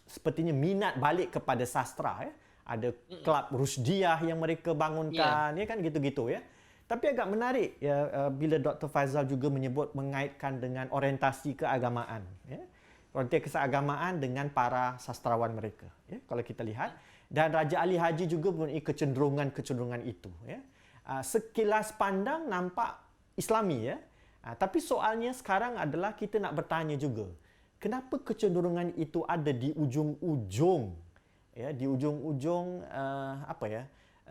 sepertinya minat balik kepada sastra, ya. Ada kelab Rusdiah yang mereka bangunkan, ya kan, gitu-gitu, ya. Tapi agak menarik, ya, bila Dr. Faizal juga mengaitkan dengan orientasi keagamaan, ya. Orientasi keagamaan dengan para sastrawan mereka, ya, kalau kita lihat. Dan Raja Ali Haji juga mempunyai kecenderungan itu, ya. Sekilas pandang nampak Islami, ya. Tapi soalnya sekarang adalah kita nak bertanya juga, kenapa kecenderungan itu ada di ujung-ujung, ya, di ujung-ujung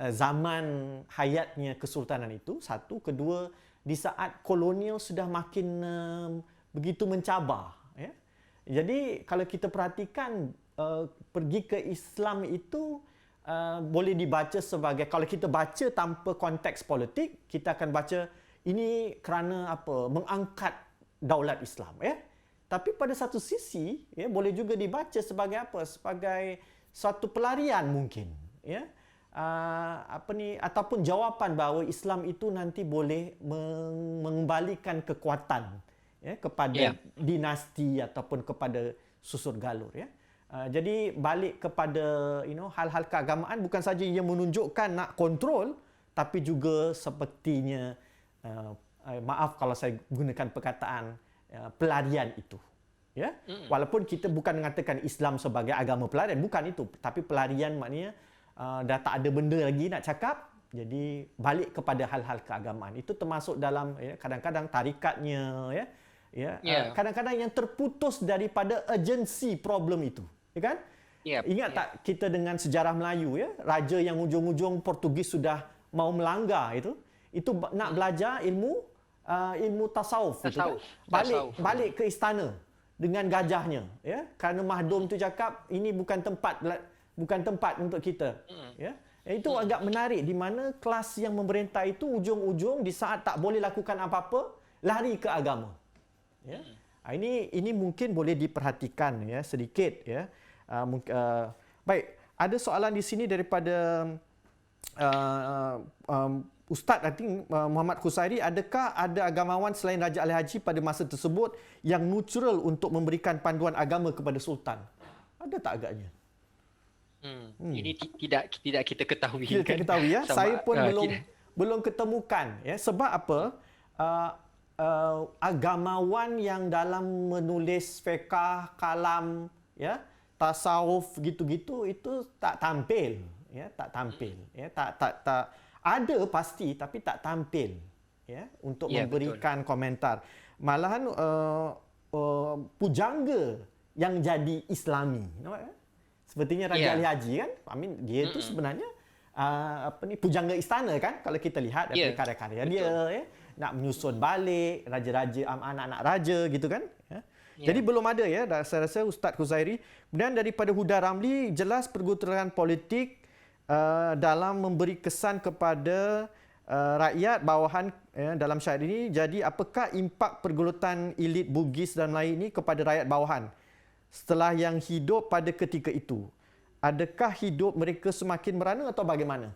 zaman hayatnya kesultanan itu, satu. Kedua, di saat kolonial sudah makin begitu mencabar, ya. Jadi kalau kita perhatikan, pergi ke Islam itu boleh dibaca sebagai, kalau kita baca tanpa konteks politik, kita akan baca ini kerana mengangkat daulat Islam, ya. Tapi pada satu sisi, ya, boleh juga dibaca sebagai sebagai suatu pelarian mungkin, ya. Ataupun jawapan bahawa Islam itu nanti boleh mengembalikan kekuatan, ya, kepada dinasti ataupun kepada susur galur, ya. Jadi balik kepada hal-hal keagamaan bukan saja ia menunjukkan nak kontrol, tapi juga sepertinya maaf kalau saya gunakan perkataan pelarian itu, ya. Walaupun kita bukan mengatakan Islam sebagai agama pelarian, bukan itu, tapi pelarian maknanya dah tak ada benda lagi nak cakap, jadi balik kepada hal-hal keagamaan. Itu termasuk dalam, ya, kadang-kadang tarikatnya, ya, kadang-kadang yang terputus daripada urgensi problem itu, ya kan? Ingat tak kita dengan sejarah Melayu, ya, raja yang ujung-ujung Portugis sudah mau melanggar itu nak belajar ilmu tasawuf, gitu kan? Balik ke istana dengan gajahnya, ya, kerana Mahdum tu cakap ini bukan tempat untuk kita, ya. Itu agak menarik di mana kelas yang memerintah itu ujung-ujung di saat tak boleh lakukan apa-apa lari ke agama, ya. Ini mungkin boleh diperhatikan, ya, sedikit, ya. Baik, ada soalan di sini daripada Ustaz, I think Muhammad Khusairi, adakah ada agamawan selain Raja Ali Haji pada masa tersebut yang neutral untuk memberikan panduan agama kepada sultan? Ada tak agaknya? Ini tidak kita ketahui. Kita ketahui, ya. Saya pun belum ketemukan, ya. Sebab apa? Agamawan yang dalam menulis fiqh, kalam, ya, tasawuf gitu-gitu itu tak tampil, ya, tak tampil, ya, tak ada pasti tapi tak tampil, ya, untuk memberikan komentar. Malahan pujangga yang jadi Islami, nampak, ya? Sepertinya Raja Ali Haji, kan, dia itu sebenarnya pujangga istana, kan, kalau kita lihat dari karya-karya dia, ya, nak menyusun balik raja-raja, anak-anak raja, gitu kan, ya. Jadi belum ada, ya, saya rasa Ustaz Khuzairi. Kemudian daripada Huda Ramli, jelas pergolakan politik dalam memberi kesan kepada rakyat bawahan, ya, dalam syair ini. Jadi apakah impak pergulutan elit Bugis dan Melayu ini kepada rakyat bawahan setelah yang hidup pada ketika itu? Adakah hidup mereka semakin merana atau bagaimana?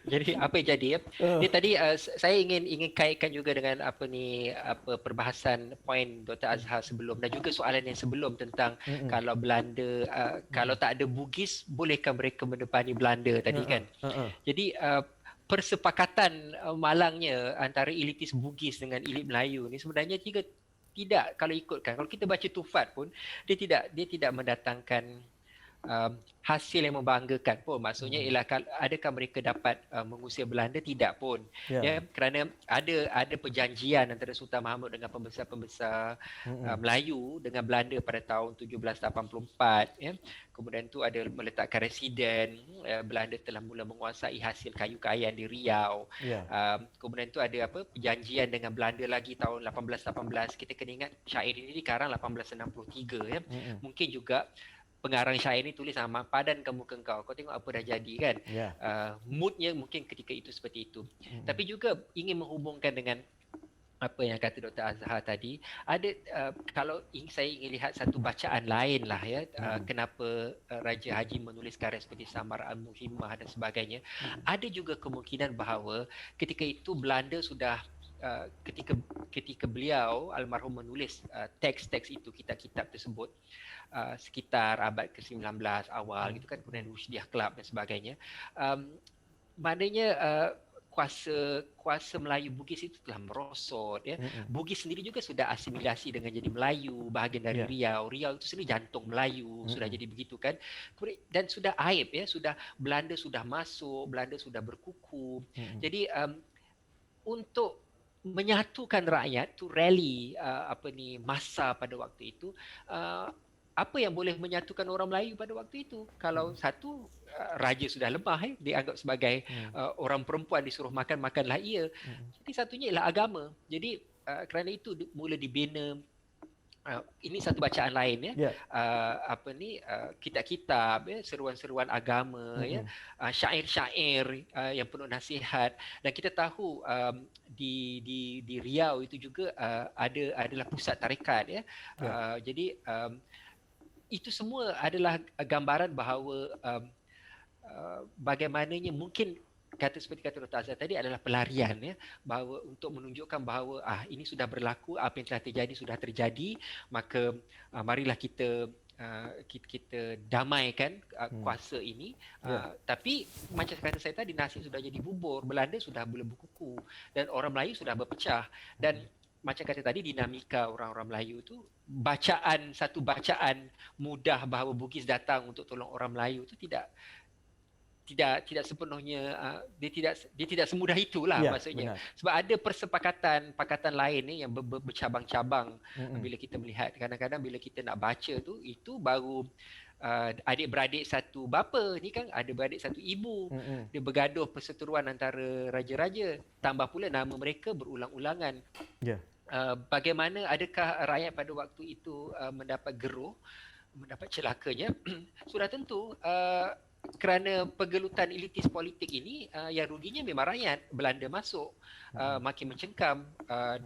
Jadi apa yang jadi, ya? Dia tadi saya ingin kaitkan juga dengan perbahasan poin Dr. Azhar sebelum dan juga soalan yang sebelum tentang kalau Belanda kalau tak ada Bugis, bolehkah mereka mendepani Belanda tadi, kan? Jadi persepakatan malangnya antara elitis Bugis dengan elit Melayu ni sebenarnya tidak, kalau ikutkan, kalau kita baca Tufat pun dia tidak mendatangkan hasil yang membanggakan pun. Maksudnya Mm-mm. ialah adakah mereka dapat mengusir Belanda? Tidak pun. Ya. Ya, kerana ada perjanjian antara Sultan Mahmud dengan pembesar-pembesar Mm-mm. Melayu dengan Belanda pada tahun 1784, ya. Kemudian tu ada meletakkan residen, Belanda telah mula menguasai hasil kayu kayan di Riau. Ya. Kemudian tu ada apa, perjanjian dengan Belanda lagi tahun 1818. Kita kena ingat syair ini dikarang 1863, ya. Mm-mm. Mungkin juga pengarang syair ni tulis padan ke muka kau tengok apa dah jadi kan. Ya. Moodnya mungkin ketika itu seperti itu. Mm-mm. Tapi juga ingin menghubungkan dengan apa yang kata Dr. Azhar tadi, ada kalau saya ingin lihat satu bacaan lain lah, ya, kenapa Raja Haji menulis karya seperti Samar Al-Muhimmah dan sebagainya. Ada juga kemungkinan bahawa ketika itu Belanda sudah ketika beliau almarhum menulis teks-teks itu, kitab-kitab tersebut, sekitar abad ke-19 awal gitu kan, kemudian Rushdiyah Club dan sebagainya. Maknanya kuasa Melayu Bugis itu telah merosot, ya. Bugis sendiri juga sudah asimilasi dengan jadi Melayu, bahagian dari Riau. Riau itu sendiri jantung Melayu, sudah jadi begitu kan. Dan sudah aib, ya, Belanda sudah masuk, Belanda sudah berkuku. Jadi untuk menyatukan rakyat tu rally masa pada waktu itu, apa yang boleh menyatukan orang Melayu pada waktu itu? Kalau satu, raja sudah lemah, dianggap sebagai orang perempuan disuruh makanlah ia. Jadi satunya ialah agama. Jadi kerana itu mula dibina. Ini satu bacaan lain, ya. Kitab-kitab, ya, seruan-seruan agama, ya, syair-syair yang penuh nasihat. Dan kita tahu di Riau itu juga adalah pusat tarikat, ya. Jadi itu semua adalah gambaran bahawa bagaimananya mungkin seperti kata Dr. Azhar tadi adalah pelarian, ya, bahawa untuk menunjukkan bahawa ini sudah berlaku, apa yang telah terjadi sudah terjadi, maka marilah kita damaikan kuasa ini. Tapi macam kata saya tadi, nasib sudah jadi bubur, Belanda sudah mula berkuku dan orang Melayu sudah berpecah. Dan macam kata tadi, dinamika orang-orang Melayu tu, satu bacaan mudah bahawa Bugis datang untuk tolong orang Melayu tu tidak sepenuhnya, dia tidak semudah itulah, maksudnya. Benar. Sebab ada pakatan lain ni yang bercabang-cabang. Bila kita melihat, kadang-kadang bila kita nak baca tu, itu baru adik-beradik satu bapa ni kan, ada beradik satu ibu. Dia bergaduh perseteruan antara raja-raja, tambah pula nama mereka berulang-ulangan. Bagaimana adakah rakyat pada waktu itu mendapat geruh, mendapat celakanya? Sudah tentu kerana pergelutan elitis politik ini, yang ruginya memang rakyat. Belanda masuk, makin mencengkam,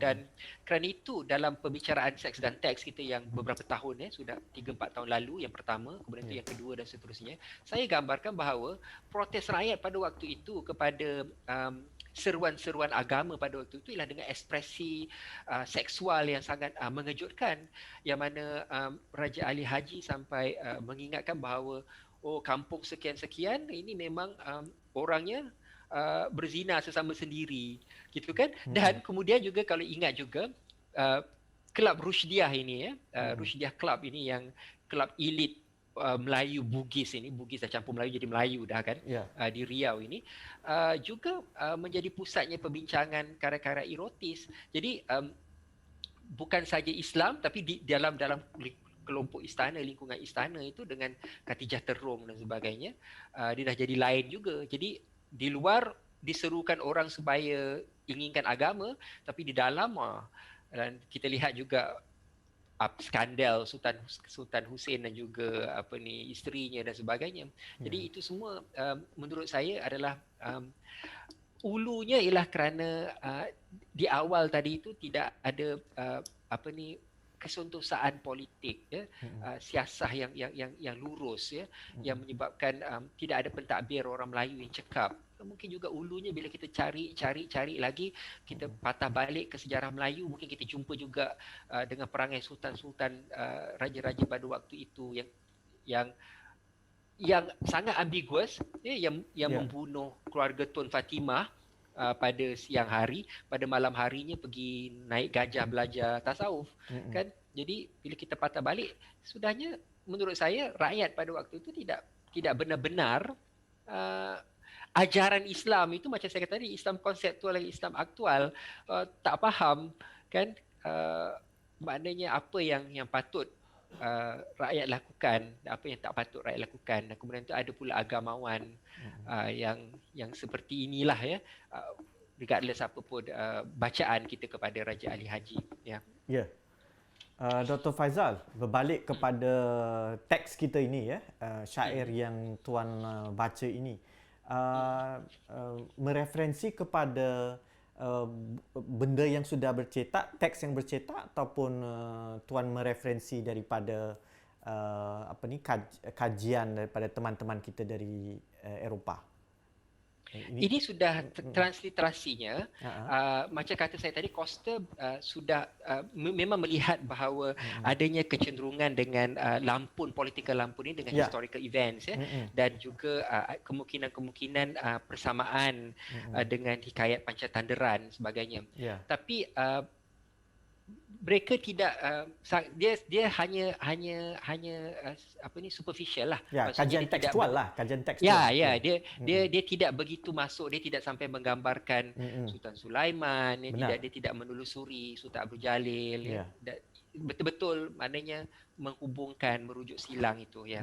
dan kerana itu dalam pembicaraan seks dan teks kita yang beberapa tahun, sudah 3-4 tahun lalu, yang pertama, kemudian itu yang kedua dan seterusnya, saya gambarkan bahawa protes rakyat pada waktu itu kepada seruan-seruan agama pada waktu itu ialah dengan ekspresi seksual yang sangat mengejutkan, yang mana Raja Ali Haji sampai mengingatkan bahawa kampung sekian-sekian ini memang orangnya berzina sesama sendiri, gitu kan. Dan kemudian juga kalau ingat juga kelab Rushdiyah ini, Rushdiyah Club ini, yang kelab elit Melayu Bugis ini, Bugis dah campur Melayu jadi Melayu dah kan, di Riau ini, juga menjadi pusatnya perbincangan karya-karya erotis. Jadi bukan saja Islam, tapi di dalam kelompok istana, lingkungan istana itu dengan Khatijah Terung dan sebagainya, dia dah jadi lain juga. Jadi di luar diserukan orang supaya inginkan agama, tapi di dalam dan kita lihat juga skandal Sultan Hussein dan juga isterinya dan sebagainya. Jadi itu semua menurut saya adalah ulunya ialah kerana di awal tadi itu tidak ada kesentosan politik, ya, siasah yang lurus, ya, yang menyebabkan tidak ada pentadbir orang Melayu yang cekap. Mungkin juga ulunya bila kita cari lagi, kita patah balik ke sejarah Melayu, mungkin kita jumpa juga dengan perangai sultan-sultan, raja-raja pada waktu itu yang sangat ambiguous, ya, yang membunuh keluarga Tun Fatimah pada siang hari, pada malam harinya pergi naik gajah belajar tasawuf, kan. Jadi bila kita patah balik, sudahnya menurut saya rakyat pada waktu itu tidak benar-benar uh, ajaran Islam itu, macam saya kata tadi, Islam konseptual dan Islam aktual, tak faham kan, maknanya apa yang patut rakyat lakukan, apa yang tak patut rakyat lakukan. Dan kemudian tu ada pula agamawan yang seperti inilah ya, regardless apa pun bacaan kita kepada Raja Ali Haji ya. Ya. Dr. Faizal, berbalik kepada teks kita ini ya, syair yang tuan baca ini, mereferensi kepada benda yang sudah bercetak, teks yang bercetak, ataupun tuan mereferensi daripada kajian daripada teman-teman kita dari Eropah. Ini sudah transliterasinya. Macam kata saya tadi, Costa sudah memang melihat bahawa adanya kecenderungan dengan lampun, political lampun ini dengan historical events ya, dan juga kemungkinan-kemungkinan persamaan dengan hikayat Pancatanderan sebagainya. Tapi mereka tidak, dia hanya superficial lah. Ya, kajian tekstual lah, kajian tekstual. Dia tidak begitu masuk, dia tidak sampai menggambarkan Sultan Sulaiman, dia tidak menelusuri Sultan Abdul Jalil. Betul-betul maknanya menghubungkan, merujuk silang itu ya.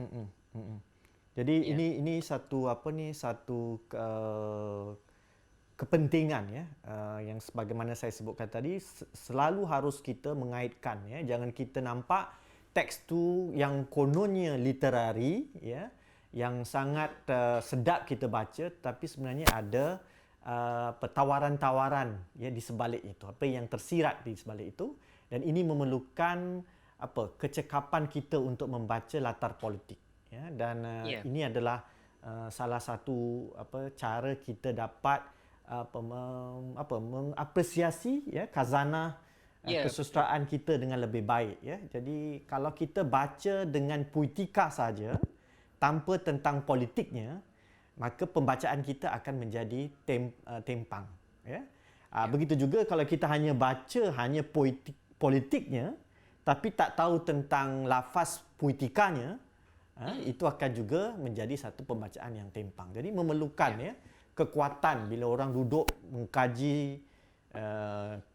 Jadi ini satu kepentingan ya, yang sebagaimana saya sebutkan tadi, selalu harus kita mengaitkan ya, jangan kita nampak teks tu yang kononnya literari ya, yang sangat sedap kita baca, tapi sebenarnya ada tawaran-tawaran ya di sebalik itu, apa yang tersirat di sebalik itu, dan ini memerlukan kecekapan kita untuk membaca latar politik ya, dan ini adalah salah satu cara kita dapat mengapresiasi ya khazanah kesusastraan kita dengan lebih baik ya. Jadi kalau kita baca dengan puitika saja tanpa tentang politiknya, maka pembacaan kita akan menjadi tempang ya. Begitu juga kalau kita hanya baca hanya politiknya tapi tak tahu tentang lafaz puitikanya, itu akan juga menjadi satu pembacaan yang tempang. Jadi memerlukan ya kekuatan bila orang duduk mengkaji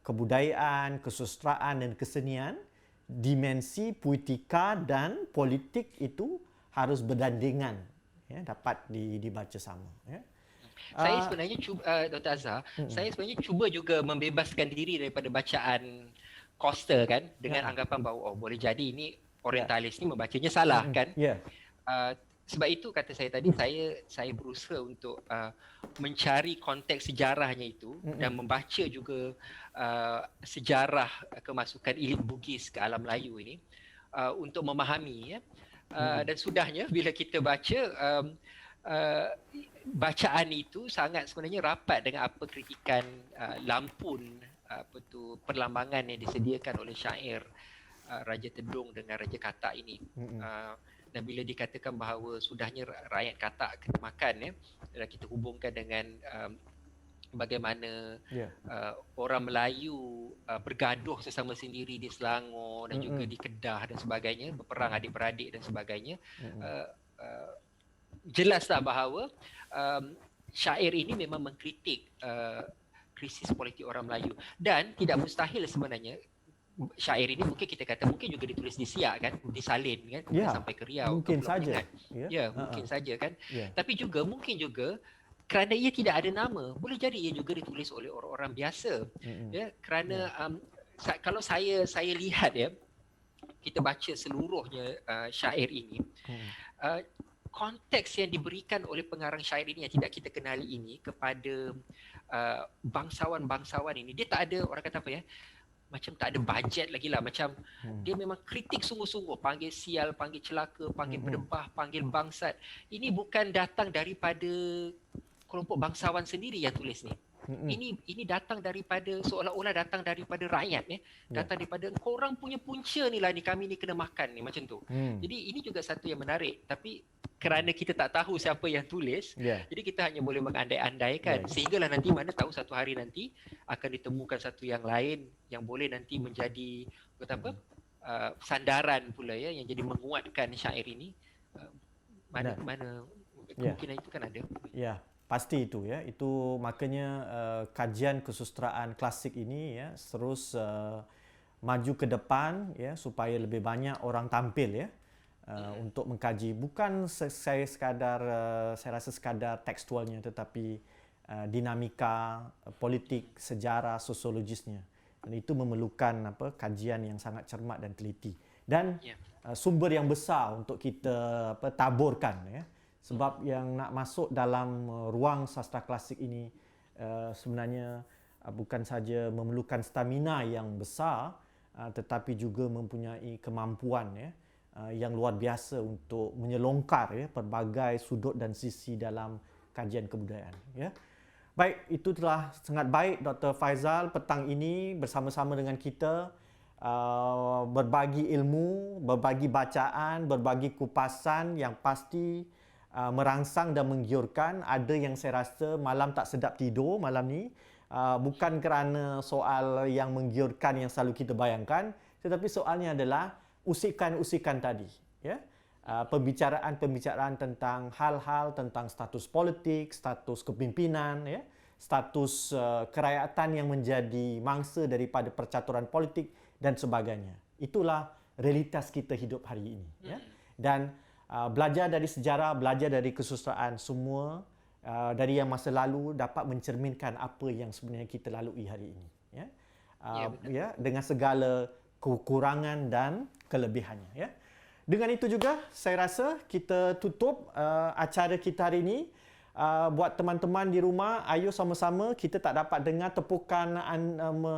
kebudayaan, kesusastraan dan kesenian, dimensi puitika dan politik itu harus berdandingan ya, dapat dibaca sama ya. Saya sebenarnya cuba, Dr. Azhar, saya sebenarnya cuba juga membebaskan diri daripada bacaan Costa kan, dengan anggapan bahawa boleh jadi ini orientalis ni membacanya salah kan. Sebab itu kata saya tadi, saya berusaha untuk mencari konteks sejarahnya itu dan membaca juga sejarah kemasukan elit Bugis ke alam Melayu ini untuk memahami ya. Dan sudahnya bila kita baca bacaan itu sangat sebenarnya rapat dengan apa kritikan lampun perlambangan yang disediakan oleh syair Raja Tedung dengan Raja Katak ini. Dan bila dikatakan bahawa sudahnya rakyat Katak kena makan ya, dan kita hubungkan dengan bagaimana orang Melayu bergaduh sesama sendiri di Selangor dan juga di Kedah dan sebagainya, berperang adik-beradik dan sebagainya, jelaslah bahawa syair ini memang mengkritik krisis politik orang Melayu, dan tidak mustahil sebenarnya syair ini mungkin kita kata mungkin juga ditulis di Siak kan, di Salin kan, sampai ke Riau mungkin saja mungkin saja kan, tapi juga mungkin juga kerana ia tidak ada nama, boleh jadi ia juga ditulis oleh orang-orang biasa ya, kerana kalau saya lihat ya, kita baca seluruhnya syair ini, konteks yang diberikan oleh pengarang syair ini yang tidak kita kenali ini kepada bangsawan-bangsawan ini, dia tak ada, orang kata apa ya, macam tak ada bajet lagi lah, macam dia memang kritik sungguh-sungguh, panggil sial, panggil celaka, panggil berdebah, panggil bangsat. Ini bukan datang daripada kelompok bangsawan sendiri yang tulis ni. Ini datang daripada, seolah-olah datang daripada rakyat ya. Datang daripada korang punya punca ni lah ni, kami ni kena makan ni, macam tu. Jadi ini juga satu yang menarik, tapi kerana kita tak tahu siapa yang tulis, jadi kita hanya boleh mengandai-andaikan, sehinggalah nanti mana tahu satu hari nanti akan ditemukan satu yang lain yang boleh nanti menjadi sandaran pula ya yang jadi menguatkan syair ini. Mana Ya. kemungkinan itu kan ada. Ya, pasti itu ya. Itu makanya kajian kesusastraan klasik ini ya terus maju ke depan ya supaya lebih banyak orang tampil ya untuk mengkaji, bukan saya sekadar saya rasa sekadar tekstualnya, tetapi dinamika politik, sejarah, sosiologisnya. Dan itu memerlukan kajian yang sangat cermat dan teliti dan sumber yang besar untuk kita taburkan ya. Sebab yang nak masuk dalam ruang sastra klasik ini sebenarnya bukan saja memerlukan stamina yang besar, tetapi juga mempunyai kemampuan ya yang luar biasa untuk menyelongkar ya pelbagai sudut dan sisi dalam kajian kebudayaan ya. Baik, itu telah sangat baik Dr. Faizal petang ini bersama-sama dengan kita berbagi ilmu, berbagi bacaan, berbagi kupasan yang pasti merangsang dan menggiurkan. Ada yang saya rasa malam tak sedap tidur malam ni, bukan kerana soal yang menggiurkan yang selalu kita bayangkan, tetapi soalnya adalah usikan-usikan tadi ya. Pembicaraan-pembicaraan tentang hal-hal tentang status politik, status kepimpinan ya, status kerakyatan yang menjadi mangsa daripada percaturan politik dan sebagainya. Itulah realitas kita hidup hari ini ya. Dan belajar dari sejarah, belajar dari kesusastraan, semua dari yang masa lalu dapat mencerminkan apa yang sebenarnya kita lalui hari ini ya. Ya, dengan segala kekurangan dan kelebihannya ya. Dengan itu juga saya rasa kita tutup acara kita hari ini. Buat teman-teman di rumah, ayo sama-sama, kita tak dapat dengar tepukan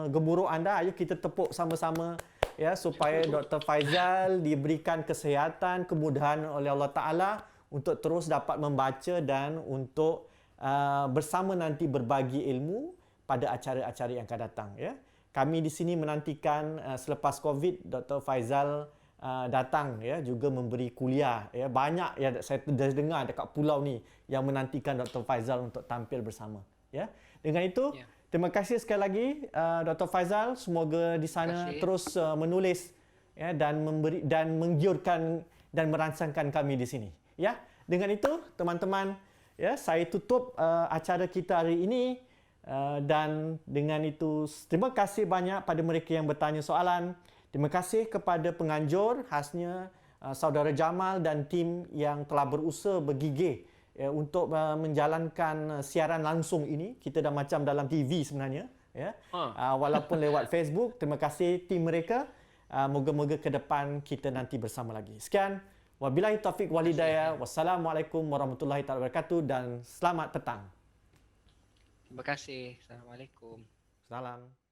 gemuruh anda, ayo kita tepuk sama-sama ya supaya Dr. Faizal diberikan kesihatan, kemudahan oleh Allah Taala untuk terus dapat membaca dan untuk bersama nanti berbagi ilmu pada acara-acara yang akan datang ya. Kami di sini menantikan selepas Covid Dr. Faizal datang ya, juga memberi kuliah ya. Banyak ya saya dah dengar dekat pulau ni yang menantikan Dr. Faizal untuk tampil bersama ya. Dengan itu terima kasih sekali lagi Dr. Faizal, semoga di sana terus menulis ya dan memberi dan menggiurkan dan merangsangkan kami di sini ya. Dengan itu teman-teman ya, saya tutup acara kita hari ini dan dengan itu terima kasih banyak pada mereka yang bertanya soalan. Terima kasih kepada penganjur, khasnya Saudara Jamal dan tim yang telah berusaha bergigih untuk menjalankan siaran langsung ini. Kita dah macam dalam TV sebenarnya ya. Walaupun lewat Facebook. Terima kasih tim mereka. Moga-moga ke depan kita nanti bersama lagi. Sekian, wabillahi taufik wal hidayah. Wassalamualaikum warahmatullahi wabarakatuh dan selamat petang. Terima kasih. Assalamualaikum. Salam.